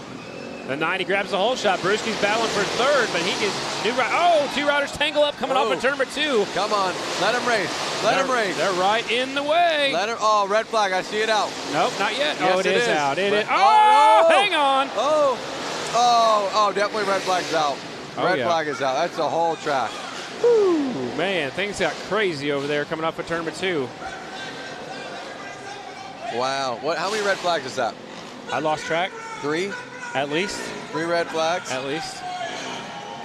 S1: The 90 grabs the hole shot. Brewski's battling for third, but he gets two riders tangle up coming off of turn number 2.
S2: Come on, let him race. Let him race.
S1: They're right in the way.
S2: Let him. Oh, red flag. I see it out.
S1: Nope, not yet.
S2: Yes,
S1: oh, it is out. It is.
S2: Oh,
S1: hang on.
S2: Oh, definitely red flag's out. Red flag is out. That's the whole track.
S1: Whew, man, things got crazy over there coming off of turn number 2.
S2: Wow. How many red flags is that?
S1: I lost track.
S2: 3?
S1: At least.
S2: 3 red flags?
S1: At least.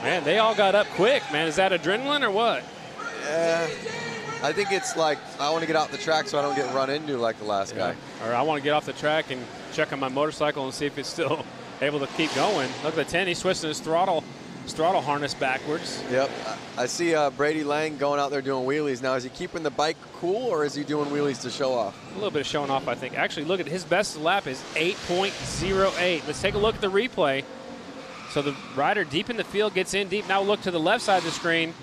S1: Man, they all got up quick, man. Is that adrenaline or what?
S2: I think it's like, I want to get out the track so I don't get run into like the last guy.
S1: Or I want to get off the track and check on my motorcycle and see if it's still able to keep going. Look at the 10, he's twisting his throttle harness backwards.
S2: Yep. I see Brady Lang going out there doing wheelies. Now, is he keeping the bike cool, or is he doing wheelies to show off?
S1: A little bit of showing off, I think. Actually, look at his best lap is 8.08. Let's take a look at the replay. So the rider deep in the field gets in deep. Now look to the left side of the screen,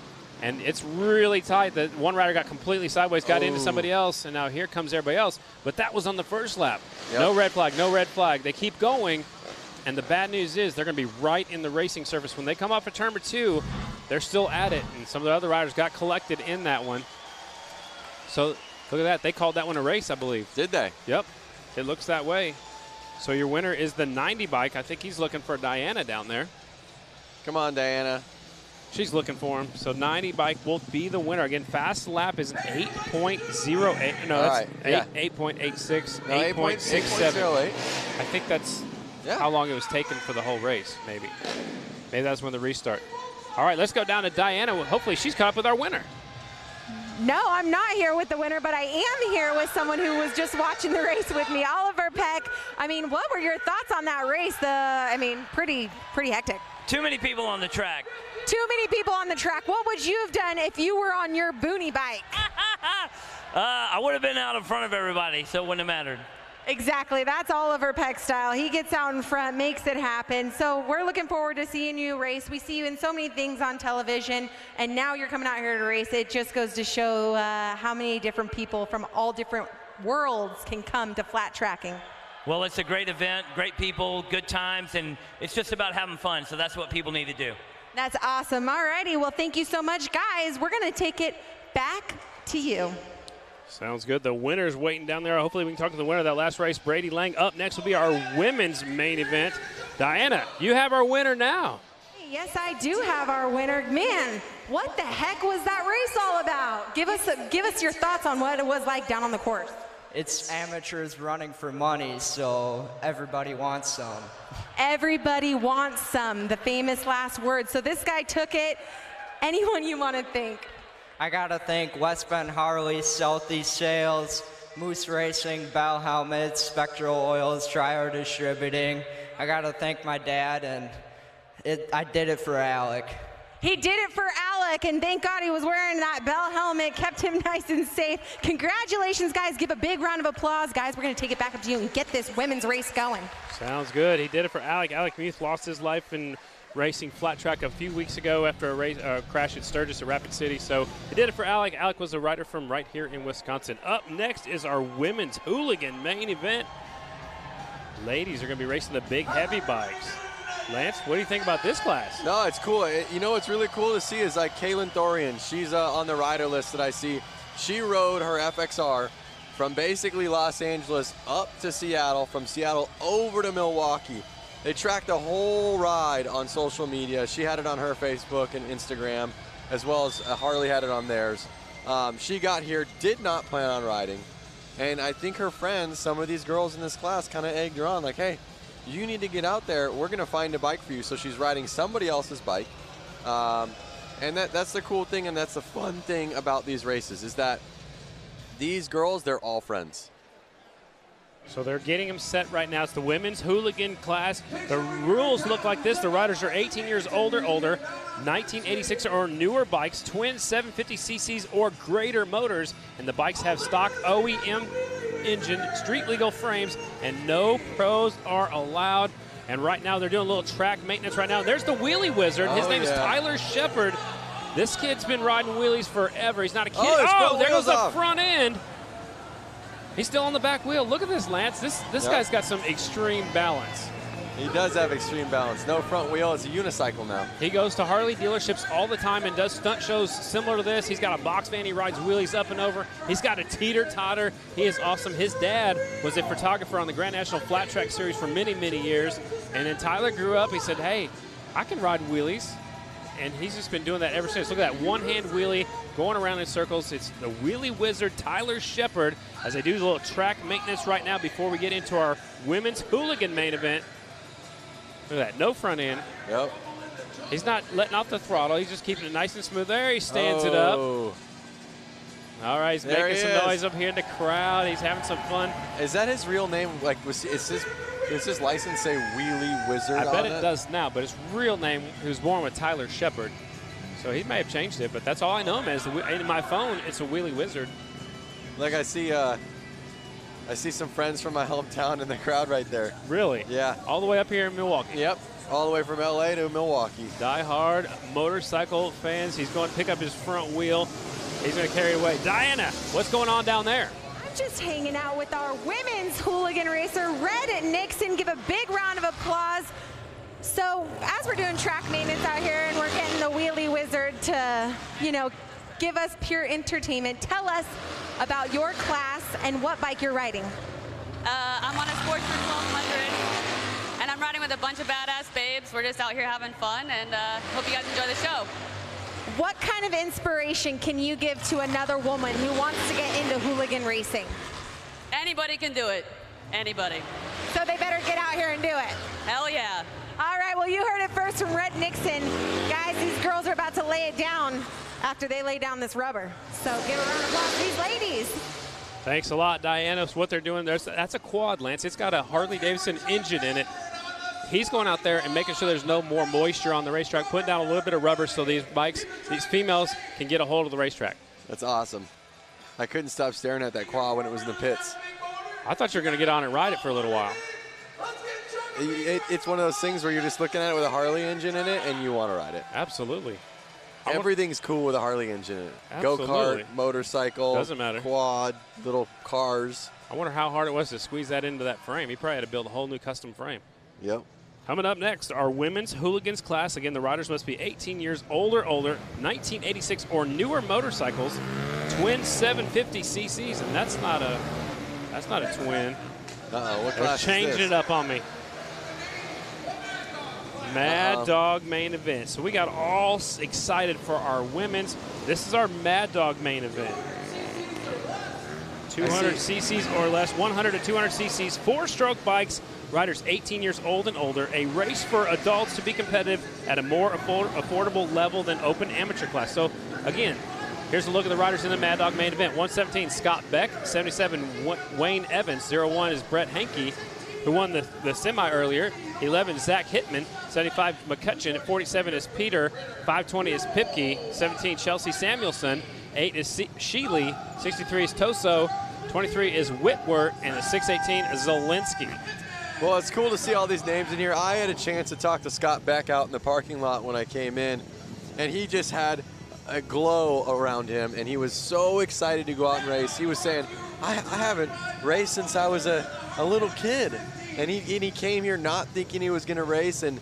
S1: and it's really tight. The one rider got completely sideways, got into somebody else, and now here comes everybody else. But that was on the first lap. Yep. No red flag, no red flag. They keep going. And the bad news is they're going to be right in the racing surface. When they come off of turn number 2, they're still at it. And some of the other riders got collected in that one. So look at that. They called that one a race, I believe.
S2: Did they?
S1: Yep. It looks that way. So your winner is the 90 bike. I think he's looking for Diana down there.
S2: Come on, Diana.
S1: She's looking for him. So 90 bike will be the winner. Again, fast lap is 8.08. No, that's 8.86, 8.67. I think that's how long it was taken for the whole race, maybe. Maybe that's when the restart. All right, let's go down to Diana. Hopefully she's caught up with our winner.
S5: No, I'm not here with the winner, but I am here with someone who was just watching the race with me. Oliver Peck. I mean, what were your thoughts on that race? Pretty hectic.
S21: Too many people on the track.
S5: Too many people on the track. What would you have done if you were on your boonie bike?
S21: I would have been out in front of everybody, so it wouldn't have mattered.
S5: Exactly. That's Oliver Peck style. He gets out in front, makes it happen. So we're looking forward to seeing you race. We see you in so many things on television, and now you're coming out here to race. It just goes to show how many different people from all different worlds can come to flat tracking.
S21: Well, it's a great event, great people, good times, and it's just about having fun, so that's what people need to do.
S5: That's awesome. All righty. Well, thank you so much, guys. We're going to take it back to you.
S1: Sounds good. The winner's waiting down there. Hopefully we can talk to the winner of that last race, Brady Lang. Up next will be our women's main event. Diana, you have our winner now.
S5: Yes, I do have our winner. Man, what the heck was that race all about? Give us your thoughts on what it was like down on the course.
S22: It's amateurs running for money, so everybody wants some.
S5: Everybody wants some, the famous last word. So this guy took it. Anyone you want to thank?
S22: I gotta thank West Bend Harley, Southeast Sales, Moose Racing, Bell Helmets, Spectral Oils, Trier Distributing. I gotta thank my dad, and I did it for Alec.
S5: He did it for Alec, and thank God he was wearing that Bell helmet, kept him nice and safe. Congratulations, guys. Give a big round of applause. Guys, we're going to take it back up to you and get this women's race going.
S1: Sounds good. He did it for Alec. Alec Muth lost his life in racing flat track a few weeks ago after a crash at Sturgis at Rapid City. So he did it for Alec. Alec was a rider from right here in Wisconsin. Up next is our women's hooligan main event. Ladies are going to be racing the big heavy bikes. Lance, what do you think about this class?
S2: No, it's cool. You know what's really cool to see is like Kaylin Thorian. She's on the rider list that I see. She rode her FXR from basically Los Angeles up to Seattle, from Seattle over to Milwaukee. They tracked the whole ride on social media. She had it on her Facebook and Instagram, as well as Harley had it on theirs. She got here, did not plan on riding. And I think her friends, some of these girls in this class, kind of egged her on, like, hey, you need to get out there. We're going to find a bike for you. So she's riding somebody else's bike. And that's the cool thing, and that's the fun thing about these races, is that these girls, they're all friends.
S1: So they're getting them set right now. It's the women's hooligan class. The rules look like this. The riders are 18 years older, 1986 or newer bikes, twin 750cc's or greater motors, and the bikes have stock OEM engine, street legal frames, and no pros are allowed. And right now they're doing a little track maintenance right now. There's the wheelie wizard. His name is Tyler Shepard. This kid's been riding wheelies forever. He's not a kid. Oh, there goes the front end. He's still on the back wheel. Look at this, Lance. This guy's got some extreme balance.
S2: He does have extreme balance. No front wheel. It's a unicycle now.
S1: He goes to Harley dealerships all the time and does stunt shows similar to this. He's got a box van. He rides wheelies up and over. He's got a teeter-totter. He is awesome. His dad was a photographer on the Grand National Flat Track Series for many, many years. And then Tyler grew up. He said, hey, I can ride wheelies. And he's just been doing that ever since. Look at that one-hand wheelie going around in circles. It's the wheelie wizard, Tyler Shepard, as they do a little track maintenance right now before we get into our women's hooligan main event. Look at that, no front end.
S2: Yep.
S1: He's not letting off the throttle. He's just keeping it nice and smooth. There he stands it up. All right, he's making some noise up here in the crowd. He's having some fun.
S2: Is that his real name? Like, does his license say Wheelie Wizard on it?
S1: I bet it does now, but his real name, he was born with Tyler Shepard. So he may have changed it, but that's all I know him as. In my phone, it's a Wheelie Wizard.
S2: Like I see some friends from my hometown in the crowd right there.
S1: Really?
S2: Yeah.
S1: All the way up here in Milwaukee.
S2: Yep. All the way from LA to Milwaukee.
S1: Die-hard motorcycle fans. He's going to pick up his front wheel. He's going to carry it away. Diana, what's going on down there?
S5: Just hanging out with our women's hooligan racer, Red Nixon. Give a big round of applause. So as we're doing track maintenance out here and we're getting the Wheelie Wizard to, give us pure entertainment, tell us about your class and what bike you're riding.
S23: I'm on a Sportsman 1200, and I'm riding with a bunch of badass babes. We're just out here having fun, and hope you guys enjoy the show.
S5: What kind of inspiration can you give to another woman who wants to get into hooligan racing?
S23: Anybody can do it. Anybody.
S5: So they better get out here and do it.
S23: Hell yeah.
S5: All right, well, you heard it first from Red Nixon. Guys, these girls are about to lay it down after they lay down this rubber. So give a round of applause to these ladies.
S1: Thanks a lot, Diana. So what they're doing, that's a quad, Lance. It's got a Harley-Davidson engine in it. He's going out there and making sure there's no more moisture on the racetrack, putting down a little bit of rubber so these bikes, these females, can get a hold of the racetrack.
S2: That's awesome. I couldn't stop staring at that quad when it was in the pits.
S1: I thought you were going to get on and ride it for a little while.
S2: It's one of those things where you're just looking at it with a Harley engine in it and you want to ride it.
S1: Absolutely.
S2: Everything's cool with a Harley engine in it.
S1: Absolutely.
S2: Go-kart, motorcycle,
S1: doesn't matter.
S2: Quad, little cars.
S1: I wonder how hard it was to squeeze that into that frame. He probably had to build a whole new custom frame.
S2: Yep.
S1: Coming up next, our women's hooligans class. Again, the riders must be 18 years older, 1986 or newer motorcycles, twin 750 cc's, and that's not a twin.
S2: Uh-oh, what class is
S1: changing
S2: this?
S1: it up on me. Mad Dog main event. So we got all excited for our women's. This is our Mad Dog main event. 200 cc's or less, 100 to 200 cc's, 4-stroke bikes, riders 18 years old and older, a race for adults to be competitive at a more affordable level than open amateur class. So again, here's a look at the riders in the Mad Dog main event. 117, Scott Beck. 77, Wayne Evans. 01 is Brett Hankey, who won the semi earlier. 11, Zach Hittman. 75, McCutcheon. At 47 is Peter. 520 is Pipke. 17, Chelsea Samuelson. 8 is Sheely. 63 is Toso. 23 is Whitworth. And the 618 is Zielinski.
S2: Well, it's cool to see all these names in here. I had a chance to talk to Scott Beck out in the parking lot when I came in, and he just had a glow around him, and he was so excited to go out and race. He was saying, I haven't raced since I was a little kid. And he came here not thinking he was going to race, and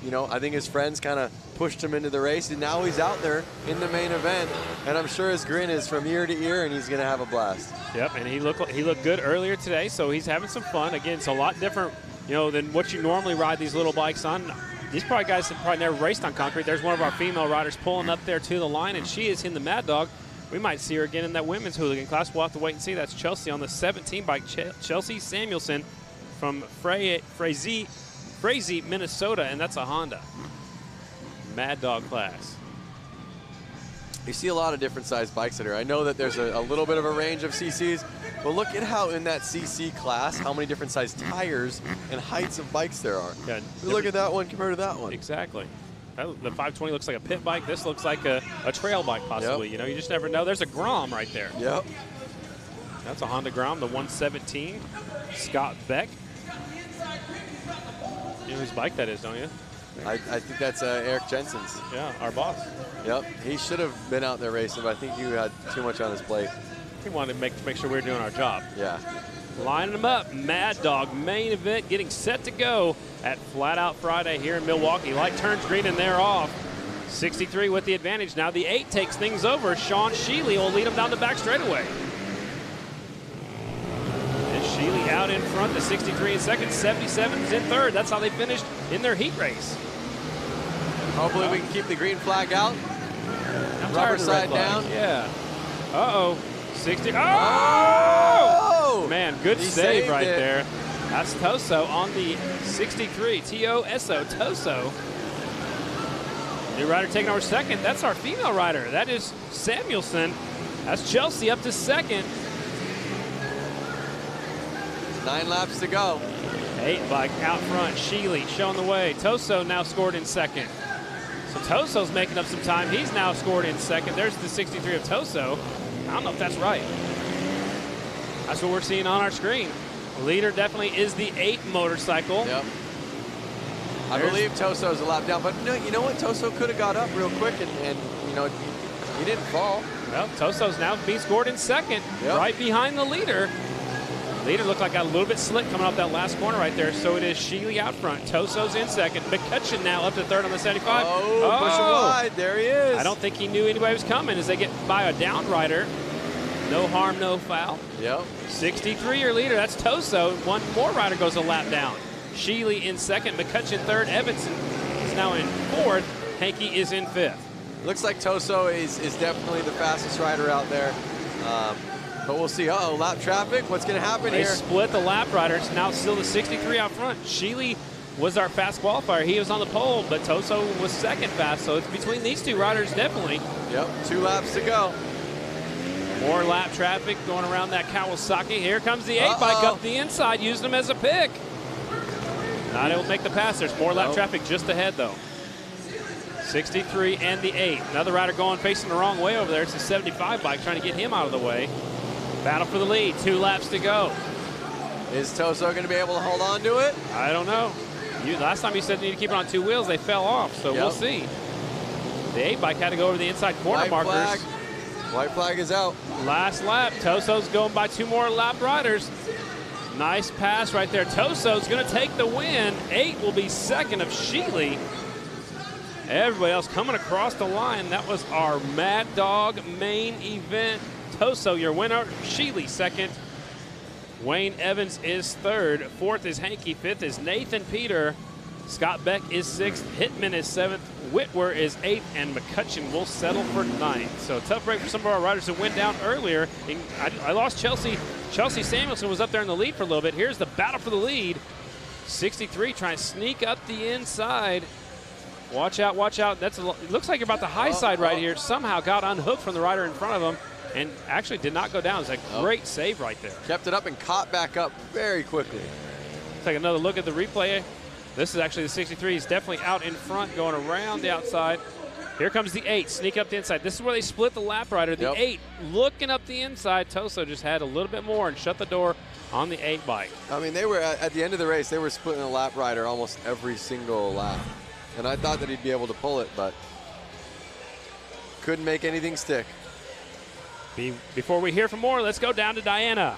S2: you know, I think his friends kind of pushed him into the race, and now he's out there in the main event, and I'm sure his grin is from ear to ear, and he's going to have a blast.
S1: Yep, and he looked good earlier today, so he's having some fun. Again, it's a lot different, you know, than what you normally ride these little bikes on. These probably guys have probably never raced on concrete. There's one of our female riders pulling up there to the line, and she is in the Mad Dog. We might see her again in that women's hooligan class. We'll have to wait and see. That's Chelsea on the 17 bike. Chelsea Samuelson from Frazee, Minnesota, and that's a Honda. Mad Dog class.
S2: You see a lot of different size bikes in here. I know that there's a little bit of a range of CCs, but look at how in that CC class, how many different size tires and heights of bikes there are.
S1: Yeah,
S2: look at that one compared to that one.
S1: Exactly. The 520 looks like a pit bike. This looks like a trail bike possibly. Yep. You know, you just never know. There's a Grom right there.
S2: Yep.
S1: That's a Honda Grom, the 117. Scott Beck. You know whose bike that is, don't you?
S2: I think that's Eric Jensen's.
S1: Yeah, our boss.
S2: Yep, he should have been out there racing, but I think you had too much on his plate.
S1: He wanted to make sure we were doing our job.
S2: Yeah.
S1: Lining them up, Mad Dog main event getting set to go at Flat Out Friday here in Milwaukee. Light turns green and they're off. 63 with the advantage. Now the 8 takes things over. Sean Sheely will lead him down the back straightaway. Sheely out in front, the 63 in second, 77 is in third. That's how they finished in their heat race.
S2: Hopefully we can keep the green flag out. Rubber side down.
S1: Yeah. Uh-oh. 60. Oh! Man, good save right there. That's Toso on the 63. T-O-S-O, Toso. New rider taking over second. That's our female rider. That is Samuelson. That's Chelsea up to second.
S2: 9 laps to go.
S1: 8 bike out front. Sheely showing the way. Toso now scored in second. So Toso's making up some time. He's now scored in second. There's the 63 of Toso. I don't know if that's right. That's what we're seeing on our screen. Leader definitely is the 8 motorcycle.
S2: Yep. I believe Toso's a lap down, but no, you know what? Toso could have got up real quick and you know, he didn't fall.
S1: Well, Toso's now being scored in second, right behind the leader. Leader looked like got a little bit slick coming off that last corner right there. So it is Sheely out front. Toso's in second. McCutcheon now up to third on the 75.
S2: Oh, push him wide. There he is.
S1: I don't think he knew anybody was coming as they get by a down rider. No harm, no foul.
S2: Yep.
S1: 63 your leader. That's Toso. One more rider goes a lap down. Sheely in second. McCutcheon third. Evanson is now in fourth. Hankey is in fifth.
S2: Looks like Toso is definitely the fastest rider out there. But we'll see. Uh-oh, lap traffic. What's going to happen here?
S1: They split the lap riders. Now still the 63 out front. Sheely was our fast qualifier. He was on the pole, but Toso was second fast. So it's between these two riders, definitely.
S2: Yep, 2 laps to go.
S1: More lap traffic going around that Kawasaki. Here comes the 8-bike up the inside, using them as a pick. Not able to make the pass. There's more lap traffic just ahead, though. 63 and the 8. Another rider going facing the wrong way over there. It's a 75 bike trying to get him out of the way. Battle for the lead. 2 laps to go.
S2: Is Toso going to be able to hold on to it?
S1: I don't know. Last time you said you need to keep it on 2 wheels. They fell off, so we'll see. The 8-bike had to go over the inside corner markers.
S2: White flag is out.
S1: Last lap. Toso's going by 2 more lap riders. Nice pass right there. Toso's going to take the win. 8 will be second of Sheely. Everybody else coming across the line. That was our Mad Dog main event. Toso, your winner. Sheely, second. Wayne Evans is third. Fourth is Hanky. Fifth is Nathan Peter. Scott Beck is sixth. Hitman is seventh. Whitwer is eighth. And McCutcheon will settle for ninth. So tough break for some of our riders who went down earlier. I lost Chelsea. Chelsea Samuelson was up there in the lead for a little bit. Here's the battle for the lead. 63 trying to sneak up the inside. Watch out, watch out. It looks like you're about the high side right here. Somehow got unhooked from the rider in front of him and actually did not go down. It's a great save right there.
S2: Kept it up and caught back up very quickly.
S1: Take another look at the replay. This is actually the 63. He's definitely out in front, going around the outside. Here comes the 8, sneak up the inside. This is where they split the lap rider. The 8 looking up the inside. Toso just had a little bit more and shut the door on the 8 bike.
S2: I mean, they were at the end of the race, they were splitting a lap rider almost every single lap. And I thought that he'd be able to pull it, but couldn't make anything stick.
S1: Before we hear from more, let's go down to Diana.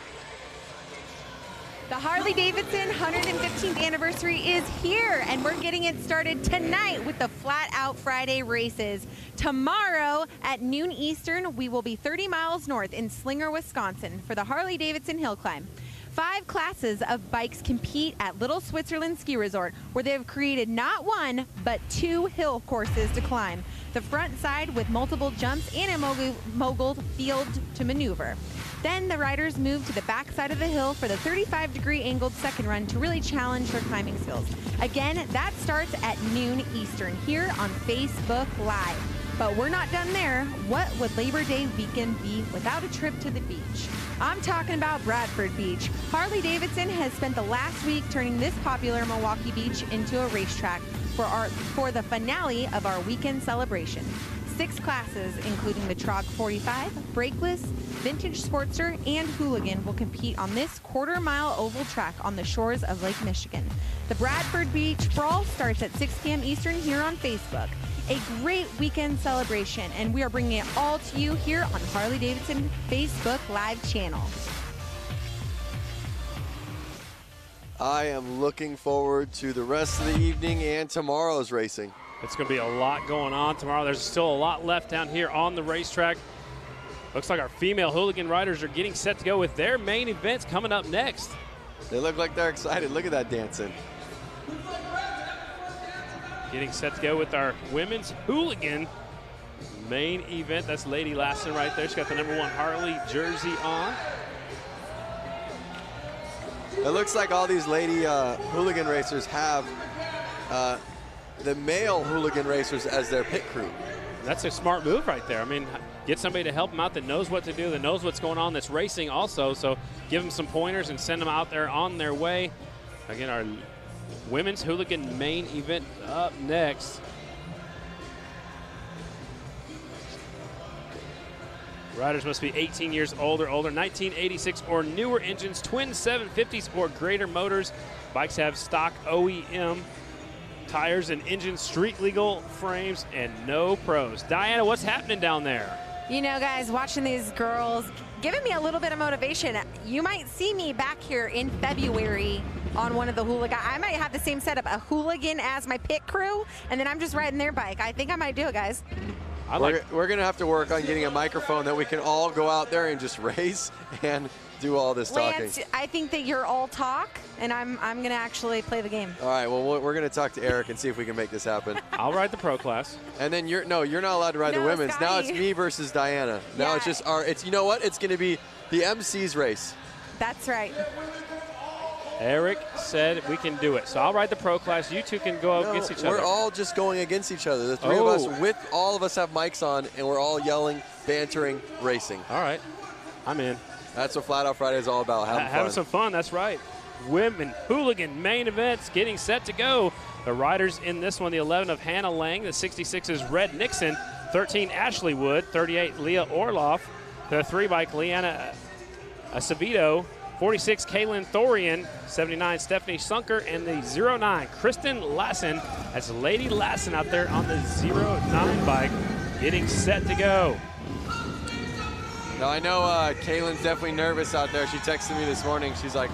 S5: The Harley-Davidson 115th anniversary is here, and we're getting it started tonight with the Flat Out Friday races. Tomorrow at noon Eastern, we will be 30 miles north in Slinger, Wisconsin for the Harley-Davidson Hill Climb. 5 classes of bikes compete at Little Switzerland Ski Resort, where they have created not 1, but 2 hill courses to climb. The front side with multiple jumps and a mogul field to maneuver. Then the riders move to the back side of the hill for the 35-degree angled second run to really challenge their climbing skills. Again, that starts at noon Eastern here on Facebook Live. But we're not done there. What would Labor Day weekend be without a trip to the beach? I'm talking about Bradford Beach. Harley-Davidson has spent the last week turning this popular Milwaukee beach into a racetrack for the finale of our weekend celebration. 6 classes, including the Trog 45, Brakeless, Vintage Sportster, and Hooligan, will compete on this quarter-mile oval track on the shores of Lake Michigan. The Bradford Beach Brawl starts at 6 p.m. Eastern here on Facebook. A great weekend celebration, and we are bringing it all to you here on Harley-Davidson Facebook Live channel.
S2: I am looking forward to the rest of the evening and tomorrow's racing.
S1: It's going to be a lot going on tomorrow. There's still a lot left down here on the racetrack. Looks like our female hooligan riders are getting set to go with their main events coming up next.
S2: They look like they're excited. Look at that dancing.
S1: Getting set to go with our women's hooligan main event. That's Lady Lassen right there. She's got the #1 Harley jersey on.
S2: It looks like all these lady hooligan racers have the male hooligan racers as their pit crew.
S1: That's a smart move right there. I mean, get somebody to help them out that knows what to do, that knows what's going on, that's racing also. So give them some pointers and send them out there on their way. Again, our women's hooligan main event up next. Riders must be 18 years older, 1986 or newer engines, twin 750s or greater motors. Bikes have stock OEM tires and engine street legal frames and no pros. Diana, what's happening down there?
S5: You know, guys, watching these girls, giving me a little bit of motivation. You might see me back here in February on one of the hooligan. I might have the same setup, a hooligan as my pit crew, and then I'm just riding their bike. I think I might do it, guys.
S2: We're going to have to work on getting a microphone that we can all go out there and just race and do all this talking.
S5: Lance, I think that you're all talk, and I'm going to actually play the game.
S2: All right, well, we're going to talk to Eric and see if we can make this happen.
S1: I'll ride the pro class.
S2: And then you're not allowed to ride the women's.
S5: Scotty.
S2: Now it's me versus Diana. Now it's just you know what? It's going to be the MC's race.
S5: That's right.
S1: Eric said we can do it. So I'll ride the pro class. You two can go against each other.
S2: We're all just going against each other. The three of us, all of us have mics on, and we're all yelling, bantering, racing.
S1: All right. I'm in.
S2: That's what Flat Out Friday is all about, having
S1: some fun, that's right. Women hooligan main events getting set to go. The riders in this one, the 11 of Hannah Lang, the 66 is Red Nixon, 13 Ashley Wood, 38 Leah Orloff, the 3-bike Leanna Acevedo, 46 Kaylin Thorian, 79 Stephanie Sunker, and the 09 Kristen Lassen. That's Lady Lassen out there on the 09 bike getting set to go.
S2: Now I know Kaylin's definitely nervous out there. She texted me this morning. She's like,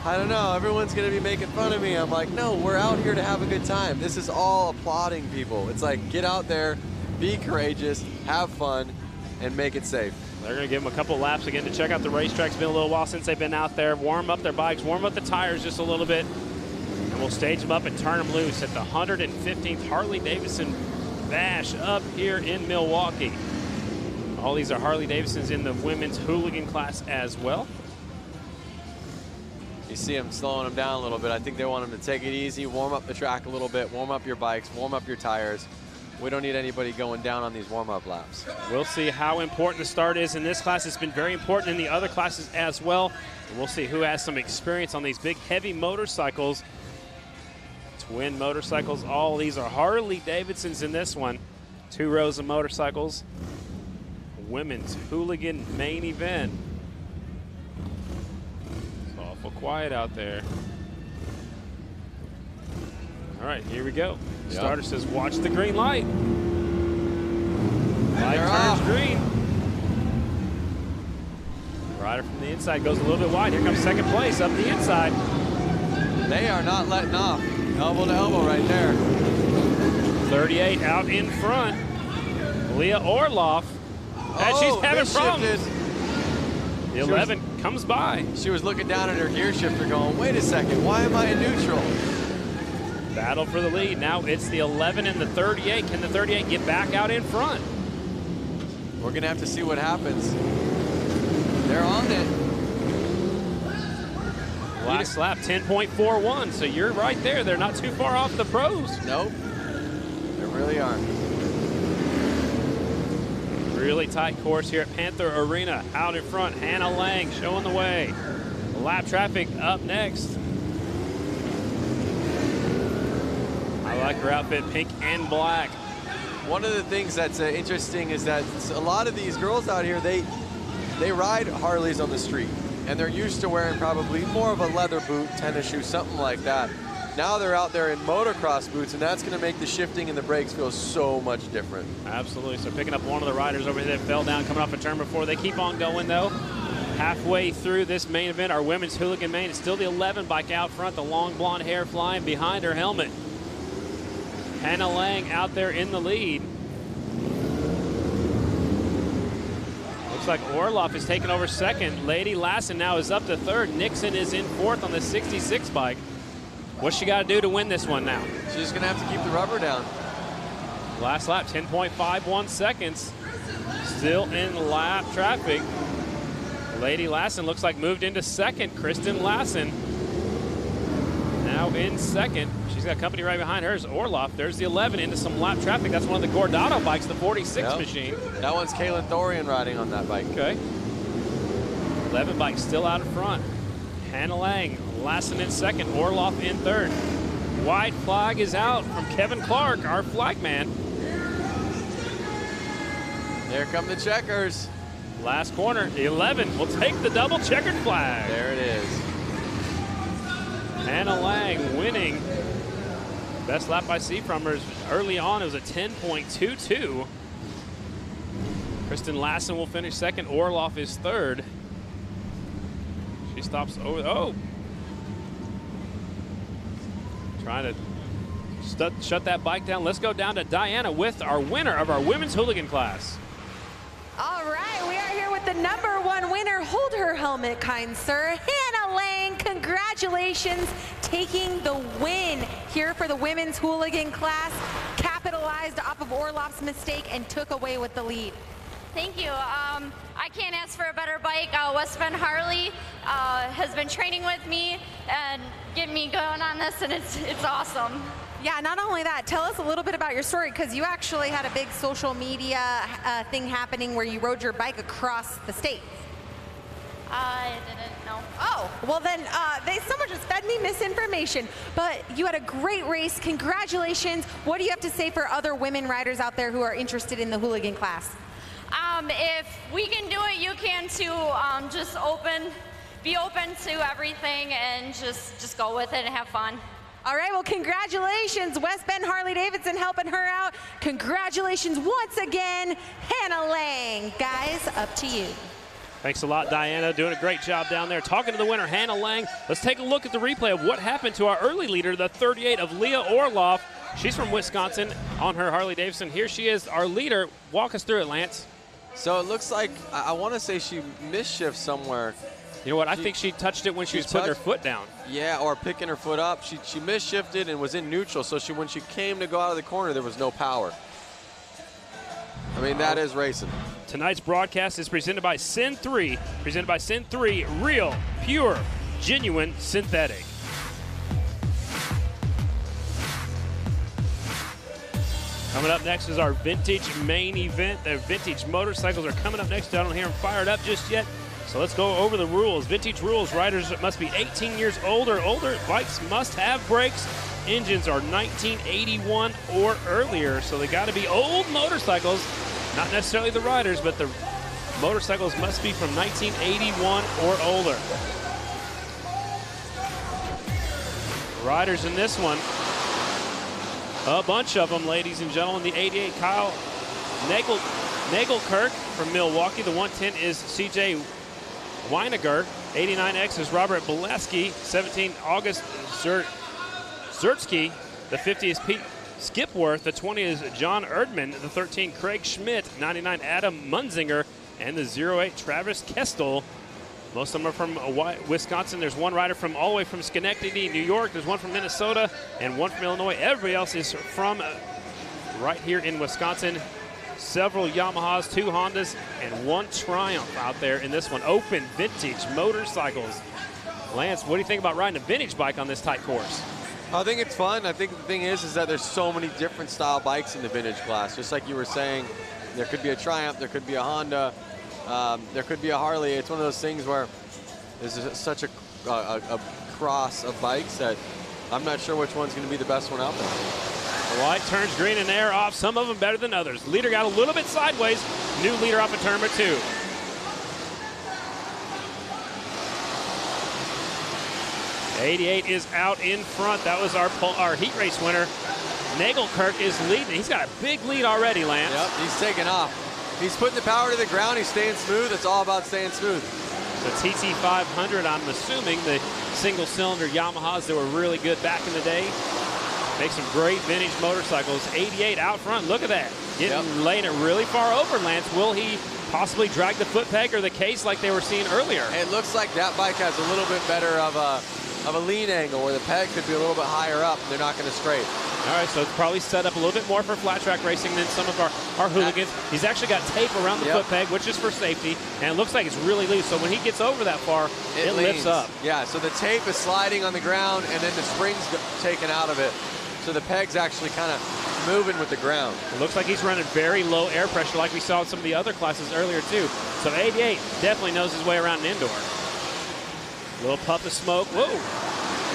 S2: I don't know, everyone's gonna be making fun of me. I'm like, no, we're out here to have a good time. This is all applauding people. It's like, get out there, be courageous, have fun, and make it safe.
S1: They're going to give them a couple laps again to check out the racetrack. It's been a little while since they've been out there. Warm up their bikes, warm up the tires just a little bit. And we'll stage them up and turn them loose at the 115th Harley-Davidson Bash up here in Milwaukee. All these are Harley-Davidsons in the women's hooligan class as well.
S2: You see them slowing them down a little bit. I think they want them to take it easy, warm up the track a little bit, warm up your bikes, warm up your tires. We don't need anybody going down on these warm-up laps.
S1: We'll see how important the start is in this class. It's been very important in the other classes as well. And we'll see who has some experience on these big, heavy motorcycles. Twin motorcycles. All these are Harley-Davidsons in this one. 2 rows of motorcycles. Women's hooligan main event. It's awful quiet out there. All right, here we go.
S2: Yep.
S1: Starter says, watch the green light. Light turns green. Rider from the inside goes a little bit wide. Here comes second place up the inside.
S2: They are not letting off. Elbow to elbow right there.
S1: 38 out in front. Leah Orloff. And she's having problems. The 11 comes by.
S2: She was looking down at her gear shifter going, wait a second, why am I in neutral?
S1: Battle for the lead. Now it's the 11 and the 38. Can the 38 get back out in front?
S2: We're going to have to see what happens. They're on it.
S1: Last lap, 10.41. So you're right there. They're not too far off the pros.
S2: Nope. They really aren't.
S1: Really tight course here at Panther Arena. Out in front, Hannah Lang showing the way. Lap traffic up next. I like her outfit, pink and black.
S2: One of the things that's interesting is that a lot of these girls out here, they ride Harleys on the street, and they're used to wearing probably more of a leather boot, tennis shoe, something like that. Now they're out there in motocross boots, and that's going to make the shifting and the brakes feel so much different.
S1: Absolutely. So picking up one of the riders over here that fell down coming off a turn before. They keep on going, though. Halfway through this main event, our women's hooligan main. It's still the 11 bike out front, the long blonde hair flying behind her helmet. Hannah Lang out there in the lead. Looks like Orloff is taking over second. Lady Lassen now is up to third. Nixon is in fourth on the 66 bike. What's she got to do to win this one now?
S2: She's going to have to keep the rubber down.
S1: Last lap, 10.51 seconds. Still in lap traffic. Lady Lassen looks like moved into second. Kristen Lassen now in second. She's got company right behind hers. Orloff, there's the 11 into some lap traffic. That's one of the Gordado bikes, the 46 machine.
S2: That one's Kaylin Thorian riding on that bike.
S1: Okay. 11 bike still out in front. Hannah Lang, Lassen in second, Orloff in third. White flag is out from Kevin Clark, our flag man.
S2: There come the checkers.
S1: Last corner, the 11 will take the double checkered flag.
S2: There it is.
S1: Hannah Lang winning. Best lap I see from her early on, it was a 10.22. Kristen Lassen will finish second. Orloff is third. She stops over. Oh! Trying to shut that bike down. Let's go down to Diana with our winner of our women's hooligan class.
S5: All right, we are here with the #1 winner. Hold her helmet, kind sir. Hannah Lang, congratulations, taking the win here for the women's hooligan class. Capitalized off of Orloff's mistake and took away with the lead.
S18: Thank you. I can't ask for a better bike. West Bend Harley has been training with me and getting me going on this, and it's awesome.
S5: Yeah, not only that, tell us a little bit about your story, because you actually had a big social media thing happening where you rode your bike across the state.
S14: I didn't know.
S5: Oh, well then, someone just fed me misinformation. But you had a great race. Congratulations. What do you have to say for other women riders out there who are interested in the hooligan class?
S23: If we can do it, you can too. Just be open to everything and just go with it and have fun.
S5: All right, well, congratulations, West Bend Harley-Davidson helping her out. Congratulations once again, Hannah Lang. Guys, up to you.
S1: Thanks a lot, Diana. Doing a great job down there. Talking to the winner, Hannah Lang. Let's take a look at the replay of what happened to our early leader, the 38 of Leah Orloff. She's from Wisconsin on her Harley-Davidson. Here she is, our leader. Walk us through it, Lance.
S2: So it looks like, I want to say she misshifted somewhere.
S1: You know what? I think she touched it when she was putting her foot down.
S2: Yeah, or picking her foot up. She misshifted and was in neutral, so when she came to go out of the corner, there was no power. I mean, that is racing.
S1: Tonight's broadcast is presented by Sin 3. Presented by Sin 3, real, pure, genuine, synthetic. Coming up next is our vintage main event. The vintage motorcycles are coming up next. I don't hear them fired up just yet. So let's go over the rules. Vintage rules, riders must be 18 years old or older. Bikes must have brakes. Engines are 1981 or earlier. So they got to be old motorcycles, not necessarily the riders, but the motorcycles must be from 1981 or older. Riders in this one, a bunch of them, ladies and gentlemen. The 88, Kyle Nagelkirk from Milwaukee. The 110 is CJ Weiniger. 89X is Robert Boleski. 17, August Zertsky. The 50 is Pete Skipworth. The 20 is John Erdman. The 13, Craig Schmidt. 99, Adam Munzinger. And the 08, Travis Kestel. Most of them are from Wisconsin. There's one rider from all the way from Schenectady, New York. There's one from Minnesota and one from Illinois. Everybody else is from right here in Wisconsin. Several Yamahas, 2 Hondas, and 1 Triumph out there in this one. Open vintage motorcycles. Lance, what do you think about riding a vintage bike on this tight course?
S2: I think it's fun. I think the thing is that there's so many different style bikes in the vintage class. Just like you were saying, there could be a Triumph, there could be a Honda, there could be a Harley. It's one of those things where there's such a cross of bikes that I'm not sure which one's going to be the best one out there.
S1: The white turns green and air off, some of them better than others. Leader got a little bit sideways. New leader off of turn number 2. '88 is out in front. That was our heat race winner. Nagelkirk is leading. He's got a big lead already, Lance.
S2: Yep, he's taking off. He's putting the power to the ground. He's staying smooth. It's all about staying smooth.
S1: The TT500, I'm assuming the single-cylinder Yamahas that were really good back in the day. Make some great vintage motorcycles. 88 out front. Look at that. Laying it really far over, Lance. Will he possibly drag the foot peg or the case like they were seeing earlier?
S2: It looks like that bike has a little bit better of a lean angle where the peg could be a little bit higher up and they're not going to scrape.
S1: All right, so it's probably set up a little bit more for flat track racing than some of our hooligans. He's actually got tape around the foot peg, which is for safety, and it looks like it's really loose. So when he gets over that far, it lifts up.
S2: Yeah, so the tape is sliding on the ground and then the spring's taken out of it. So the peg's actually kind of moving with the ground.
S1: It looks like he's running very low air pressure like we saw in some of the other classes earlier too. So 88 definitely knows his way around an indoor. Little puff of smoke. Whoa.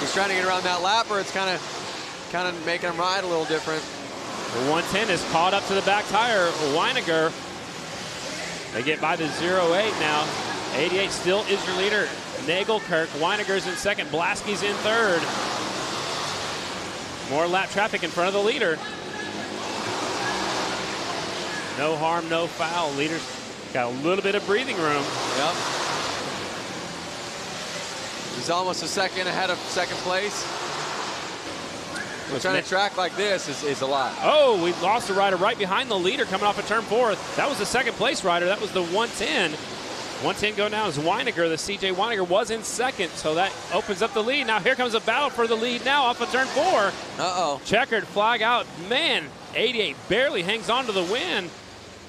S2: He's trying to get around that lapper. It's kind of making him ride a little different.
S1: The 110 is caught up to the back tire. Weiniger. They get by the 08 now. 88 still is your leader. Nagelkirk. Weiniger's in second. Blaski's in third. More lap traffic in front of the leader. No harm, no foul. Leader's got a little bit of breathing room.
S2: Yep. He's almost a second ahead of second place. Trying to track like this is a lot.
S1: Oh, we lost a rider right behind the leader coming off of turn 4. That was the second place rider. That was the 110. 110 going down is Weiniger. The CJ Weiniger was in second, so that opens up the lead. Now here comes a battle for the lead now off of turn 4.
S2: Uh-oh.
S1: Checkered flag out. Man, 88 barely hangs on to the win.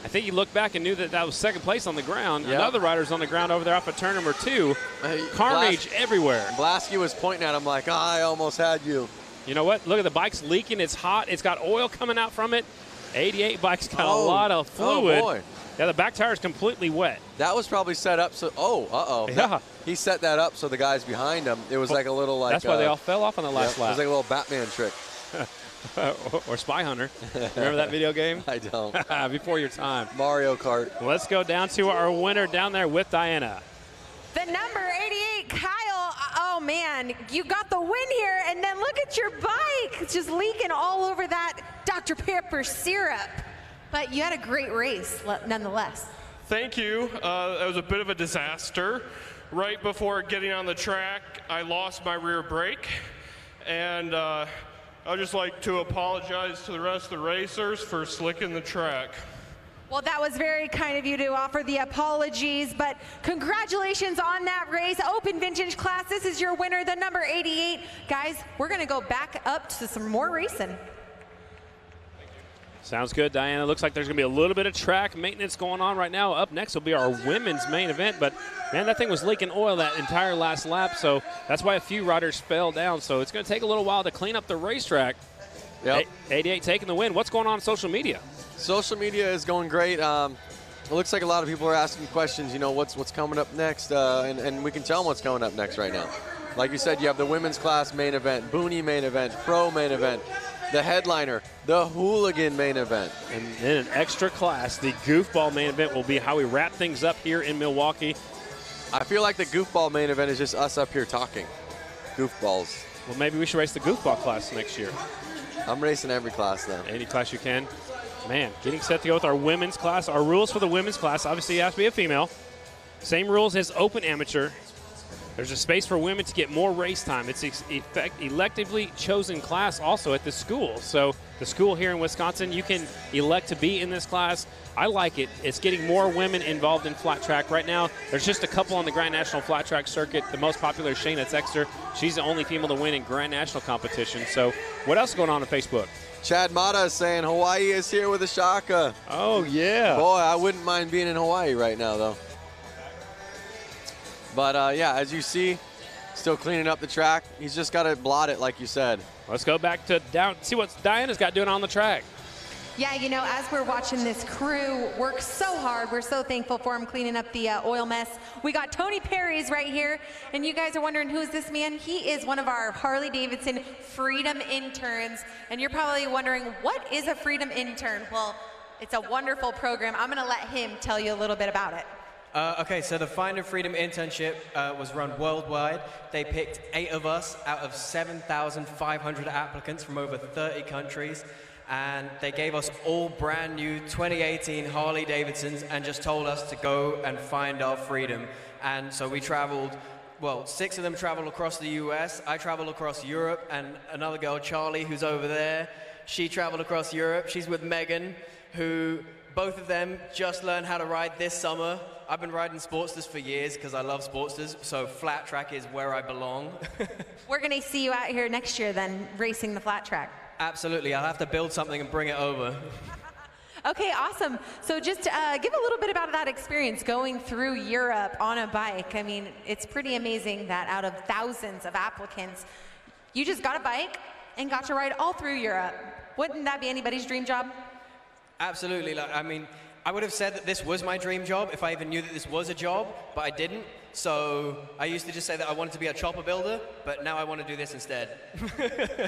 S1: I think he looked back and knew that was second place on the ground.
S2: Yep.
S1: Another rider's on the ground over there off of turn number 2. Carnage everywhere.
S2: Blaski was pointing at him like, I almost had you.
S1: You know what? Look at the bike's leaking. It's hot. It's got oil coming out from it. 88 bike's got a lot of fluid.
S2: Oh boy.
S1: Yeah, the back tire is completely wet.
S2: That was probably set up so. Oh,
S1: Yeah.
S2: He set that up so the guys behind him. It was like a little like.
S1: That's why they all fell off on the last
S2: It
S1: lap.
S2: was like a little Batman trick.
S1: or Spy Hunter. Remember that video game?
S2: I don't.
S1: Before your time.
S2: Mario Kart.
S1: Let's go down to our winner down there with Diana.
S5: The number 88, Kyle. Oh, man, you got the win here. And then look at your bike. It's just leaking all over that Dr. Pepper syrup. But you had a great race, nonetheless.
S3: Thank you. That was a bit of a disaster. Right before getting on the track, I lost my rear brake. And I'd just like to apologize to the rest of the racers for slicking the track.
S5: Well, that was very kind of you to offer the apologies, but congratulations on that race. Open Vintage Class, this is your winner, the number 88. Guys, we're going to go back up to some more racing.
S1: Sounds good, Diana. Looks like there's going to be a little bit of track maintenance going on right now. Up next will be our women's main event, but, man, that thing was leaking oil that entire last lap, so that's why a few riders fell down. So it's going to take a little while to clean up the racetrack.
S2: Yep.
S1: 88 taking the win. What's going on social media?
S2: Social media is going great. It looks like a lot of people are asking questions, you know, what's coming up next, and we can tell them what's coming up next right now. Like you said, you have the women's class main event, Boonie main event, Pro main event, the headliner, the Hooligan main event.
S1: And then an extra class, the Goofball main event will be how we wrap things up here in Milwaukee.
S2: I feel like the Goofball main event is just us up here talking. Goofballs.
S1: Well, maybe we should race the Goofball class next year.
S2: I'm racing every class now.
S1: Any class you can. Man, getting set to go with our women's class. Our rules for the women's class, obviously you have to be a female. Same rules as open amateur. There's a space for women to get more race time. It's electively chosen class also at the school. So the school here in Wisconsin, you can elect to be in this class. I like it. It's getting more women involved in flat track. Right now, there's just a couple on the Grand National Flat Track circuit. The most popular is Shayna Texter. She's the only female to win in Grand National competition. So what else is going on Facebook?
S2: Chad Mata is saying Hawaii is here with a shaka.
S1: Oh, yeah.
S2: Boy, I wouldn't mind being in Hawaii right now, though. But, yeah, as you see, still cleaning up the track. He's just got to blot it, like you said.
S1: Let's go back to down, see what Diana's got doing on the track.
S5: Yeah, you know, as we're watching this crew work so hard, we're so thankful for him cleaning up the oil mess. We got Tony Perry's right here, and you guys are wondering, who is this man? He is one of our Harley-Davidson Freedom interns, and you're probably wondering, what is a Freedom intern? Well, it's a wonderful program. I'm going to let him tell you a little bit about it.
S4: Okay, so the Find a Freedom internship was run worldwide. They picked 8 of us out of 7,500 applicants from over 30 countries. And they gave us all brand new 2018 Harley-Davidsons and just told us to go and find our freedom. And so we traveled, well, 6 of them traveled across the US. I traveled across Europe, and another girl, Charlie, who's over there, she traveled across Europe. She's with Megan, who both of them just learned how to ride this summer. I've been riding Sportsters for years because I love Sportsters, so flat track is where I belong.
S5: We're going to see you out here next year then, racing the flat track.
S4: Absolutely, I'll have to build something and bring it over.
S5: Okay, awesome. So just give a little bit about that experience going through Europe on a bike. I mean, it's pretty amazing that out of thousands of applicants, you just got a bike and got to ride all through Europe. Wouldn't that be anybody's dream job?
S4: Absolutely. Like, I mean, I would have said that this was my dream job if I even knew that this was a job, but I didn't. So I used to just say that I wanted to be a chopper builder, but now I want to do this instead.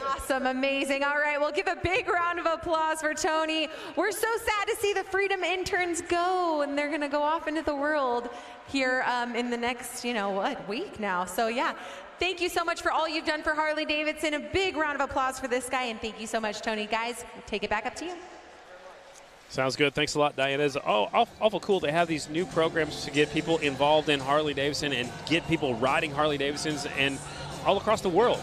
S5: Awesome, amazing. All right, we'll give a big round of applause for Tony. We're so sad to see the Freedom interns go, and they're going to go off into the world here in the next, you know, what, week now. So, yeah, thank you so much for all you've done for Harley-Davidson. A big round of applause for this guy, and thank you so much, Tony. Guys, take it back up to you.
S1: Sounds good. Thanks a lot, Diana. It's awful cool to have these new programs to get people involved in Harley-Davidson and get people riding Harley-Davidsons and all across the world.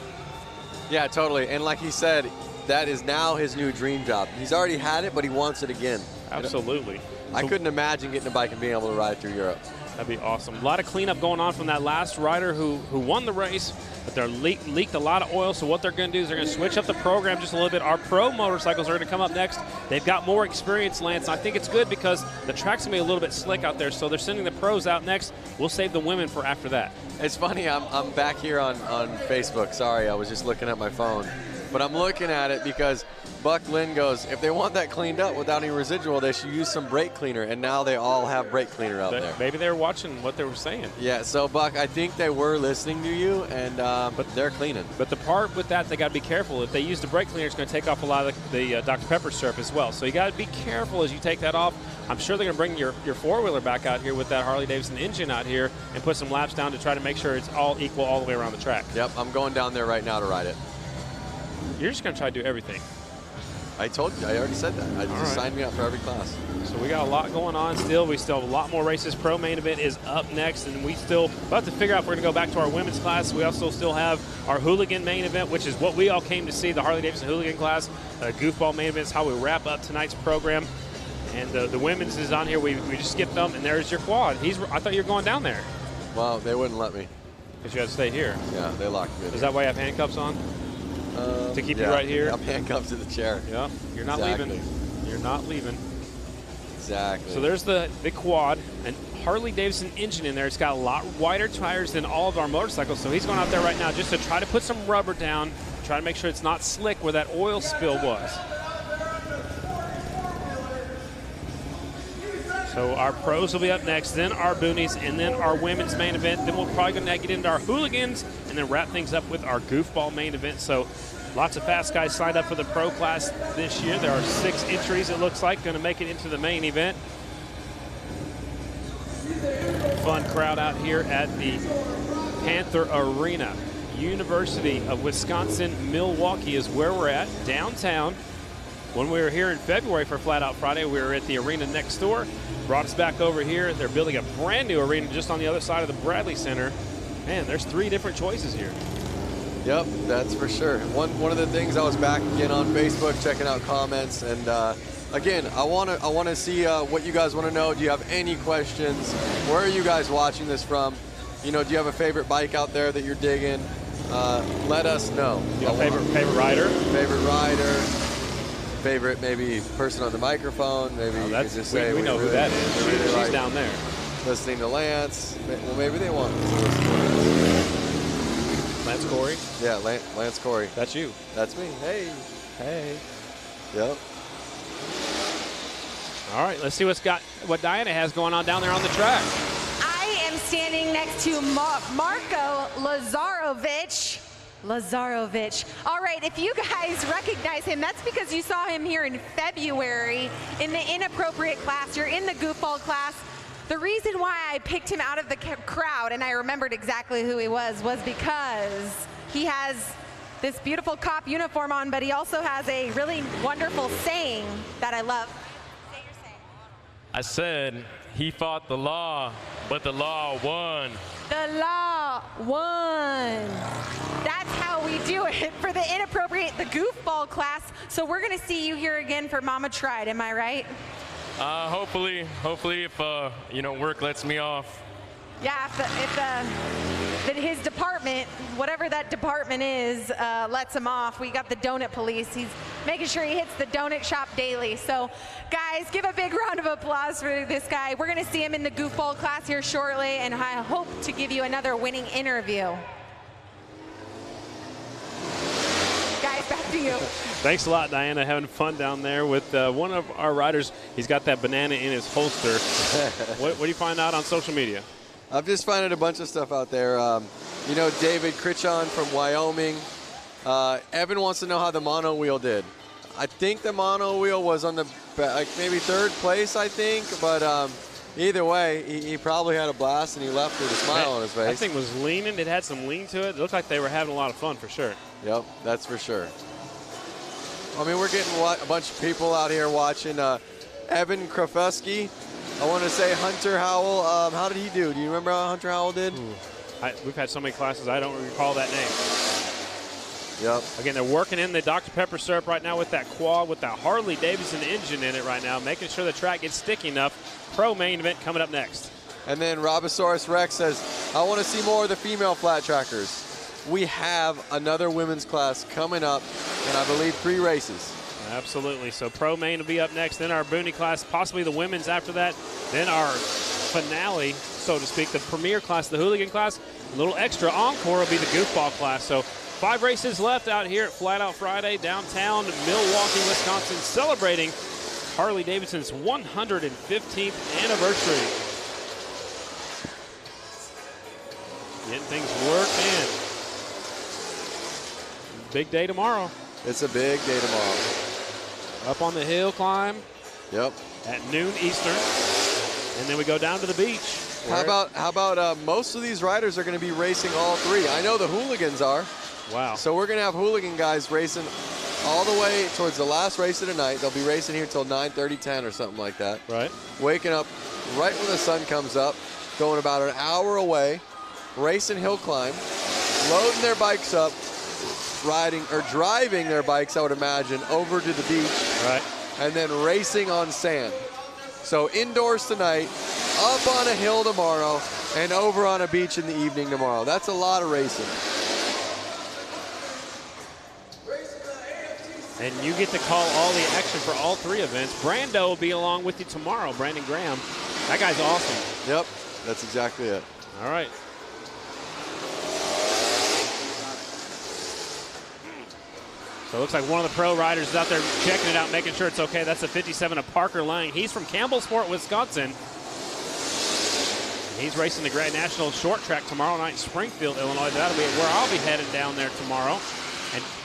S2: Yeah, totally. And like he said, that is now his new dream job. He's already had it, but he wants it again.
S1: Absolutely.
S2: I couldn't imagine getting a bike and being able to ride through Europe.
S1: That'd be awesome. A lot of cleanup going on from that last rider who won the race, but they leaked a lot of oil. So what they're going to do is they're going to switch up the program just a little bit. Our pro motorcycles are going to come up next. They've got more experience, Lance. I think it's good because the track's going to be a little bit slick out there. So they're sending the pros out next. We'll save the women for after that.
S2: It's funny. I'm back here on Facebook. Sorry, I was just looking at my phone. But I'm looking at it because Buck Lynn goes, if they want that cleaned up without any residual, they should use some brake cleaner. And now they all have brake cleaner out there.
S1: Maybe they were watching what they were saying.
S2: Yeah, so Buck, I think they were listening to you, and but they're cleaning.
S1: But the part with that, they got to be careful. If they use the brake cleaner, it's going to take off a lot of the Dr. Pepper syrup as well. So you got to be careful as you take that off. I'm sure they're going to bring your four-wheeler back out here with that Harley-Davidson engine out here and put some laps down to try to make sure it's all equal all the way around the track.
S2: Yep, I'm going down there right now to ride it.
S1: You're just going to try to do everything.
S2: I told you. I already said that. I just signed me up for every class.
S1: So we got a lot going on still. We still have a lot more races. Pro main event is up next, and we still about to figure out if we're going to go back to our women's class. We also still have our hooligan main event, which is what we all came to see, the Harley-Davidson hooligan class. Goofball main event is how we wrap up tonight's program. And the women's is on here. We just skipped them, and there's your quad. I thought you were going down there.
S2: Well, they wouldn't let me.
S1: Because you had to stay here.
S2: Yeah, they locked me in.
S1: Is that why you have handcuffs on? To keep you right here?
S2: I'm handcuffed to the chair.
S1: Yeah, you're not leaving. You're not leaving.
S2: Exactly.
S1: So there's the quad, and Harley-Davidson engine in there. It's got a lot wider tires than all of our motorcycles, so he's going out there right now just to try to put some rubber down, try to make sure it's not slick where that oil spill was. So our pros will be up next, then our boonies, and then our women's main event. Then we're probably going to get into our hooligans and then wrap things up with our goofball main event. So lots of fast guys signed up for the pro class this year. There are 6 entries, it looks like, going to make it into the main event. Fun crowd out here at the Panther Arena. University of Wisconsin-Milwaukee is where we're at, downtown. When we were here in February for Flat Out Friday, we were at the arena next door. Brought us back over here. They're building a brand new arena just on the other side of the Bradley Center. Man, there's 3 different choices here.
S2: Yep, that's for sure. One of the things, I was back again on Facebook checking out comments, and again, I want to see what you guys want to know. Do you have any questions? Where are you guys watching this from? You know, do you have a favorite bike out there that you're digging? Let us know.
S1: You have a favorite rider?
S2: Favorite rider. Favorite maybe person on the microphone, maybe you could just say
S1: we know who that is. She's like down there.
S2: Listening to Lance. Well, maybe they want to listen to Lance.
S1: Lance Corey?
S2: Yeah, Lance Corey.
S1: That's you.
S2: That's me. Hey.
S1: Hey.
S2: Yep.
S1: All right, let's see what Diana has going on down there on the track.
S5: I am standing next to Marko Lazarovic. All right, if you guys recognize him, that's because you saw him here in February in the inappropriate class. You're in the goofball class. The reason why I picked him out of the crowd, and I remembered exactly who he was because he has this beautiful cop uniform on, but he also has a really wonderful saying that I love. Say your saying.
S6: I said he fought the law, but the law won.
S5: The law won. That's how we do it for the goofball class. So we're going to see you here again for Mama Tried, am I right?
S6: Hopefully if work lets me off.
S5: Yeah, if his department, whatever that department is, lets him off. We got the donut police. He's making sure he hits the donut shop daily. So, guys, give a big round of applause for this guy. We're going to see him in the goofball class here shortly, and I hope to give you another winning interview. Guys, back to you.
S1: Thanks a lot, Diana. Having fun down there with one of our riders. He's got that banana in his holster. What do you find out on social media?
S2: I've just found a bunch of stuff out there. David Critchon from Wyoming. Evan wants to know how the mono wheel did. I think the mono wheel was on the maybe 3rd place, I think. But either way, he probably had a blast, and he left with a smile on his face.
S1: That thing was leaning. It had some lean to it. It looked like they were having a lot of fun for sure.
S2: Yep, that's for sure. I mean, we're getting a bunch of people out here watching. Evan Krafusky. I want to say Hunter Howell. How did he do? Do you remember how Hunter Howell did?
S1: We've had so many classes, I don't recall that name.
S2: Yep.
S1: Again, they're working in the Dr. Pepper syrup right now with that quad, with that Harley-Davidson engine in it right now, making sure the track gets sticky enough. Pro main event coming up next.
S2: And then Robosaurus Rex says, I want to see more of the female flat trackers. We have another women's class coming up, and I believe 3 races.
S1: Absolutely. So pro main will be up next, then our boonie class, possibly the women's after that, then our finale, so to speak, the premier class, the hooligan class. A little extra encore will be the goofball class. So 5 races left out here at Flat Out Friday, downtown Milwaukee, Wisconsin, celebrating Harley-Davidson's 115th anniversary. Getting things worked in. Big day tomorrow.
S2: It's a big day tomorrow.
S1: Up on the hill climb.
S2: Yep.
S1: At noon Eastern. And then we go down to the beach.
S2: How about most of these riders are going to be racing all 3. I know the hooligans are.
S1: Wow.
S2: So we're going to have hooligan guys racing all the way towards the last race of the night. They'll be racing here till 9:30, 10 or something like that.
S1: Right.
S2: Waking up right when the sun comes up, going about an hour away, racing hill climb, loading their bikes up, riding or driving their bikes, I would imagine, over to the beach.
S1: Right.
S2: And then racing on sand. So indoors tonight, up on a hill tomorrow, and over on a beach in the evening tomorrow. That's a lot of racing.
S1: And you get to call all the action for all 3 events. Brando will be along with you tomorrow, Brandon Graham. That guy's awesome.
S2: Yep, that's exactly it.
S1: All right. So it looks like one of the pro riders is out there checking it out, making sure it's okay. That's the 57 of Parker Lang. He's from Campbellsport, Wisconsin. He's racing the Grand National Short Track tomorrow night in Springfield, Illinois. That'll be where I'll be headed down there tomorrow.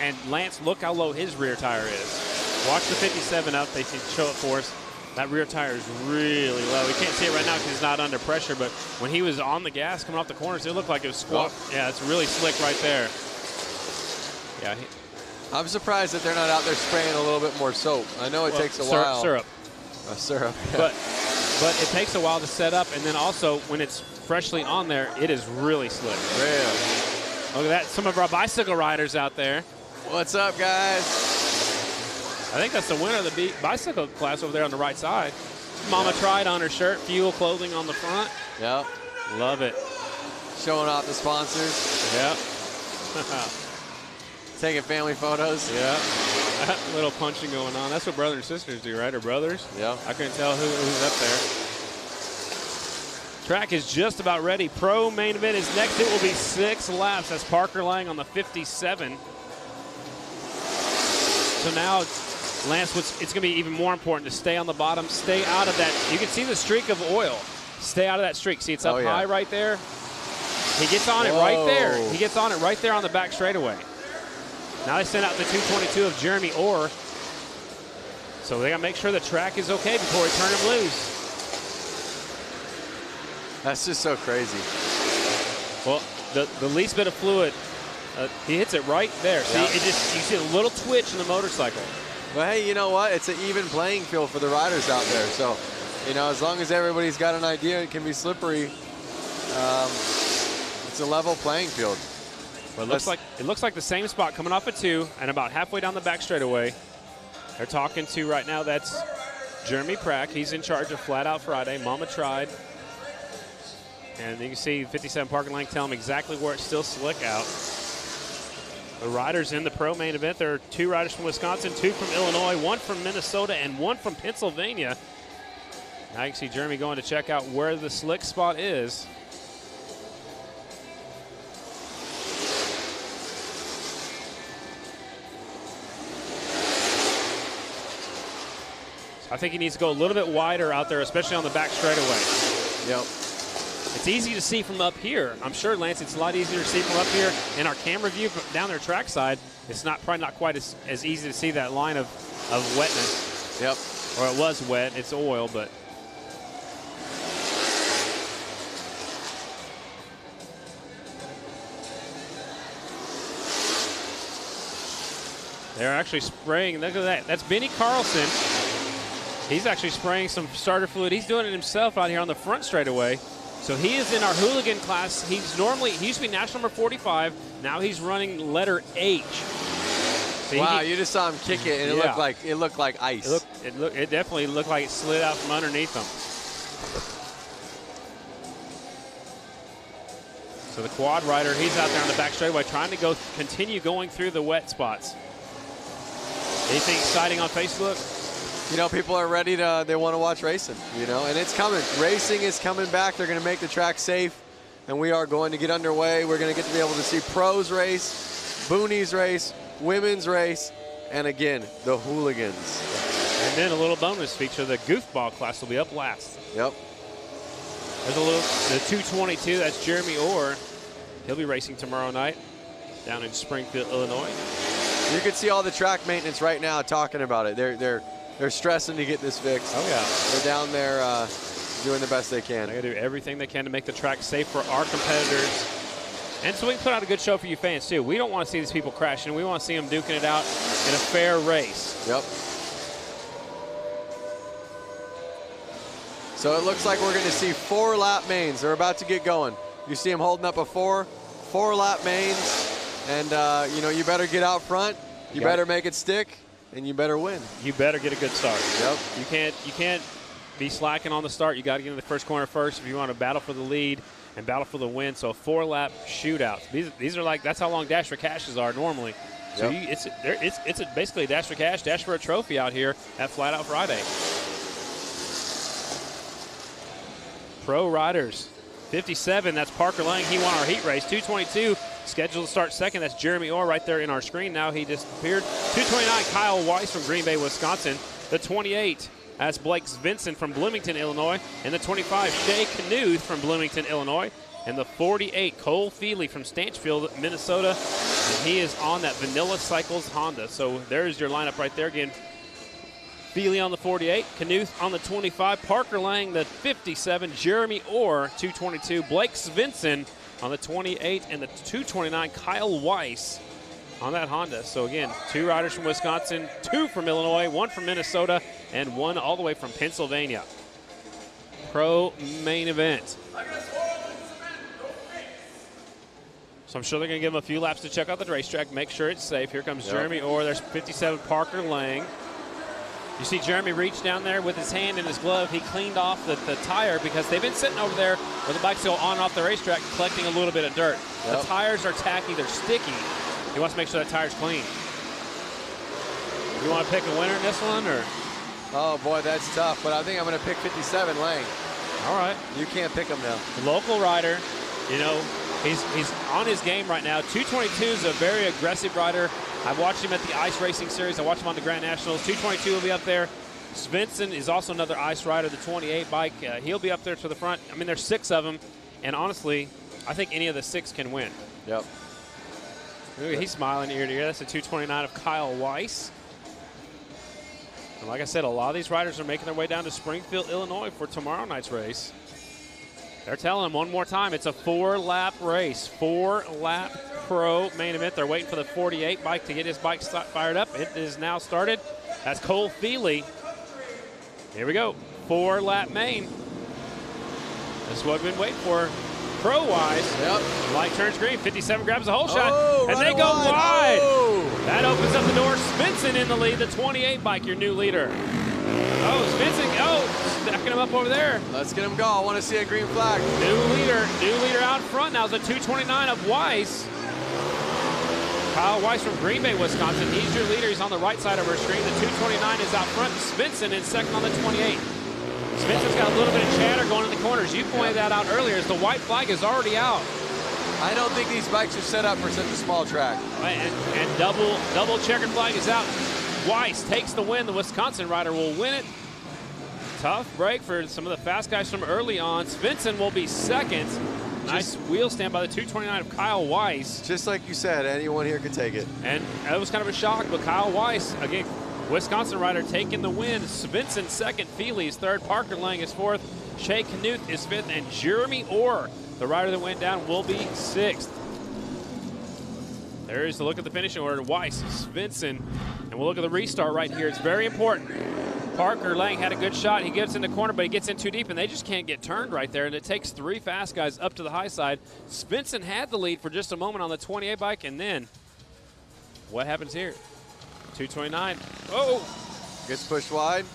S1: And Lance, look how low his rear tire is. Watch the 57 up. They can show it for us. That rear tire is really low. We can't see it right now because it's not under pressure, but when he was on the gas coming off the corners, it looked like it was squat. Oh. Yeah, it's really slick right there. Yeah.
S2: I'm surprised that they're not out there spraying a little bit more soap. I know it takes a while.
S1: Syrup.
S2: Syrup. Yeah.
S1: But it takes a while to set up, and then also when it's freshly on there, it is really slick.
S2: Really?
S1: Look at that. Some of our bicycle riders out there.
S2: What's up, guys?
S1: I think that's the winner of the bicycle class over there on the right side. Mama Tried on her shirt, Fuel Clothing on the front.
S2: Yep.
S1: Love it.
S2: Showing off the sponsors.
S1: Yep.
S2: Taking family photos.
S1: Yeah. Little punching going on. That's what brothers and sisters do, right? Or brothers?
S2: Yeah.
S1: I couldn't tell who's up there. Track is just about ready. Pro main event is next. It will be 6 laps. That's Parker Lang on the 57. So now, Lance, it's going to be even more important to stay on the bottom, stay out of that. You can see the streak of oil. Stay out of that streak. See, it's up high right there. He gets on it right there. He gets on it right there on the back straightaway. Now they send out the 222 of Jeremy Orr. So they got to make sure the track is okay before we turn him loose.
S2: That's just so crazy.
S1: Well, the least bit of fluid, he hits it right there. See, you see a little twitch in the motorcycle.
S2: But hey, you know what? It's an even playing field for the riders out there. So, you know, as long as everybody's got an idea, it can be slippery. It's a level playing field.
S1: Well, it looks like the same spot coming off of 2 and about halfway down the back straightaway. They're talking to right now. That's Jeremy Prack. He's in charge of Flat Out Friday. Mama Tried. And you can see 57 Parker Lang tell him exactly where it's still slick out. The riders in the pro main event, there are 2 riders from Wisconsin, 2 from Illinois, 1 from Minnesota, and 1 from Pennsylvania. Now you can see Jeremy going to check out where the slick spot is. I think he needs to go a little bit wider out there, especially on the back straightaway.
S2: Yep.
S1: It's easy to see from up here. I'm sure, Lance, it's a lot easier to see from up here in our camera view down their trackside. It's probably not quite as easy to see that line of wetness.
S2: Yep.
S1: Or it was wet. It's oil, but. They're actually spraying. Look at that. That's Benny Carlson. He's actually spraying some starter fluid. He's doing it himself out here on the front straightaway. So he is in our hooligan class. He used to be national number 45. Now he's running letter H. So
S2: wow, you just saw him kick it, and it looked like ice.
S1: It definitely looked like it slid out from underneath him. So the quad rider, he's out there on the back straightaway trying to continue going through the wet spots. Anything exciting on Facebook?
S2: You know, people are ready they want to watch racing, you know, and it's coming. Racing is coming back. They're going to make the track safe, and we are going to get underway. We're going to get to be able to see pros race. Boonies race, women's race, and again, the hooligans.
S1: And then a little bonus feature, the goofball class will be up last.
S2: Yep.
S1: There's the 222, that's Jeremy Orr. He'll be racing tomorrow night down in Springfield, Illinois.
S2: You can see all the track maintenance right now talking about it. They're stressing to get this fixed.
S1: Oh yeah.
S2: They're down there doing the best they can.
S1: They do everything they can to make the track safe for our competitors. And so we can put out a good show for you fans too. We don't want to see these people crashing. We want to see them duking it out in a fair race.
S2: Yep. So it looks like we're going to see 4-lap mains. They're about to get going. You see them holding up a 4-lap mains. And, you know, you better get out front. You better make it stick. And you better win.
S1: You better get a good start.
S2: Yep.
S1: You can't be slacking on the start. You got to get in the first corner first if you want to battle for the lead and battle for the win. So a 4-lap shootout. These are like, that's how long Dash for Cashes are normally. So it's basically a Dash for Cash, Dash for a trophy out here at Flat Out Friday. Pro riders, 57, that's Parker Lang. He won our heat race. 222, scheduled to start second. That's Jeremy Orr right there in our screen. Now he disappeared. 229, Kyle Weiss from Green Bay, Wisconsin. The 28, that's Blake Svensson from Bloomington, Illinois. And the 25, Shay Knuth from Bloomington, Illinois. And the 48, Cole Feely from Stanchfield, Minnesota. And he is on that Vanilla Cycles Honda. So there's your lineup right there again. Feely on the 48, Knuth on the 25, Parker Lang the 57, Jeremy Orr 222, Blake Svensson on the 28, and the 229, Kyle Weiss on that Honda. So again, 2 riders from Wisconsin, 2 from Illinois, 1 from Minnesota, and 1 all the way from Pennsylvania. Pro main event. So I'm sure they're going to give him a few laps to check out the racetrack, make sure it's safe. Here comes Jeremy Orr. There's 57, Parker Lang. You see Jeremy reach down there with his hand in his glove. He cleaned off the tire because they've been sitting over there where the bikes go on and off the racetrack collecting a little bit of dirt. The tires are tacky, they're sticky. He wants to make sure that tire's clean. You want to pick a winner in this one, or?
S2: Oh boy, that's tough, but I think I'm going to pick 57, Lang.
S1: All right.
S2: You can't pick him now.
S1: The local rider, you know, he's on his game right now. 222 is a very aggressive rider. I've watched him at the Ice Racing Series. I watched him on the Grand Nationals. 222 will be up there. Svensson is also another ice rider, the 28 bike. He'll be up there to the front. I mean, there's 6 of them, and honestly, I think any of the 6 can win.
S2: Yep.
S1: Look, he's smiling ear to ear. That's the 229 of Kyle Weiss. And like I said, a lot of these riders are making their way down to Springfield, Illinois for tomorrow night's race. They're telling them one more time, it's a 4-lap race, 4-lap pro main event. They're waiting for the 48 bike to get his bike fired up. It is now started. That's Cole Feely. Here we go, 4-lap main. That's what we've been waiting for. Pro-wise, light turns green, 57 grabs a hole shot, and they go wide. That opens up the door. Svensson in the lead, the 28 bike, your new leader. Oh, Svensson, stacking him up over there.
S2: Let's get him go. I want to see a green flag.
S1: New leader out front now is the 229 of Weiss. Kyle Weiss from Green Bay, Wisconsin. He's your leader. He's on the right side of our screen. The 229 is out front. Svensson in second on the 28. Svensson's got a little bit of chatter going in the corners. You pointed that out earlier as the white flag is already out.
S2: I don't think these bikes are set up for such a small track.
S1: And double checkered flag is out. Weiss takes the win. The Wisconsin rider will win it. Tough break for some of the fast guys from early on. Svensson will be second. Nice wheel stand by the 229 of Kyle Weiss.
S2: Just like you said, anyone here could take it.
S1: And that was kind of a shock, but Kyle Weiss, again, Wisconsin rider taking the win. Svensson second, Feely is third, Parker Lang is fourth, Shay Knuth is fifth, and Jeremy Orr, the rider that went down, will be sixth. There's the look at the finishing order. Weiss, Svensson, and we'll look at the restart right here. It's very important. Parker Lang had a good shot. He gets in the corner, but he gets in too deep, and they just can't get turned right there. And it takes 3 fast guys up to the high side. Svensson had the lead for just a moment on the 28 bike, and then what happens here? 229. Oh!
S2: Gets pushed wide.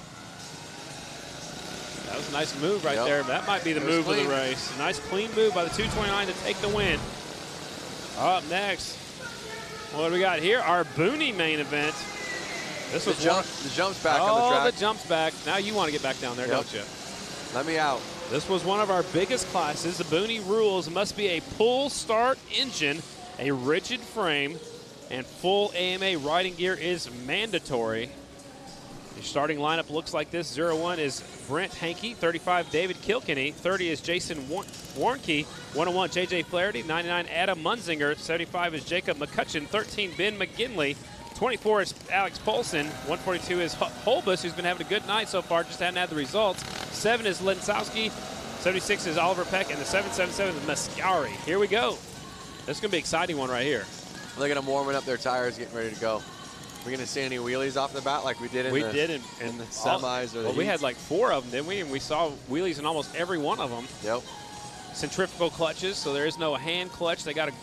S1: That was a nice move right there. That might be the move of the race. A nice clean move by the 229 to take the win. Up next, what do we got here? Our Booney main event. This was
S2: the jump's back on the track.
S1: Oh, the jump's back. Now you want to get back down there, don't you?
S2: Let me out.
S1: This was one of our biggest classes. The Booney rules must be a pull start engine, a rigid frame, and full AMA riding gear is mandatory. Your starting lineup looks like this. 01 is Brent Hankey, 35 David Kilkenny, 30 is Jason Warnke, 101 JJ Flaherty, 99 Adam Munzinger, 75 is Jacob McCutcheon, 13 Ben McGinley, 24 is Alex Polson, 142 is Holbus, who's been having a good night so far, just hadn't had the results. 7 is Linsowski, 76 is Oliver Peck, and the 777 is Mascari. Here we go. This is going to be an exciting one right here.
S2: Look at them warming up their tires, getting ready to go. We're going to see any wheelies off the bat like we did in the semis or the
S1: we
S2: heats?
S1: had like 4 of them, didn't we? And we saw wheelies in almost every one of them.
S2: Yep.
S1: Centrifugal clutches, so there is no hand clutch. They got to,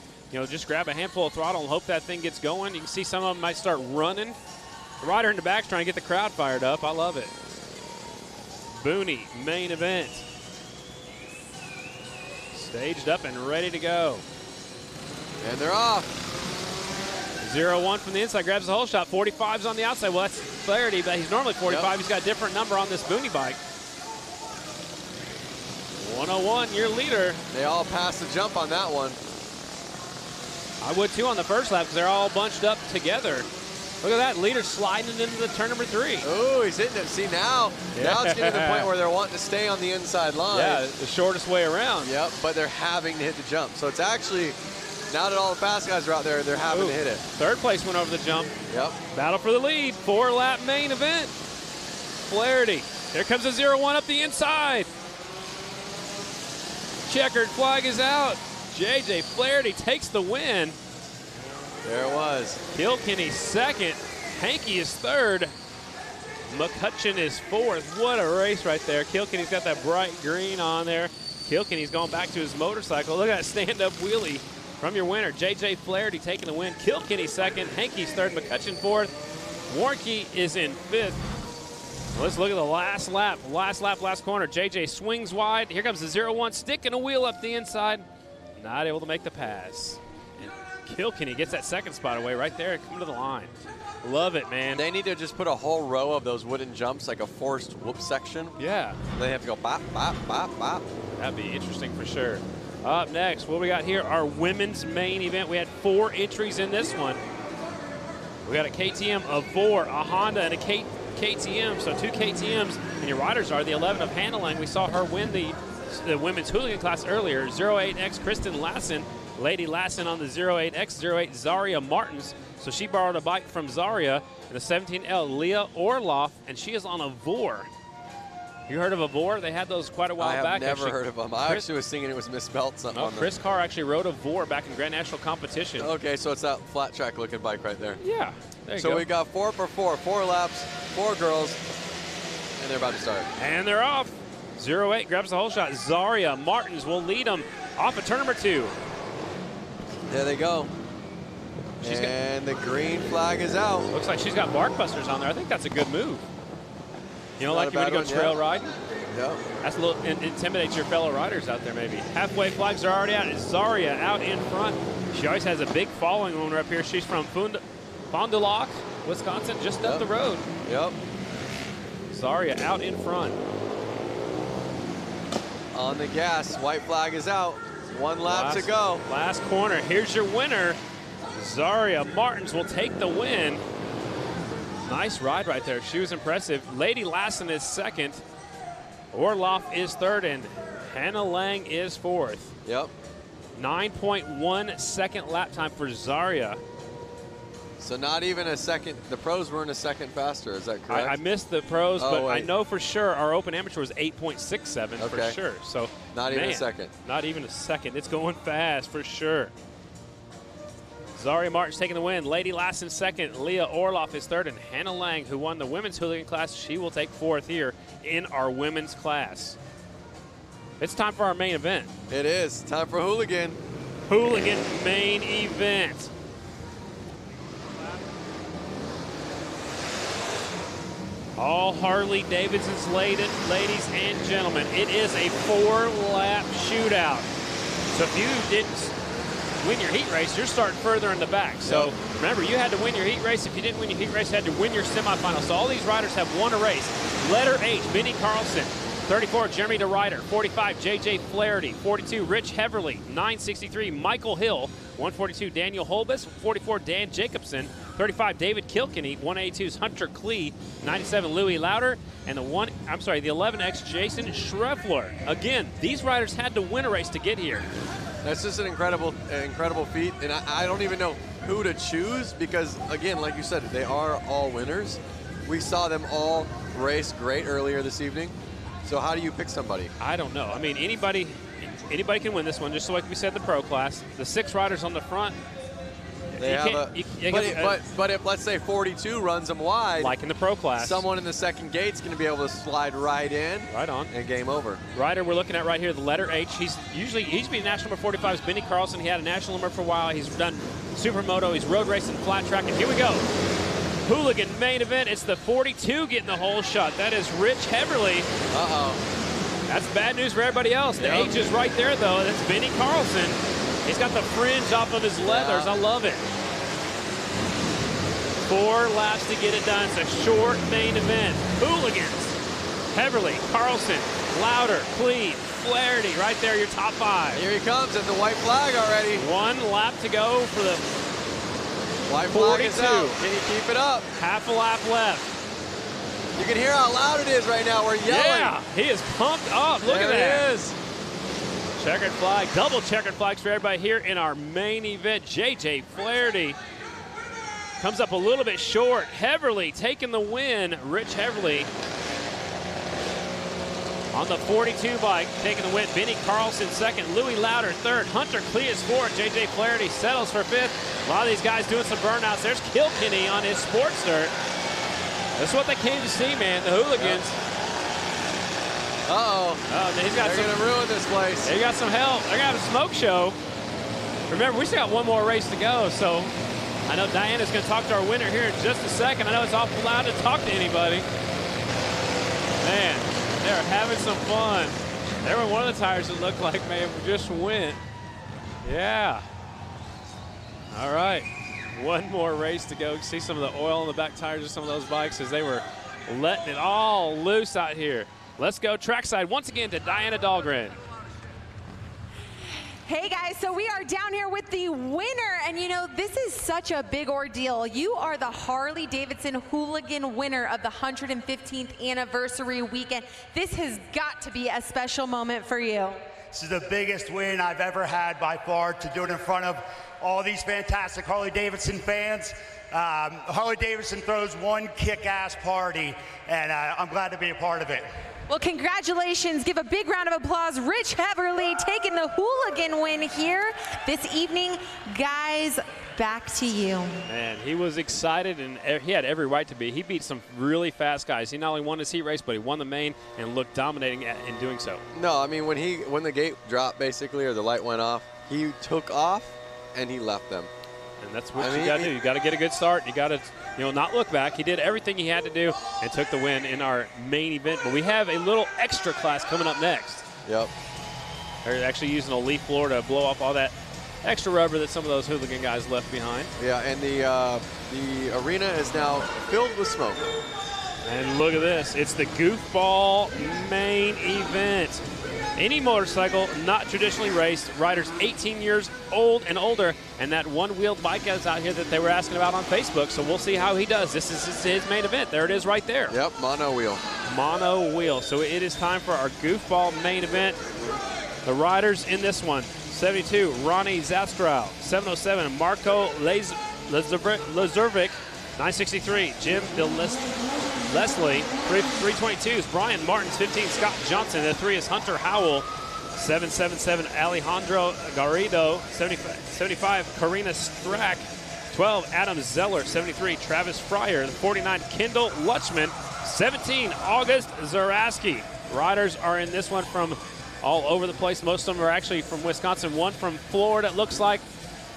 S1: just grab a handful of throttle and hope that thing gets going. You can see some of them might start running. The rider in the back's trying to get the crowd fired up. I love it. Booney, main event. Staged up and ready to go.
S2: And they're off.
S1: 0-1 from the inside, grabs the whole shot. 45's on the outside. Well, that's Flaherty, but he's normally 45. Yep. He's got a different number on this Booney bike. 101, your leader.
S2: They all passed the jump on that one.
S1: I would too on the first lap because they're all bunched up together. Look at that, leader sliding into the turn number 3.
S2: Oh, he's hitting it. See, now it's getting to the point where they're wanting to stay on the inside line.
S1: Yeah, the shortest way around.
S2: Yep, but they're having to hit the jump. So it's actually, now that all the fast guys are out there, they're having to hit it.
S1: Third place went over the jump.
S2: Yep.
S1: Battle for the lead, 4-lap main event. Flaherty, there comes a 0-1 up the inside. Checkered flag is out. JJ Flaherty takes the win.
S2: There it was.
S1: Kilkenny second. Hankey is third. McCutcheon is fourth. What a race right there. Kilkenny's got that bright green on there. Kilkenny's going back to his motorcycle. Look at that stand-up wheelie from your winner. JJ Flaherty taking the win. Kilkenny second. Hankey's third. McCutcheon fourth. Warnke is in fifth. Let's look at the last lap. Last corner. JJ swings wide. Here comes the 0-1, sticking a wheel up the inside. Not able to make the pass. And Kilkenny gets that second spot away right there and come to the line. Love it, man.
S2: They need to just put a whole row of those wooden jumps, like a forced whoop section.
S1: Yeah.
S2: They have to go bop, bop, bop, bop.
S1: That'd be interesting for sure. Up next, what we got here, our women's main event. We had 4 entries in this one. We got a KTM, a Vor, a Honda, and a KTM. So 2 KTMs, and your riders are the 11 of Hannah Lang. We saw her win the women's hooligan class earlier. 08X Kristen Lassen, Lady Lassen on the 08X, 08 Zaria Martins. So she borrowed a bike from Zaria, and the 17L Leah Orloff, and she is on a Vor. You heard of a Vor? They had those quite a while back.
S2: I have never heard of them. I actually was thinking it was misspelled something on them.
S1: Chris Carr actually rode a Vor back in Grand National competition.
S2: Okay, so it's that flat track looking bike right there.
S1: Yeah, there you go.
S2: So we got 4 for 4, 4 laps, 4 girls, and they're about to start.
S1: And they're off. 08 grabs the whole shot. Zaria Martins will lead them off of turn number 2.
S2: There they go. And the green flag is out.
S1: Looks like she's got bark busters on there. I think that's a good move. You know, like you're going to go trail riding?
S2: Yeah.
S1: That's a little, intimidates your fellow riders out there maybe. Halfway flags are already out. It's Zaria out in front. She always has a big following when we're up here. She's from Fond du Lac, Wisconsin, just up the road.
S2: Yep.
S1: Zaria out in front.
S2: On the gas, white flag is out. 1 lap to go.
S1: Last corner, here's your winner. Zaria Martins will take the win. Nice ride right there. She was impressive. Lady Lassen is second. Orloff is third, and Hannah Lang is fourth.
S2: Yep.
S1: 9.1 second lap time for Zaria.
S2: So not even a second. The pros weren't a second faster. Is that correct?
S1: I missed the pros, but I know for sure our open amateur was 8.67 for sure. So
S2: not even a second.
S1: Not even a second. It's going fast for sure. Zaria Martins taking the win. Lady Lassen second. Leah Orloff is third. And Hannah Lang, who won the women's hooligan class, she will take fourth here in our women's class. It's time for our main event.
S2: It is. Time for hooligan.
S1: Hooligan main event. All Harley-Davidson's ladies and gentlemen. It is a 4-lap shootout. So if you didn't win your heat race, you're starting further in the back. So remember, you had to win your heat race. If you didn't win your heat race, you had to win your semifinal. So all these riders have won a race. Letter H, Benny Carlson. 34, Jeremy DeRuyter. 45, JJ Flaherty. 42, Rich Heverly. 963, Michael Hill. 142, Daniel Holbus. 44, Dan Jacobson. 35, David Kilkenny. 182's Hunter Klee. 97, Louis Lauder. And the 11X, Jason Schreffler. Again, these riders had to win a race to get here.
S2: That's just an incredible feat, and I don't even know who to choose because, again, like you said, they are all winners. We saw them all race great earlier this evening. So how do you pick somebody?
S1: I don't know. I mean, anybody can win this one, just like we said, the pro class. The 6 riders on the front.
S2: They have but if, let's say, 42 runs them wide,
S1: like in the pro class,
S2: someone in the second gate's going to be able to slide right in.
S1: Right on.
S2: And game over.
S1: Rider we're looking at right here, the letter H. He's been national number 45 is Benny Carlson. He had a national number for a while. He's done supermoto. He's road racing, flat track. And here we go. Hooligan main event. It's the 42 getting the whole shot. That is Rich Heverly.
S2: Uh-oh.
S1: That's bad news for everybody else. The H is right there, though. That's Benny Carlson. He's got the fringe off of his leathers. I love it. 4 laps to get it done. It's a short main event. Hooligans. Heverly, Carlson, Lauder, Klee, Flaherty. Right there, your top 5.
S2: Here he comes at the white flag already.
S1: 1 lap to go for the
S2: white
S1: 42.
S2: Flag is out. Can he keep it up?
S1: Half a lap left.
S2: You can hear how loud it is right now. We're yelling.
S1: Yeah, he is pumped up. Look at that.
S2: There he is.
S1: Checkered flag, double checkered flags for everybody here in our main event. JJ Flaherty comes up a little bit short. Heverly taking the win. Rich Heverly on the 42 bike taking the win. Benny Carlson second. Louis Lauder third. Hunter Klee is fourth. JJ Flaherty settles for 5th. A lot of these guys doing some burnouts. There's Kilkenny on his Sportster. That's what they came to see, man. The Hooligans.
S2: Uh-oh.
S1: They're
S2: going to ruin this place.
S1: They got some help. They're going to have a smoke show. Remember, we still got 1 more race to go, so I know Diana's going to talk to our winner here in just a second. I know it's awful loud to talk to anybody. Man, they're having some fun. There were one of the tires that looked like, man, just went. Yeah. All right. 1 more race to go. See some of the oil on the back tires of some of those bikes as they were letting it all loose out here. Let's go trackside once again to Diana Dahlgren.
S5: Hey guys, so we are down here with the winner, and you know, this is such a big ordeal. You are the Harley-Davidson Hooligan winner of the 115th anniversary weekend. This has got to be a special moment for you.
S7: This is the biggest win I've ever had by far, to do it in front of all these fantastic Harley-Davidson fans. Harley-Davidson throws one kick-ass party, and I'm glad to be a part of it.
S5: Well, congratulations. Give a big round of applause. Rich Heverly taking the Hooligan win here this evening. Guys, back to you.
S1: Man, he was excited, and he had every right to be. He beat some really fast guys. He not only won his heat race, but he won the main and looked dominating in doing so.
S2: No, I mean, when the gate dropped, basically, or the light went off, he took off, and he left them.
S1: And that's what you got to do. You got to get a good start. You got to, not look back. He did everything he had to do and took the win in our main event. But we have a little extra class coming up next.
S2: Yep.
S1: They're actually using a leaf blower to blow off all that extra rubber that some of those hooligan guys left behind.
S2: Yeah, and the arena is now filled with smoke.
S1: And look at this. It's the goofball main event. Any motorcycle not traditionally raced, riders 18 years old and older, and that one-wheeled bike is out here that they were asking about on Facebook, so we'll see how he does. This is his main event. There it is right there.
S2: Yep, mono wheel.
S1: Mono wheel. So it is time for our goofball main event. The riders in this one, 72, Ronnie Zastrow. 707, Marco Lazurvic. 963, Jim Leslie. 322 is Brian Martins. 15, Scott Johnson. The 3 is Hunter Howell. 777, Alejandro Garrido. 75, Karina Strack. 12, Adam Zeller. 73, Travis Fryer. 49, Kendall Lutchman. 17, August Zaraski. Riders are in this one from all over the place. Most of them are actually from Wisconsin. 1 from Florida, it looks like.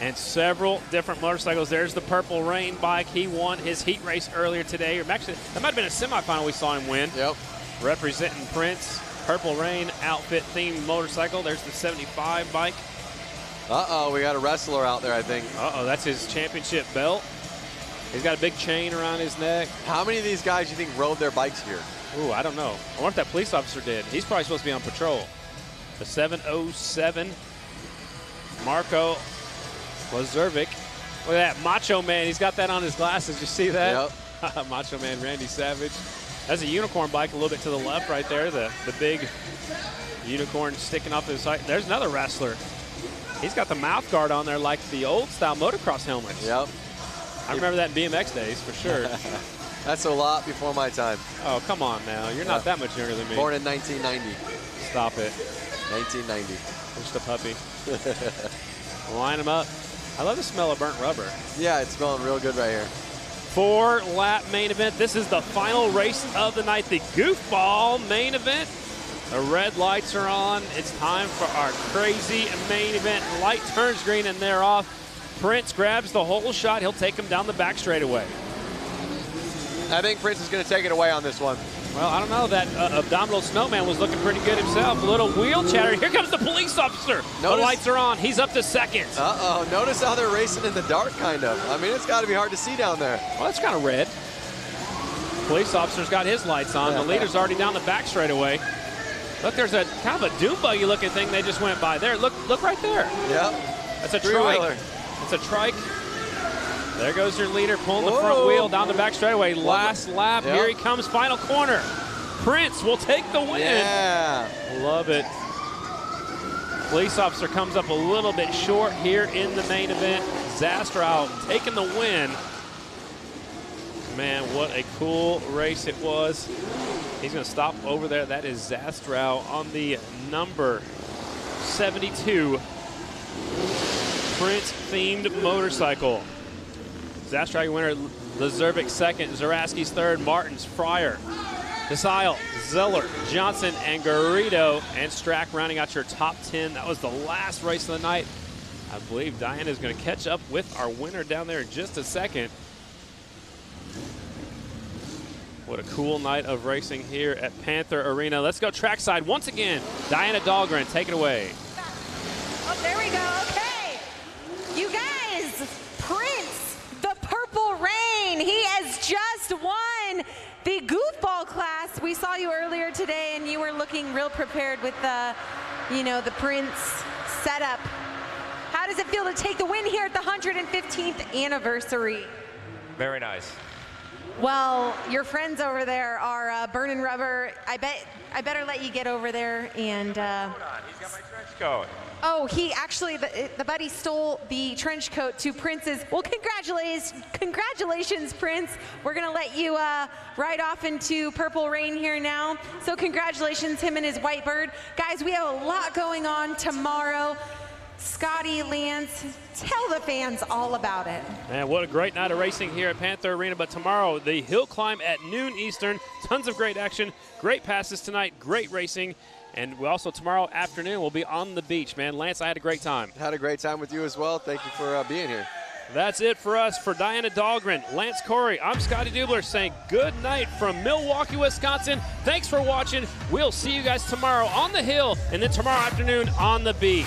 S1: And several different motorcycles. There's the Purple Rain bike. He won his heat race earlier today. Actually, that might have been a semifinal we saw him win.
S2: Yep.
S1: Representing Prince. Purple Rain outfit themed motorcycle. There's the 75 bike.
S2: Uh-oh, we got a wrestler out there, I think.
S1: Uh-oh, that's his championship belt. He's got a big chain around his neck.
S2: How many of these guys do you think rode their bikes here?
S1: Ooh, I don't know. I wonder if that police officer did. He's probably supposed to be on patrol. The 707, Marco Lazervic. Look at that, Macho Man. He's got that on his glasses. You see that?
S2: Yep.
S1: Macho Man Randy Savage. That's a unicorn bike a little bit to the left right there. The big unicorn sticking off his side. There's another wrestler. He's got the mouth guard on there like the old style motocross helmets.
S2: Yep.
S1: I remember that in BMX days for sure.
S2: That's a lot before my time.
S1: Oh, come on now. You're not that much younger than me.
S2: Born in 1990.
S1: Stop it.
S2: 1990.
S1: Just a puppy. Line them up. I love the smell of burnt rubber.
S2: Yeah, it's smelling real good right here.
S1: 4-lap main event. This is the final race of the night, the goofball main event. The red lights are on. It's time for our crazy main event. Light turns green and they're off. Prince grabs the whole shot. He'll take him down the back straightaway.
S2: I think Prince is going to take it away on this one.
S1: Well, I don't know. That abdominal snowman was looking pretty good himself. A little wheel chatter. Here comes the police officer. The lights are on. He's up to second.
S2: Uh-oh. Notice how they're racing in the dark, kind of. I mean, it's got to be hard to see down there.
S1: Well, it's kind of red. Police officer's got his lights on. The leader's already down the back straightaway. Look, there's a kind of a dune buggy looking thing they just went by there. Look right there.
S2: Yep.
S1: That's a trike. It's a trike. There goes your leader pulling the front wheel down the back straightaway. Last lap. Yep. Here he comes, final corner. Prince will take the win.
S2: Yeah.
S1: Love it. Police officer comes up a little bit short here in the main event. Zastrow taking the win. Man, what a cool race it was. He's going to stop over there. That is Zastrow on the number 72 Prince-themed motorcycle. Zastrow, your winner. Lazervic second. Zaraski's third. Martins, Fryer, Desile, Zeller, Johnson, and Garrido, and Strack rounding out your top 10. That was the last race of the night. I believe Diana is going to catch up with our winner down there in just a second. What a cool night of racing here at Panther Arena. Let's go trackside once again. Diana Dahlgren, take it away.
S5: Oh, there we go. Okay. You guys, Prince, the Purple Rain, he has just won the goofball class. We saw you earlier today, and you were looking real prepared with the, the Prince setup. How does it feel to take the win here at the 115th anniversary?
S8: Very nice.
S5: Well, your friends over there are burning rubber. I better let you get over there and.
S8: Hold on, he's got my trench coat.
S5: Oh, he actually, the buddy stole the trench coat to Prince's. Well, congratulations, Prince. We're gonna let you ride off into Purple Rain here now. So congratulations, him and his white bird. Guys, we have a lot going on tomorrow. Scotty, Lance, tell the fans all about it.
S1: Man, what a great night of racing here at Panther Arena. But tomorrow, the hill climb at noon Eastern. Tons of great action, great passes tonight, great racing. And we also, tomorrow afternoon, we'll be on the beach, man. Lance, I had a great time.
S2: Had a great time with you as well. Thank you for being here.
S1: That's it for us. For Diana Dahlgren, Lance Corey, I'm Scotty Dubler saying good night from Milwaukee, Wisconsin. Thanks for watching. We'll see you guys tomorrow on the hill and then tomorrow afternoon on the beach.